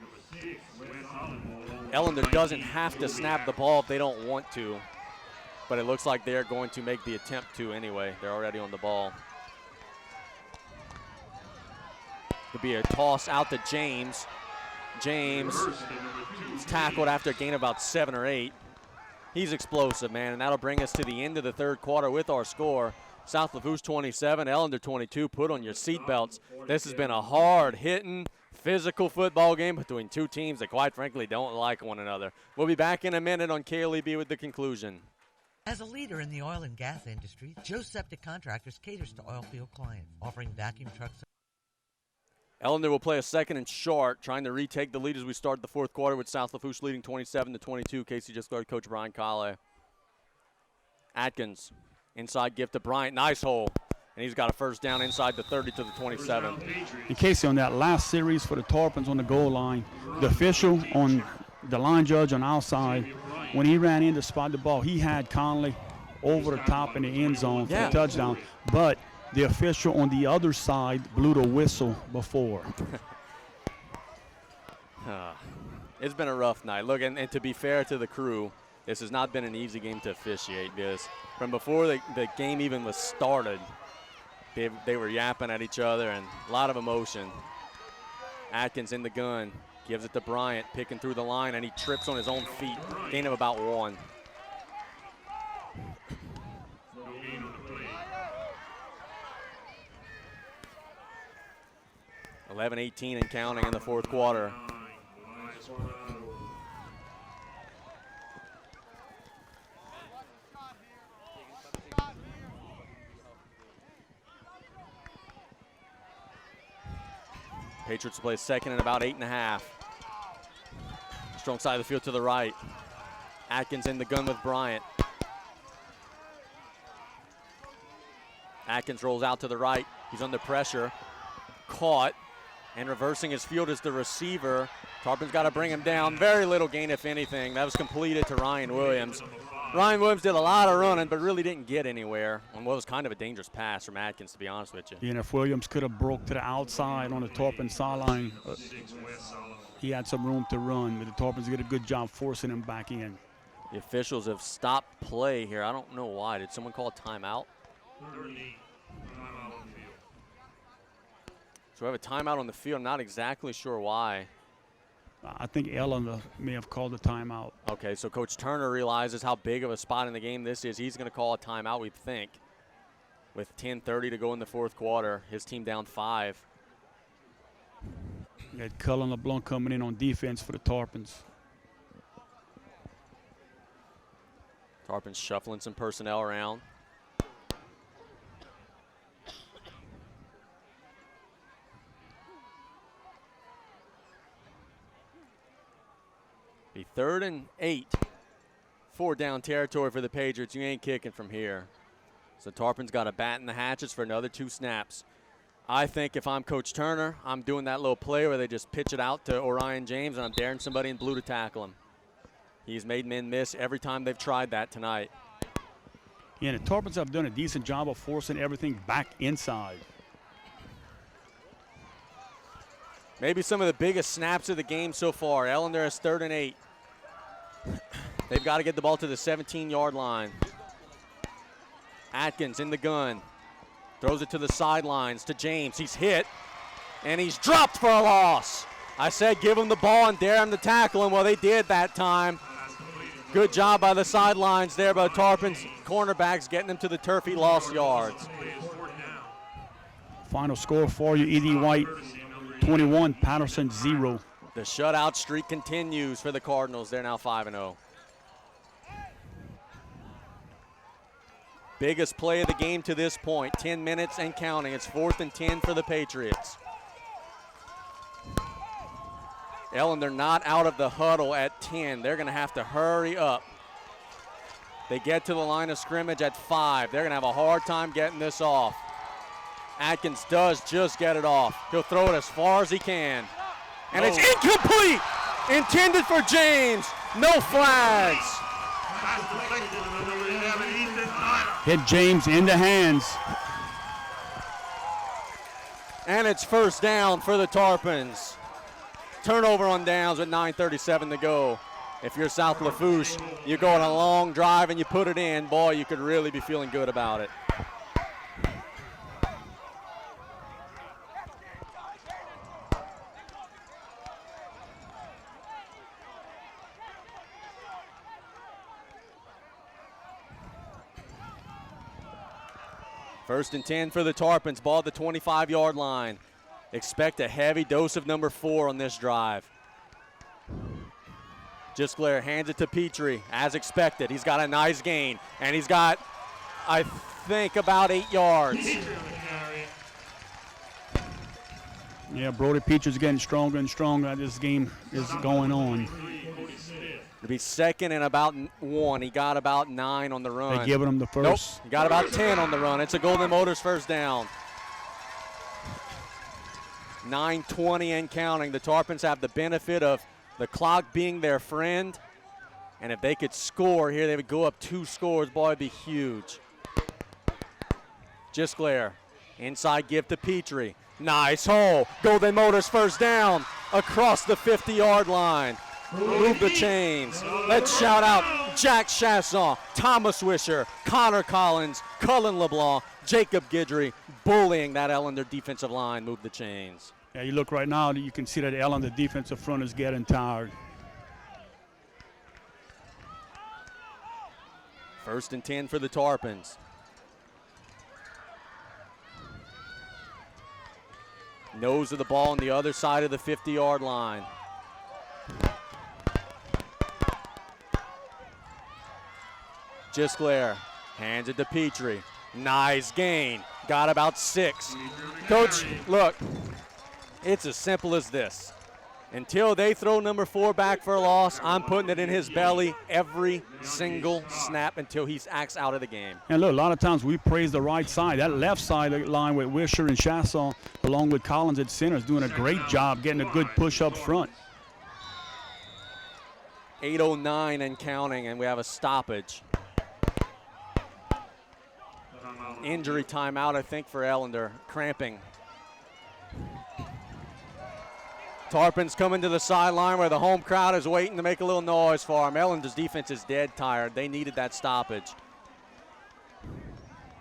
Ellender doesn't have to snap the ball if they don't want to, but it looks like they're going to make the attempt to anyway. They're already on the ball. It'll be a toss out to James. James is tackled after a gain of about 7 or 8. He's explosive, man, and that'll bring us to the end of the third quarter with our score. South Lafourche 27, Ellender 22. Put on your seatbelts. This has been a hard-hitting, physical football game between two teams that, quite frankly, don't like one another. We'll be back in a minute on KLEB with the conclusion. As a leader in the oil and gas industry, Joe Septic Contractors caters to oil field clients, offering vacuum trucks. Ellender will play a second and short, trying to retake the lead as we start the fourth quarter with South Lafourche leading 27-22. Casey just guarded Coach Brian Colley. Atkins, inside gift to Bryant, nice hole. And he's got a first down inside the 30 to the 27. And Casey, on that last series for the Tarpons on the goal line, the official on the line judge on our side, when he ran in to spot the ball, he had Conley over the top in the end zone for the touchdown. But the official on the other side blew the whistle before. It's been a rough night. Look, and to be fair to the crew, this has not been an easy game to officiate because from before the game even was started, they were yapping at each other and a lot of emotion. Atkins in the gun, gives it to Bryant, picking through the line, and he trips on his own feet. Gain of about 1. (11-18) and counting in the fourth quarter. Patriots play second and about 8.5. Strong side of the field to the right. Atkins in the gun with Bryant. Atkins rolls out to the right. He's under pressure. Caught. And reversing his field is the receiver. Tarpon's got to bring him down. Very little gain, if anything. That was completed to Ryan Williams. Ryan Williams did a lot of running, but really didn't get anywhere on what was kind of a dangerous pass from Atkins, to be honest with you. Yeah, and if Williams could have broke to the outside on the Tarpon sideline, he had some room to run, but the Tarpons did a good job forcing him back in. The officials have stopped play here. I don't know why. Did someone call a timeout? So we have a timeout on the field. I'm not exactly sure why. I think Ellender may have called a timeout. Okay, so Coach Turner realizes how big of a spot in the game this is. He's going to call a timeout, we think, with 10:30 to go in the fourth quarter. His team down 5. You had Cullen LeBlanc coming in on defense for the Tarpons. Tarpons shuffling some personnel around. Be 3rd and 8. 4 down territory for the Patriots. You ain't kicking from here. So Tarpon's got a bat in the hatches for another 2 snaps. I think if I'm Coach Turner, I'm doing that little play where they just pitch it out to Orion James and I'm daring somebody in blue to tackle him. He's made men miss every time they've tried that tonight. Yeah, the Tarpons have done a decent job of forcing everything back inside. Maybe some of the biggest snaps of the game so far. Ellender is 3rd and 8. They've got to get the ball to the 17-yard line. Atkins in the gun. Throws it to the sidelines to James. He's hit, and he's dropped for a loss. I said give him the ball and dare him to tackle him. Well, they did that time. Good job by the sidelines there by Tarpon's cornerbacks getting him to the turf. He lost yards. Final score for you, E.D. White, 21, Patterson 0. The shutout streak continues for the Cardinals. They're now 5-0. Biggest play of the game to this point, 10 minutes and counting. It's 4th and 10 for the Patriots. Ellender not out of the huddle at 10. They're going to have to hurry up. They get to the line of scrimmage at 5. They're going to have a hard time getting this off. Atkins does just get it off. He'll throw it as far as he can. And it's incomplete! Intended for James. No flags. Hit James in the hands. And it's first down for the Tarpons. Turnover on downs with 9:37 to go. If you're South Lafourche, you go on a long drive and you put it in, boy, you could really be feeling good about it. First and 10 for the Tarpons, ball at the 25-yard line. Expect a heavy dose of number 4 on this drive. Gisclair hands it to Petrie, as expected. He's got a nice gain, and he's got, I think, about 8 yards. Yeah, Brody Petrie's getting stronger and stronger as this game is going on. It'll be second and about 1. He got about 9 on the run. They're giving him the first. Nope, he got about 10 on the run. It's a Golden Motors first down. 9:20 and counting. The Tarpons have the benefit of the clock being their friend. And if they could score here, they would go up 2 scores. Boy, it'd be huge. Gisclair, inside give to Petrie. Nice hole. Golden Motors first down across the 50-yard line. Move the chains. Let's shout out Jack Chasson, Thomas Wisher, Connor Collins, Cullen LeBlanc, Jacob Guidry bullying that Ellender defensive line. Move the chains. Yeah, you look right now, you can see that Ellender defensive front is getting tired. First and 10 for the Tarpons. Nose of the ball on the other side of the 50-yard line. Gisclair hands it to Petrie. Nice gain. Got about 6. Coach, look, it's as simple as this. Until they throw number 4 back for a loss, I'm putting it in his belly every single snap until he acts out of the game. And look, a lot of times we praise the right side. That left side line with Wisher and Chasson, along with Collins at center, is doing a great job getting a good push up front. 8:09 and counting, and we have a stoppage. Injury timeout, I think, for Ellender. Cramping. Tarpons coming to the sideline where the home crowd is waiting to make a little noise for him. Ellender's defense is dead tired. They needed that stoppage.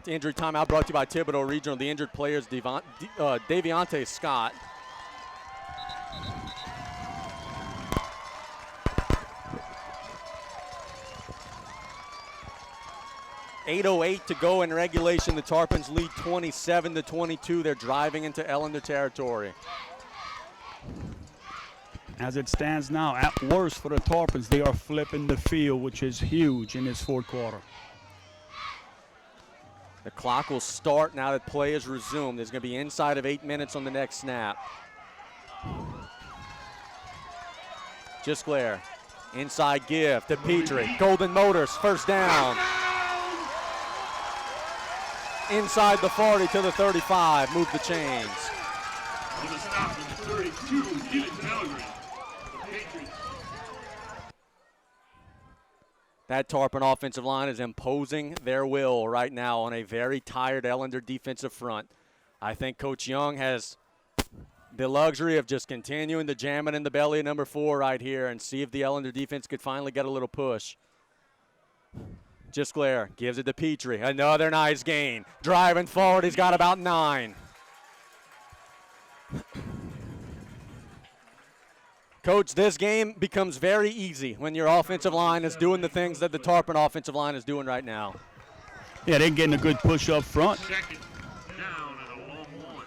The injury timeout brought to you by Thibodeau Regional. The injured player is Davionte Scott. .808 to go in regulation. The Tarpons lead 27-22. They're driving into Ellender territory. As it stands now, at worst for the Tarpons, they are flipping the field, which is huge in this fourth quarter. The clock will start now that play is resumed. There's going to be inside of 8 minutes on the next snap. Gisclair, inside give to Petrie. Golden Motors, first down. Inside the 40 to the 35. Move the chains. With a stop from 32, get it Calgary. The Patriots. That Tarpon offensive line is imposing their will right now on a very tired Ellender defensive front. I think Coach Young has the luxury of just continuing to jam it in the belly of number 4 right here and see if the Ellender defense could finally get a little push. Gisclair gives it to Petrie. Another nice gain. Driving forward, he's got about 9. Coach, this game becomes very easy when your offensive line is doing the things that the Tarpon offensive line is doing right now. Yeah, they're getting a good push up front. Second down and a long one.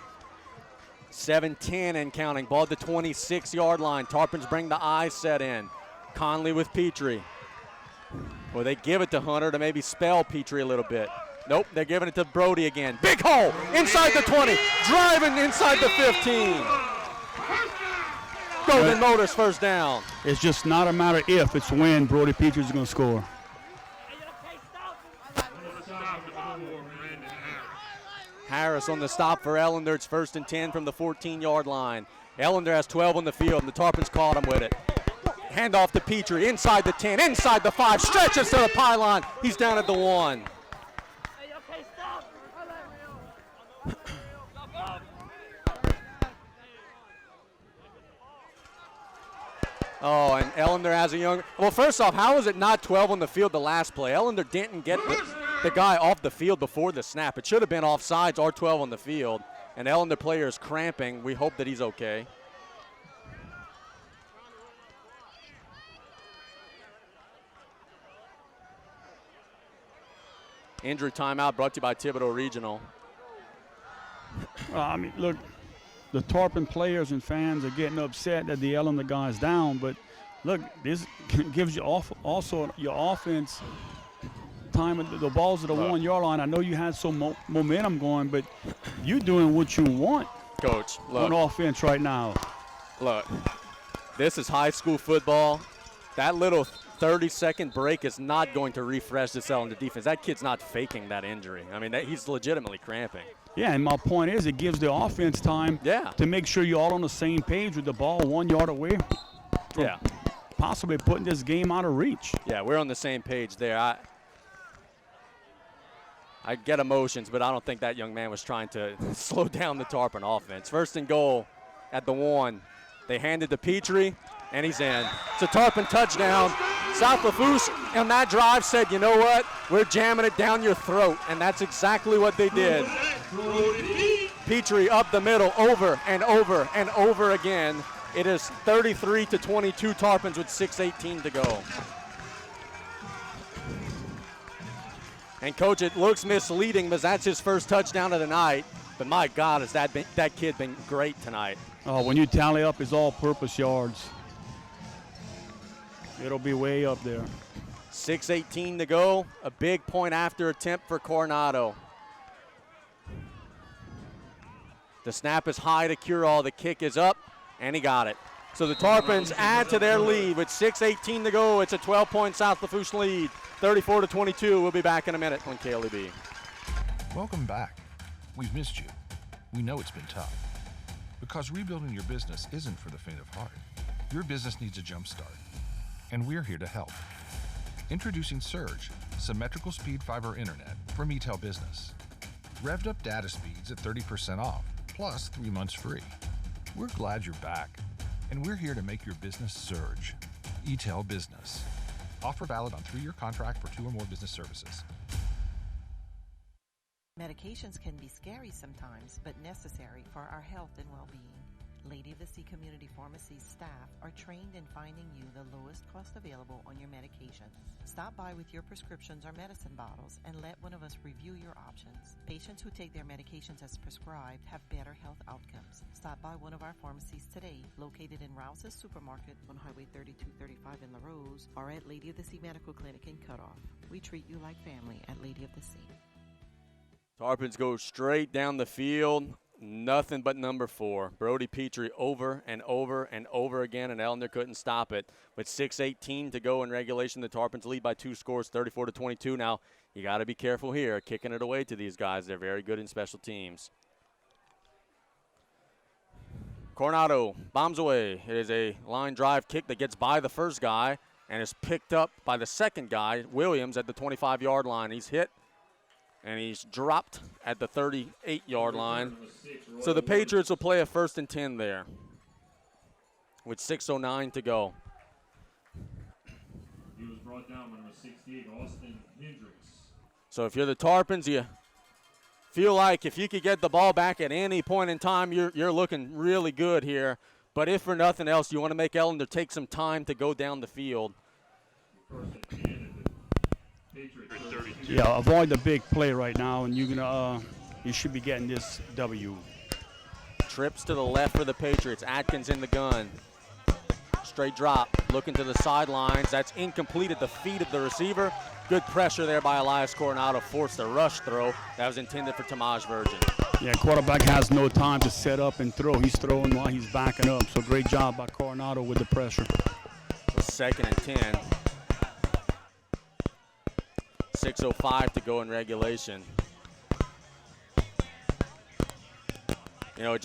7-10 and counting. Ball at the 26-yard line. Tarpons bring the I set in. Conley with Petrie. Well, they give it to Hunter to maybe spell Petrie a little bit. Nope, they're giving it to Brody again. Big hole inside the 20, driving inside the 15. Golden Motors first down. It's just not a matter if, it's when Brody Petrie is going to score. Harris on the stop for Ellender. It's 1st and 10 from the 14-yard line. Ellender has 12 on the field, and the Tarpons caught him with it. Handoff to Petrie, inside the 10, inside the 5, stretches to the pylon. He's down at the 1. Oh, and Ellender has a young. Well, first off, how is it not 12 on the field the last play? Ellender didn't get the guy off the field before the snap. It should have been offsides or 12 on the field. And Ellender player is cramping. We hope that he's okay. Injury timeout brought to you by Thibodeau Regional. Well, I mean, look, the Tarpon players and fans are getting upset that the Ellender guy's down, but look, this gives you also your offense time. The ball's at the 1-yard line. I know you had some momentum going, but you're doing what you want, Coach. Look, on offense right now. Look, this is high school football. That little 30-second break is not going to refresh this Ellender defense. That kid's not faking that injury. I mean, he's legitimately cramping. Yeah, and my point is it gives the offense time to make sure you're all on the same page with the ball 1 yard away from possibly putting this game out of reach. Yeah, we're on the same page there. I get emotions, but I don't think that young man was trying to slow down the Tarpon offense. 1st and goal at the 1. They hand it to Petrie, and he's in. It's a Tarpon touchdown. South Lafourche on that drive said, you know what, we're jamming it down your throat, and that's exactly what they did. Petrie up the middle, over and over and over again. It is 33-22 Tarpons with 6:18 to go. And, Coach, it looks misleading because that's his first touchdown of the night. But, my God, has that kid been great tonight. Oh, when you tally up his all-purpose yards, it'll be way up there. 6:18 to go. A big point after attempt for Coronado. The snap is high to Curall. The kick is up, and he got it. So the Tarpons add to their lead with 6:18 to go. It's a 12-point South Lafourche lead, 34-22. We'll be back in a minute on KLEB. Welcome back. We've missed you. We know it's been tough. Because rebuilding your business isn't for the faint of heart. Your business needs a jump start, and we're here to help. Introducing Surge, symmetrical speed fiber internet from eTel Business. Revved up data speeds at 30% off, plus 3 months free. We're glad you're back, and we're here to make your business surge. eTel Business. Offer valid on 3-year contract for 2 or more business services. Medications can be scary sometimes, but necessary for our health and well-being. Lady of the Sea Community Pharmacy's staff are trained in finding you the lowest cost available on your medications. Stop by with your prescriptions or medicine bottles and let one of us review your options. Patients who take their medications as prescribed have better health outcomes. Stop by one of our pharmacies today, located in Rouse's Supermarket on Highway 3235 in La Rose, or at Lady of the Sea Medical Clinic in Cutoff. We treat you like family at Lady of the Sea. Tarpons go straight down the field. Nothing but number 4. Brody Petrie over and over and over again, and Ellender couldn't stop it. With 6:18 to go in regulation, the Tarpons lead by 2 scores, 34-22. Now, you got to be careful here, kicking it away to these guys. They're very good in special teams. Coronado bombs away. It is a line drive kick that gets by the first guy and is picked up by the second guy, Williams, at the 25-yard line. He's hit. And he's dropped at the 38-yard line. So the Patriots will play a 1st and 10 there with 6:09 to go. He was brought down by number 68, Austin Hendricks. So if you're the Tarpons, you feel like if you could get the ball back at any point in time, you're looking really good here. But if for nothing else, you want to make Ellender take some time to go down the field. Yeah, avoid the big play right now, and you should be getting this W. Trips to the left for the Patriots. Atkins in the gun. Straight drop, looking to the sidelines. That's incomplete at the feet of the receiver. Good pressure there by Elias Coronado, forced a rush throw that was intended for Tamaj Virgin. Yeah, quarterback has no time to set up and throw. He's throwing while he's backing up. So great job by Coronado with the pressure. So 2nd and 10. 6:05 to go in regulation. You know, I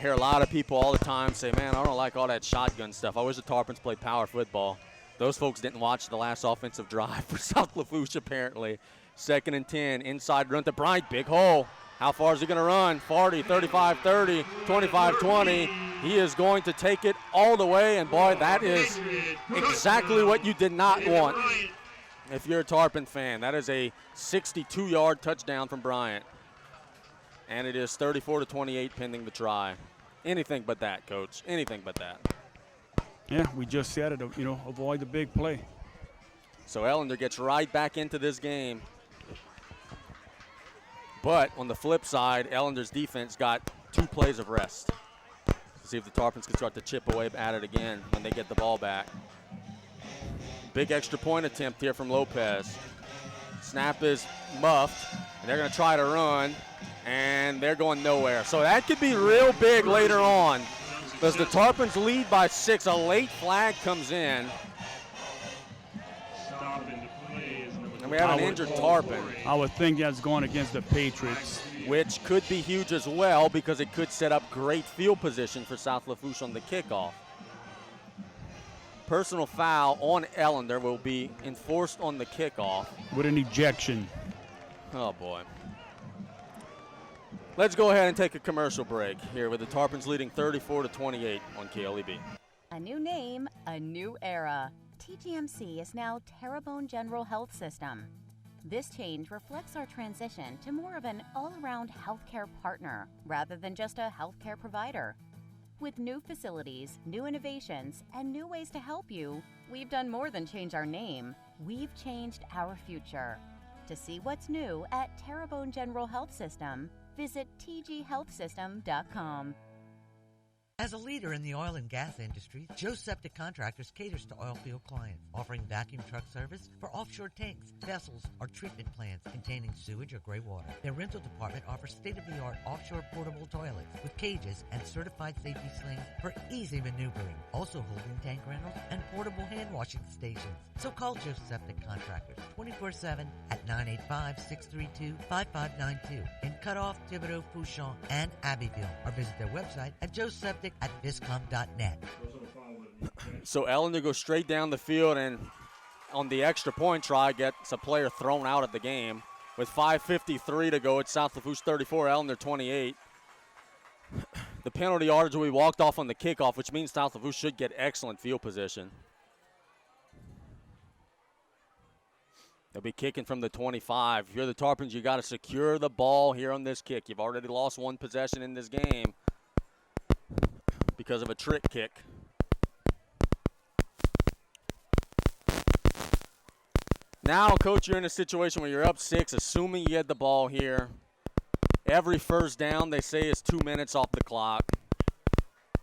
hear a lot of people all the time say, man, I don't like all that shotgun stuff. I wish the Tarpons played power football. Those folks didn't watch the last offensive drive for South Lafourche, apparently. 2nd and 10, inside run to Bryant, big hole. How far is he going to run? 40, 35, 30, 25, 20. He is going to take it all the way, and boy, that is exactly what you did not want if you're a Tarpon fan. That is a 62-yard touchdown from Bryant. And it is 34-28 pending the try. Anything but that, Coach. Anything but that. Yeah, we just said it, avoid the big play. So Ellender gets right back into this game. But on the flip side, Ellender's defense got 2 plays of rest. See if the Tarpons can start to chip away at it again when they get the ball back. Big extra point attempt here from Lopez. Snap is muffed, and they're going to try to run, and they're going nowhere. So that could be real big later on. As the Tarpons lead by 6, a late flag comes in. And we have an injured Tarpon. I would think that's going against the Patriots. Which could be huge as well because it could set up great field position for South Lafourche on the kickoff. Personal foul on Ellender will be enforced on the kickoff. With an ejection. Oh, boy. Let's go ahead and take a commercial break here with the Tarpons leading 34-28 on KLEB. A new name, a new era. TGMC is now Terrebonne General Health System. This change reflects our transition to more of an all-around healthcare partner rather than just a healthcare provider. With new facilities, new innovations, and new ways to help you, we've done more than change our name. We've changed our future. To see what's new at Terrebonne General Health System, visit tghealthsystem.com. As a leader in the oil and gas industry, Joe Septic Contractors caters to oil field clients, offering vacuum truck service for offshore tanks, vessels, or treatment plants containing sewage or gray water. Their rental department offers state-of-the-art offshore portable toilets with cages and certified safety slings for easy maneuvering, also holding tank rentals and portable hand washing stations. So call Joe Septic Contractors 24/7 at 985-632-5592 in Cutoff, Thibodeau, Fouchon, and Abbeville, or visit their website at joeseptic@viscom.net. So Ellender goes straight down the field, and on the extra point try gets a player thrown out of the game. With 5:53 to go, it's South Lafourche 34, Ellender 28. The penalty yardage will be walked off on the kickoff, which means South Lafourche should get excellent field position. They'll be kicking from the 25. If you're the Tarpons, you got to secure the ball here on this kick. You've already lost 1 possession in this game because of a trick kick. Now, Coach, you're in a situation where you're up 6, assuming you get the ball here. Every first down, they say, is 2 minutes off the clock.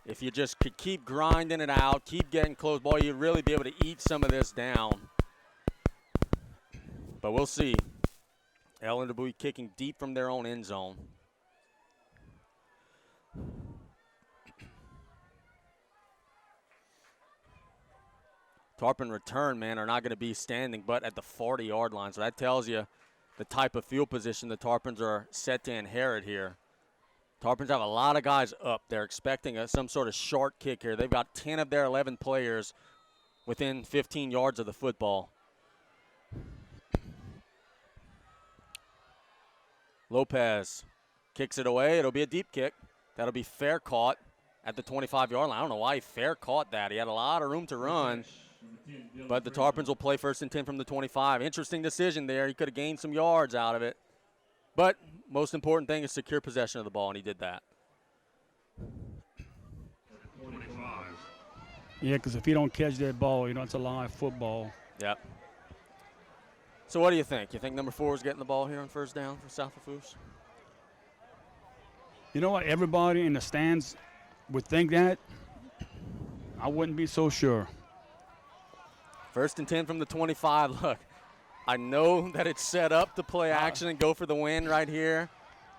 If you just could keep grinding it out, keep getting close, boy, you'd really be able to eat some of this down. But we'll see. Ellender will be kicking deep from their own end zone. Tarpon return, man, are not going to be standing but at the 40-yard line. So that tells you the type of field position the Tarpons are set to inherit here. Tarpons have a lot of guys up. They're expecting some sort of short kick here. They've got 10 of their 11 players within 15 yards of the football. Lopez kicks it away. It'll be a deep kick. That'll be fair caught at the 25-yard line. I don't know why he fair caught that. He had a lot of room to run. But the Tarpons will play 1st and 10 from the 25. Interesting decision there. He could have gained some yards out of it. But most important thing is secure possession of the ball, and he did that. Yeah, because if you don't catch that ball, it's a live football. Yep. So what do you think? You think number 4 is getting the ball here on first down for South Lafourche? You know what? Everybody in the stands would think that. I wouldn't be so sure. 1st and 10 from the 25. Look, I know that it's set up to play action and go for the win right here,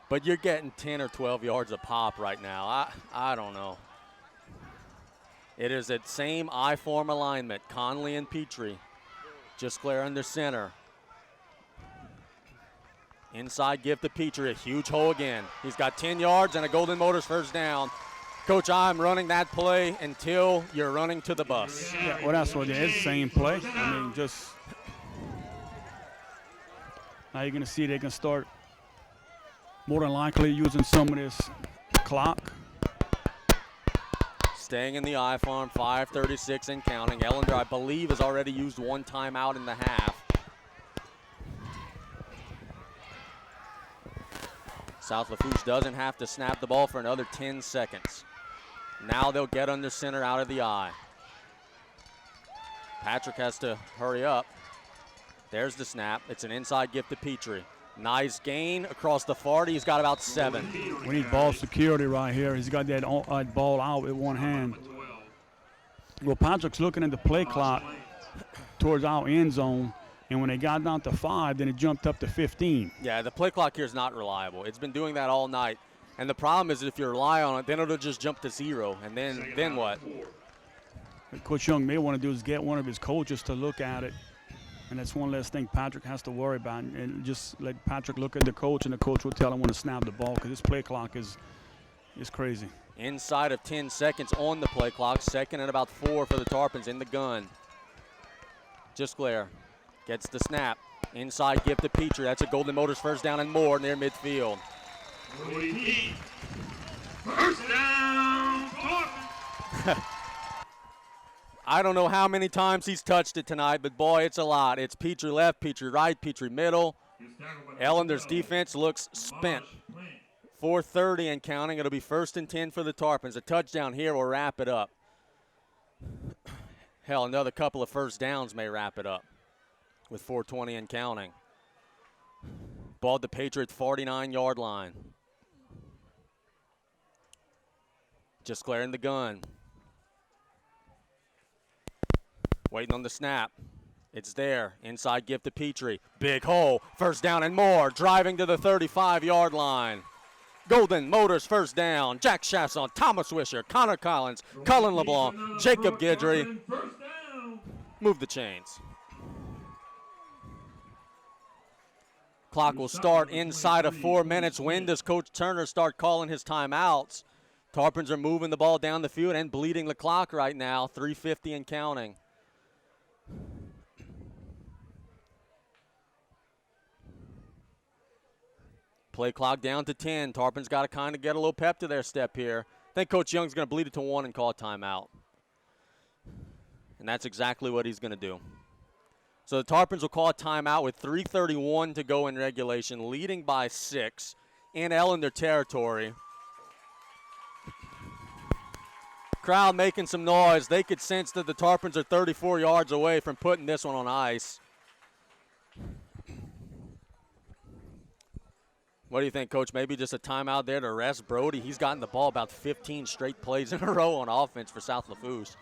but you're getting 10 or 12 yards a pop right now. I don't know. It is that same I-form alignment, Conley and Petrie. Just clear under center. Inside give to Petrie, a huge hole again. He's got 10 yards and a Golden Motors first down. Coach, I'm running that play until you're running to the bus. Yeah, well, that's what it is, same play. I mean, just now you're going to see they can start more than likely using some of this clock. Staying in the I-farm, 5:36 and counting. Ellender, I believe, has already used one timeout in the half. South Lafourche doesn't have to snap the ball for another 10 seconds. Now they'll get under center out of the I. Patrick has to hurry up. There's the snap. It's an inside gift to Petrie. Nice gain across the 40. He's got about 7. We need ball security right here. He's got that ball out with one hand. Well, Patrick's looking at the play clock towards our end zone, and when they got down to 5, then it jumped up to 15. Yeah, the play clock here is not reliable. It's been doing that all night. And the problem is if you rely on it, then it'll just jump to 0. And then what? What Coach Young may want to do is get one of his coaches to look at it. And that's one less thing Patrick has to worry about. And just let Patrick look at the coach, and the coach will tell him when to snap the ball, because this play clock is crazy. Inside of 10 seconds on the play clock. 2nd and about 4 for the Tarpons in the gun. Just Blair gets the snap. Inside give to Petrie. That's a Golden Motors first down and more near midfield. First down, Tarpon. I don't know how many times he's touched it tonight, but boy, it's a lot. It's Petrie left, Petrie right, Petrie middle. Ellender's defense looks spent. 4:30 and counting. It'll be 1st and 10 for the Tarpons. A touchdown here will wrap it up. Hell, another couple of first downs may wrap it up with 4:20 and counting. Ball at the Patriots' 49-yard line. Just clearing the gun. Waiting on the snap. It's there. Inside give to Petrie. Big hole. First down and more. Driving to the 35-yard line. Golden Motors first down. Jack Chasson, Thomas Wisher, Connor Collins, Cullen LeBlanc, Jacob Guidry. Move the chains. Clock will start inside of 4 minutes. When does Coach Turner start calling his timeouts? Tarpons are moving the ball down the field and bleeding the clock right now. 3:50 and counting. Play clock down to 10. Tarpons got to kind of get a little pep to their step here. I think Coach Young's going to bleed it to 1 and call a timeout. And that's exactly what he's going to do. So the Tarpons will call a timeout with 3:31 to go in regulation, leading by 6 in Ellender territory. Crowd making some noise. They could sense that the Tarpons are 34 yards away from putting this one on ice. What do you think, Coach? Maybe just a timeout there to rest Brody. He's gotten the ball about 15 straight plays in a row on offense for South Lafourche.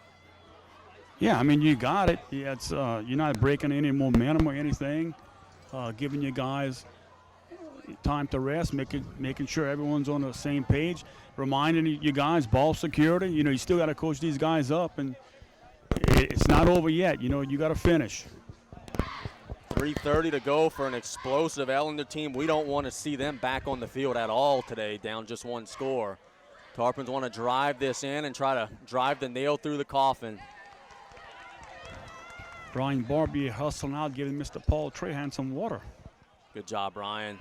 Yeah, I mean, you got it. Yeah, it's you're not breaking any momentum or anything. Giving you guys time to rest, making sure everyone's on the same page. Reminding you guys, ball security. You know, you still got to coach these guys up, and it's not over yet. You know, you got to finish. 3:30 to go for an explosive Ellender team. We don't want to see them back on the field at all today, down just 1 score. Tarpons want to drive this in and try to drive the nail through the coffin. Brian Barbier hustling out, giving Mr. Paul Trahan some water. Good job, Brian.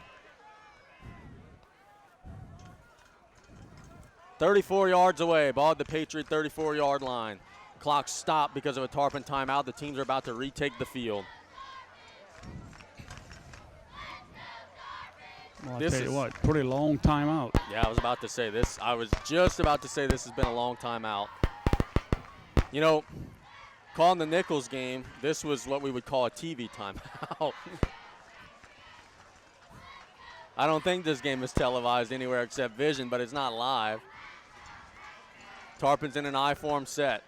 34 yards away, ball at the Patriot 34-yard line. Clock stopped because of a Tarpon timeout. The teams are about to retake the field. Well, I'll tell you what, pretty long timeout. Yeah, I was about to say this. I was just about to say this has been a long timeout. You know, calling the Nichols game, this was what we would call a TV timeout. I don't think this game is televised anywhere except Vision, but it's not live. Tarpon's in an I-form set.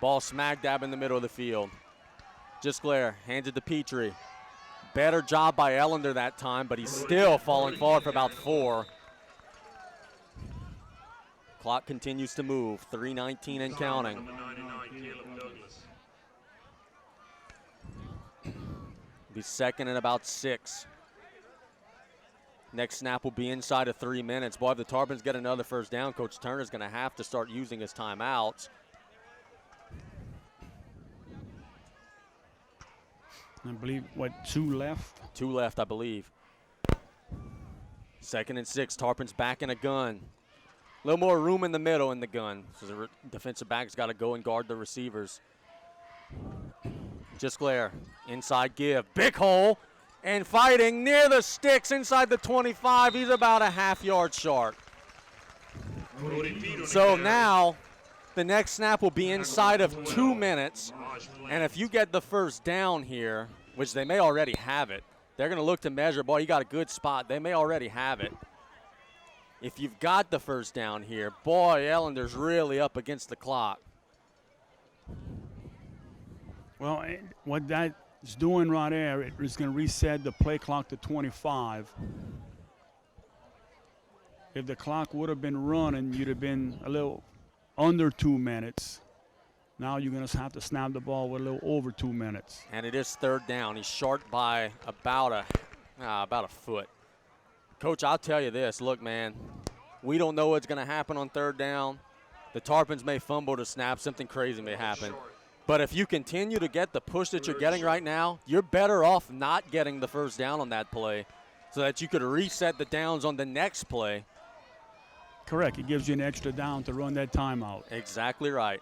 Ball smack dab in the middle of the field. Gisclair hands it to Petrie. Better job by Ellender that time, but he's still falling forward for about 4. Clock continues to move, 3:19 and counting. Number 99, Caleb Douglas. Be second and about 6. Next snap will be inside of 3 minutes. Boy, if the Tarpons get another first down, Coach Turner's going to have to start using his timeouts. I believe, 2 left? 2 left, I believe. 2nd and 6, Tarpon's back in a gun. A little more room in the middle in the gun. So the defensive back's got to go and guard the receivers. Gisclair, inside give, big hole, and fighting near the sticks inside the 25. He's about a half-yard short. So now the next snap will be inside of 2 minutes. And if you get the first down here, which they may already have it, they're going to look to measure, boy, you got a good spot. They may already have it. If you've got the first down here, boy, Ellender's really up against the clock. Well, what that's doing right there, it is going to reset the play clock to 25. If the clock would have been running, you'd have been a little under 2 minutes. Now you're going to have to snap the ball with a little over 2 minutes. And it is 3rd down. He's short by about a foot. Coach, I'll tell you this. Look, man, we don't know what's going to happen on 3rd down. The Tarpons may fumble to snap. Something crazy may happen. But if you continue to get the push that you're getting right now, you're better off not getting the first down on that play so that you could reset the downs on the next play. Correct. It gives you an extra down to run that timeout. Exactly right.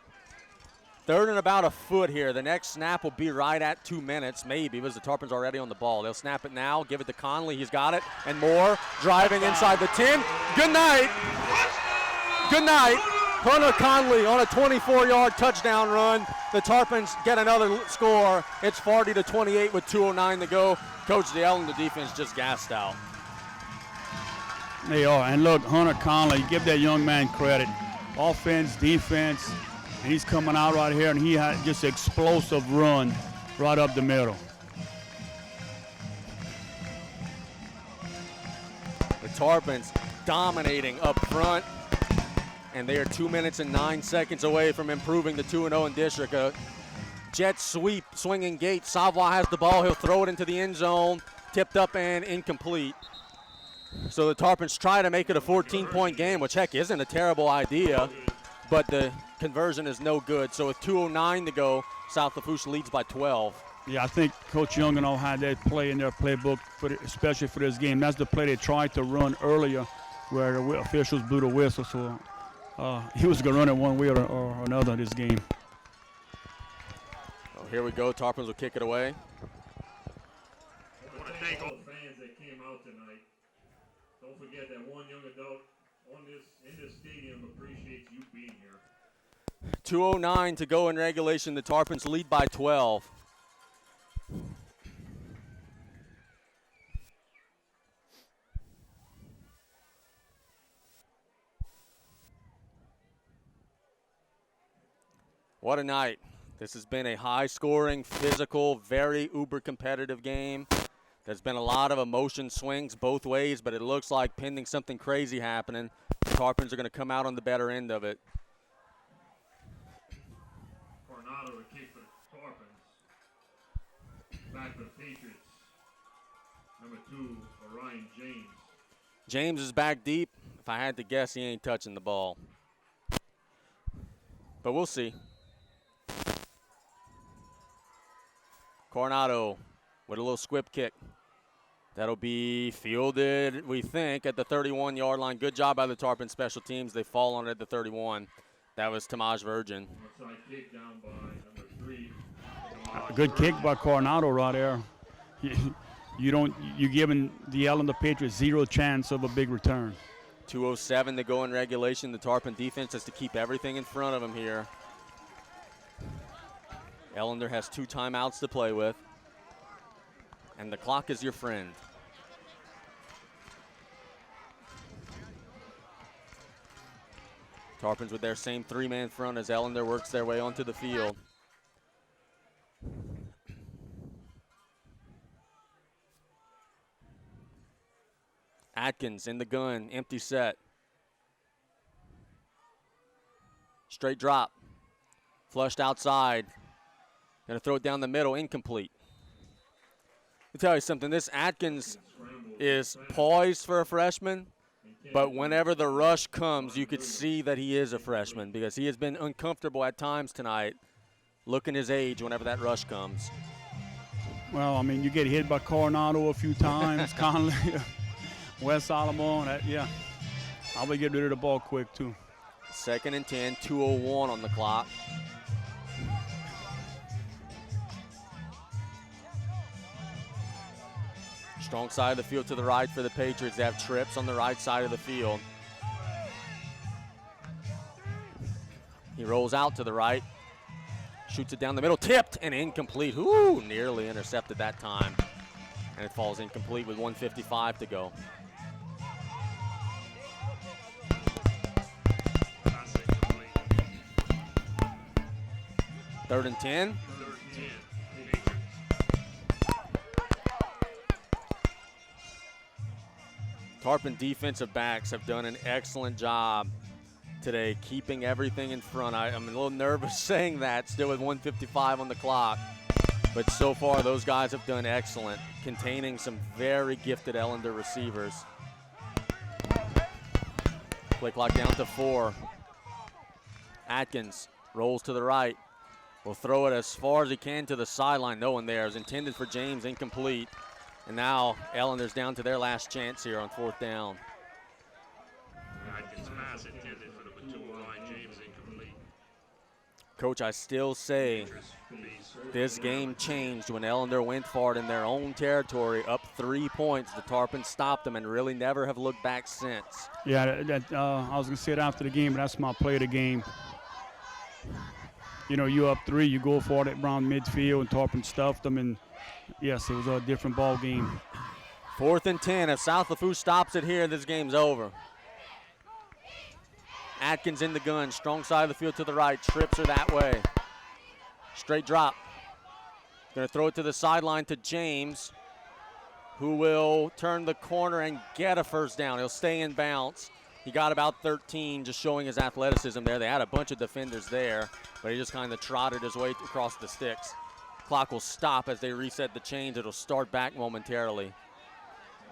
3rd and about a foot here. The next snap will be right at 2 minutes, maybe, because the Tarpons are already on the ball. They'll snap it now, give it to Conley. He's got it. And Moore driving inside the 10. Good night. Good night. Hunter Conley on a 24-yard touchdown run. The Tarpons get another score. It's 40-28 with 2:09 to go. Coach DeAllen, the defense just gassed out. They are. And look, Hunter Conley, give that young man credit. Offense, defense. And he's coming out right here, and he had just an explosive run right up the middle. The Tarpons dominating up front, and they are 2 minutes and 9 seconds away from improving the 2-0 in district. A jet sweep, swinging gate. Savoy has the ball. He'll throw it into the end zone. Tipped up and incomplete. So the Tarpons try to make it a 14-point game, which, heck, isn't a terrible idea, but the conversion is no good. So with 2:09 to go, South Lafourche leads by 12. Yeah, I think Coach Youngano had that play in their playbook, especially for this game. That's the play they tried to run earlier where the officials blew the whistle. So he was going to run it one way or another this game. Oh, here we go. Tarpons will kick it away. I want to thank all the fans that came out tonight. Don't forget that one young adult in this stadium appreciates you being here. 2:09 to go in regulation. The Tarpons lead by 12. What a night. This has been a high-scoring, physical, very uber-competitive game. There's been a lot of emotion swings both ways, but it looks like pending something crazy happening, the Tarpons are going to come out on the better end of it. Coronado to kick for the Tarpons. Back for the Patriots. Number 2, Orion James. James is back deep. If I had to guess, he ain't touching the ball. But we'll see. Coronado with a little squib kick. That'll be fielded, we think, at the 31-yard line. Good job by the Tarpon special teams. They fall on it at the 31. That was Tamaj Virgin. Outside kick down by number 3. Good kick by Coronado right there. You're giving the Ellender Patriots zero chance of a big return. 2:07 to go in regulation. The Tarpon defense has to keep everything in front of them here. Ellender has 2 timeouts to play with. And the clock is your friend. Tarpons with their same three-man front as Ellender works their way onto the field. Atkins in the gun, empty set. Straight drop, flushed outside. Gonna throw it down the middle, incomplete. Let me tell you something, this Atkins is poised for a freshman, but whenever the rush comes, you could see that he is a freshman because he has been uncomfortable at times tonight, looking his age whenever that rush comes. Well, I mean, you get hit by Coronado a few times, Conley, West Alamo, yeah. I'll be getting rid of the ball quick, too. 2nd and 10, 2:01 on the clock. Strong side of the field to the right for the Patriots. They have trips on the right side of the field. He rolls out to the right, shoots it down the middle, tipped and incomplete. Ooh, nearly intercepted that time. And it falls incomplete with 1:55 to go. 3rd and 10. Tarpon defensive backs have done an excellent job today, keeping everything in front. I'm a little nervous saying that, still with 1:55 on the clock. But so far, those guys have done excellent, containing some very gifted Ellender receivers. Play clock down to 4. Atkins rolls to the right. Will throw it as far as he can to the sideline. No one there. It was intended for James, incomplete. And now Ellender's down to their last chance here on 4th down. Atkins pass intended for the Matua line. James incomplete. Coach, I still say this game changed when Ellender went for it in their own territory, up 3 points. The Tarpons stopped them and really never have looked back since. Yeah, I was going to say it after the game, but that's my play of the game. You know, you up 3, you go for it around midfield, and Tarpon stuffed them, and yes, it was a different ball game. 4th and 10. If South Lafourche stops it here, this game's over. Atkins in the gun, strong side of the field to the right, trips her that way. Straight drop. Gonna throw it to the sideline to James, who will turn the corner and get a first down. He'll stay in bounds. He got about 13, just showing his athleticism there. They had a bunch of defenders there, but he just kind of trotted his way across the sticks. Clock will stop as they reset the chains. It'll start back momentarily.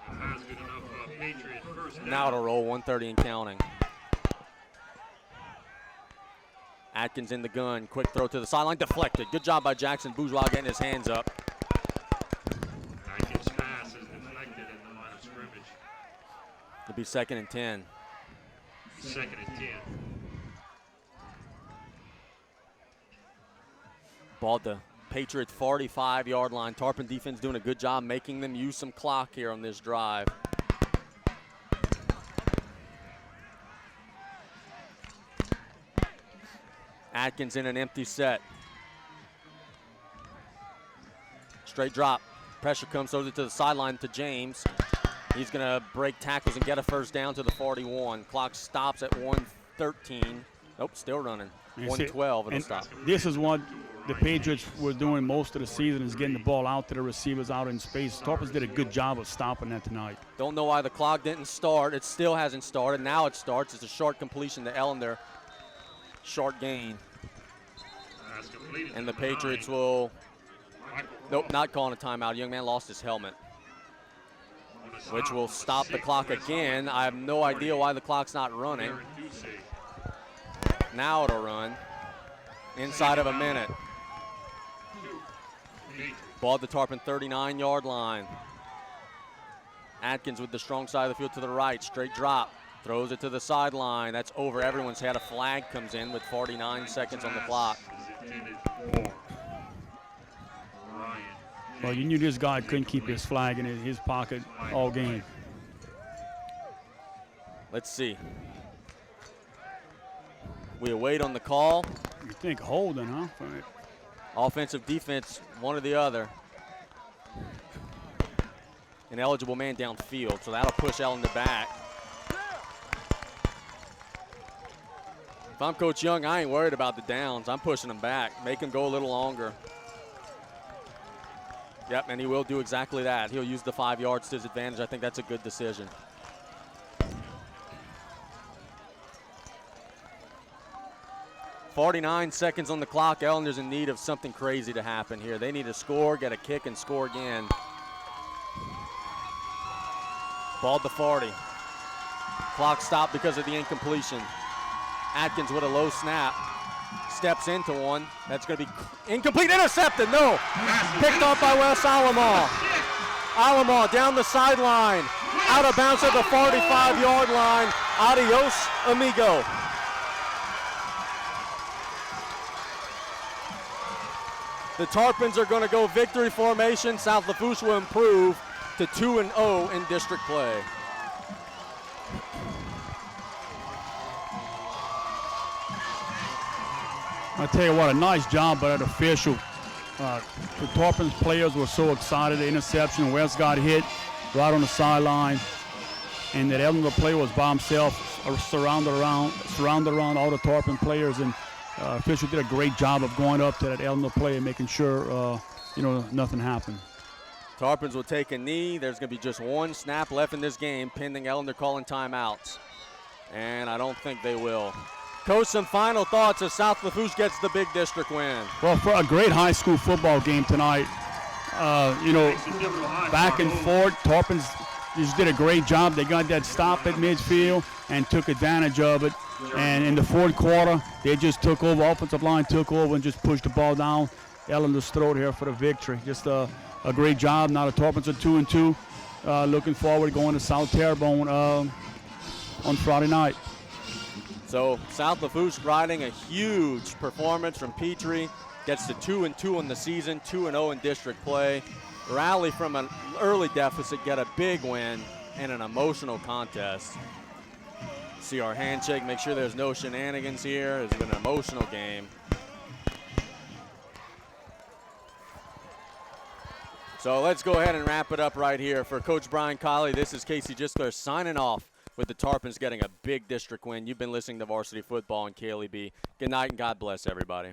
That's good enough. Patriot first down. Now it'll roll, 1:30 and counting. Atkins in the gun, quick throw to the sideline, deflected. Good job by Jackson Bourgeois getting his hands up. Atkins pass is deflected in the line of scrimmage. It'll be 2nd and 10. 2nd and 10. Ball at the Patriot 45-yard line. Tarpon defense doing a good job making them use some clock here on this drive. Atkins in an empty set. Straight drop. Pressure comes over to the sideline to James. He's going to break tackles and get a first down to the 41. Clock stops at 1:13. Nope, still running. 1:12, it'll stop. This is what the Patriots were doing most of the season, is getting the ball out to the receivers out in space. Tarpons did a good job of stopping that tonight. Don't know why the clock didn't start. It still hasn't started. Now it starts. It's a short completion to Ellender. Short gain. And the Patriots will, nope, not calling a timeout. Young man lost his helmet, which will stop the clock again. I have no idea why the clock's not running. Now it'll run inside of a minute. Ball at the Tarpon 39-yard line. Atkins with the strong side of the field to the right. Straight drop. Throws it to the sideline. That's over everyone's head. A flag comes in with 49 seconds on the clock. Well, you knew this guy couldn't keep his flag in his pocket all game. Let's see. We await on the call. You think holding, huh? Offensive, defense, one or the other. An eligible man downfield, so that'll push Ellender back. If I'm Coach Young, I ain't worried about the downs. I'm pushing them back, make them go a little longer. Yep, and he will do exactly that. He'll use the 5 yards to his advantage. I think that's a good decision. .49 seconds on the clock. Ellender's in need of something crazy to happen here. They need to score, get a kick, and score again. Ball to 40. Clock stopped because of the incompletion. Atkins with a low snap. Steps into one. That's going to be incomplete. Intercepted. No. Picked off by Wes Alamo. Alamo down the sideline. Out of bounds at the 45-yard line. Adios, amigo. The Tarpons are going to go victory formation. South Lafourche will improve to 2-0 in district play. I tell you what, a nice job by that official. The Tarpons players were so excited. The interception, Wes got hit right on the sideline, and that Ellender player was by himself, surrounded around all the Tarpon players, and official did a great job of going up to that Ellender player, making sure nothing happened. Tarpons will take a knee. There's going to be just one snap left in this game, pending Ellender calling timeouts, and I don't think they will. Coach, some final thoughts as South Lafourche gets the big district win. Well, for a great high school football game tonight, back and forth, Tarpons just did a great job. They got that stop at midfield and took advantage of it. And in the fourth quarter, they just took over, offensive line took over and just pushed the ball down Ellender's throat here for the victory. Just a great job. Now the Tarpons are 2-2. Looking forward to going to South Terrebonne on Friday night. So South Lafourche riding a huge performance from Petrie. Gets to 2-2 on the season, 2-0 in district play. Rally from an early deficit, get a big win in an emotional contest. See our handshake, make sure there's no shenanigans here. It's been an emotional game. So let's go ahead and wrap it up right here. For Coach Brian Colley, this is Casey Gisler signing off with the Tarpons getting a big district win. You've been listening to Varsity Football on KLEB. Good night and God bless everybody.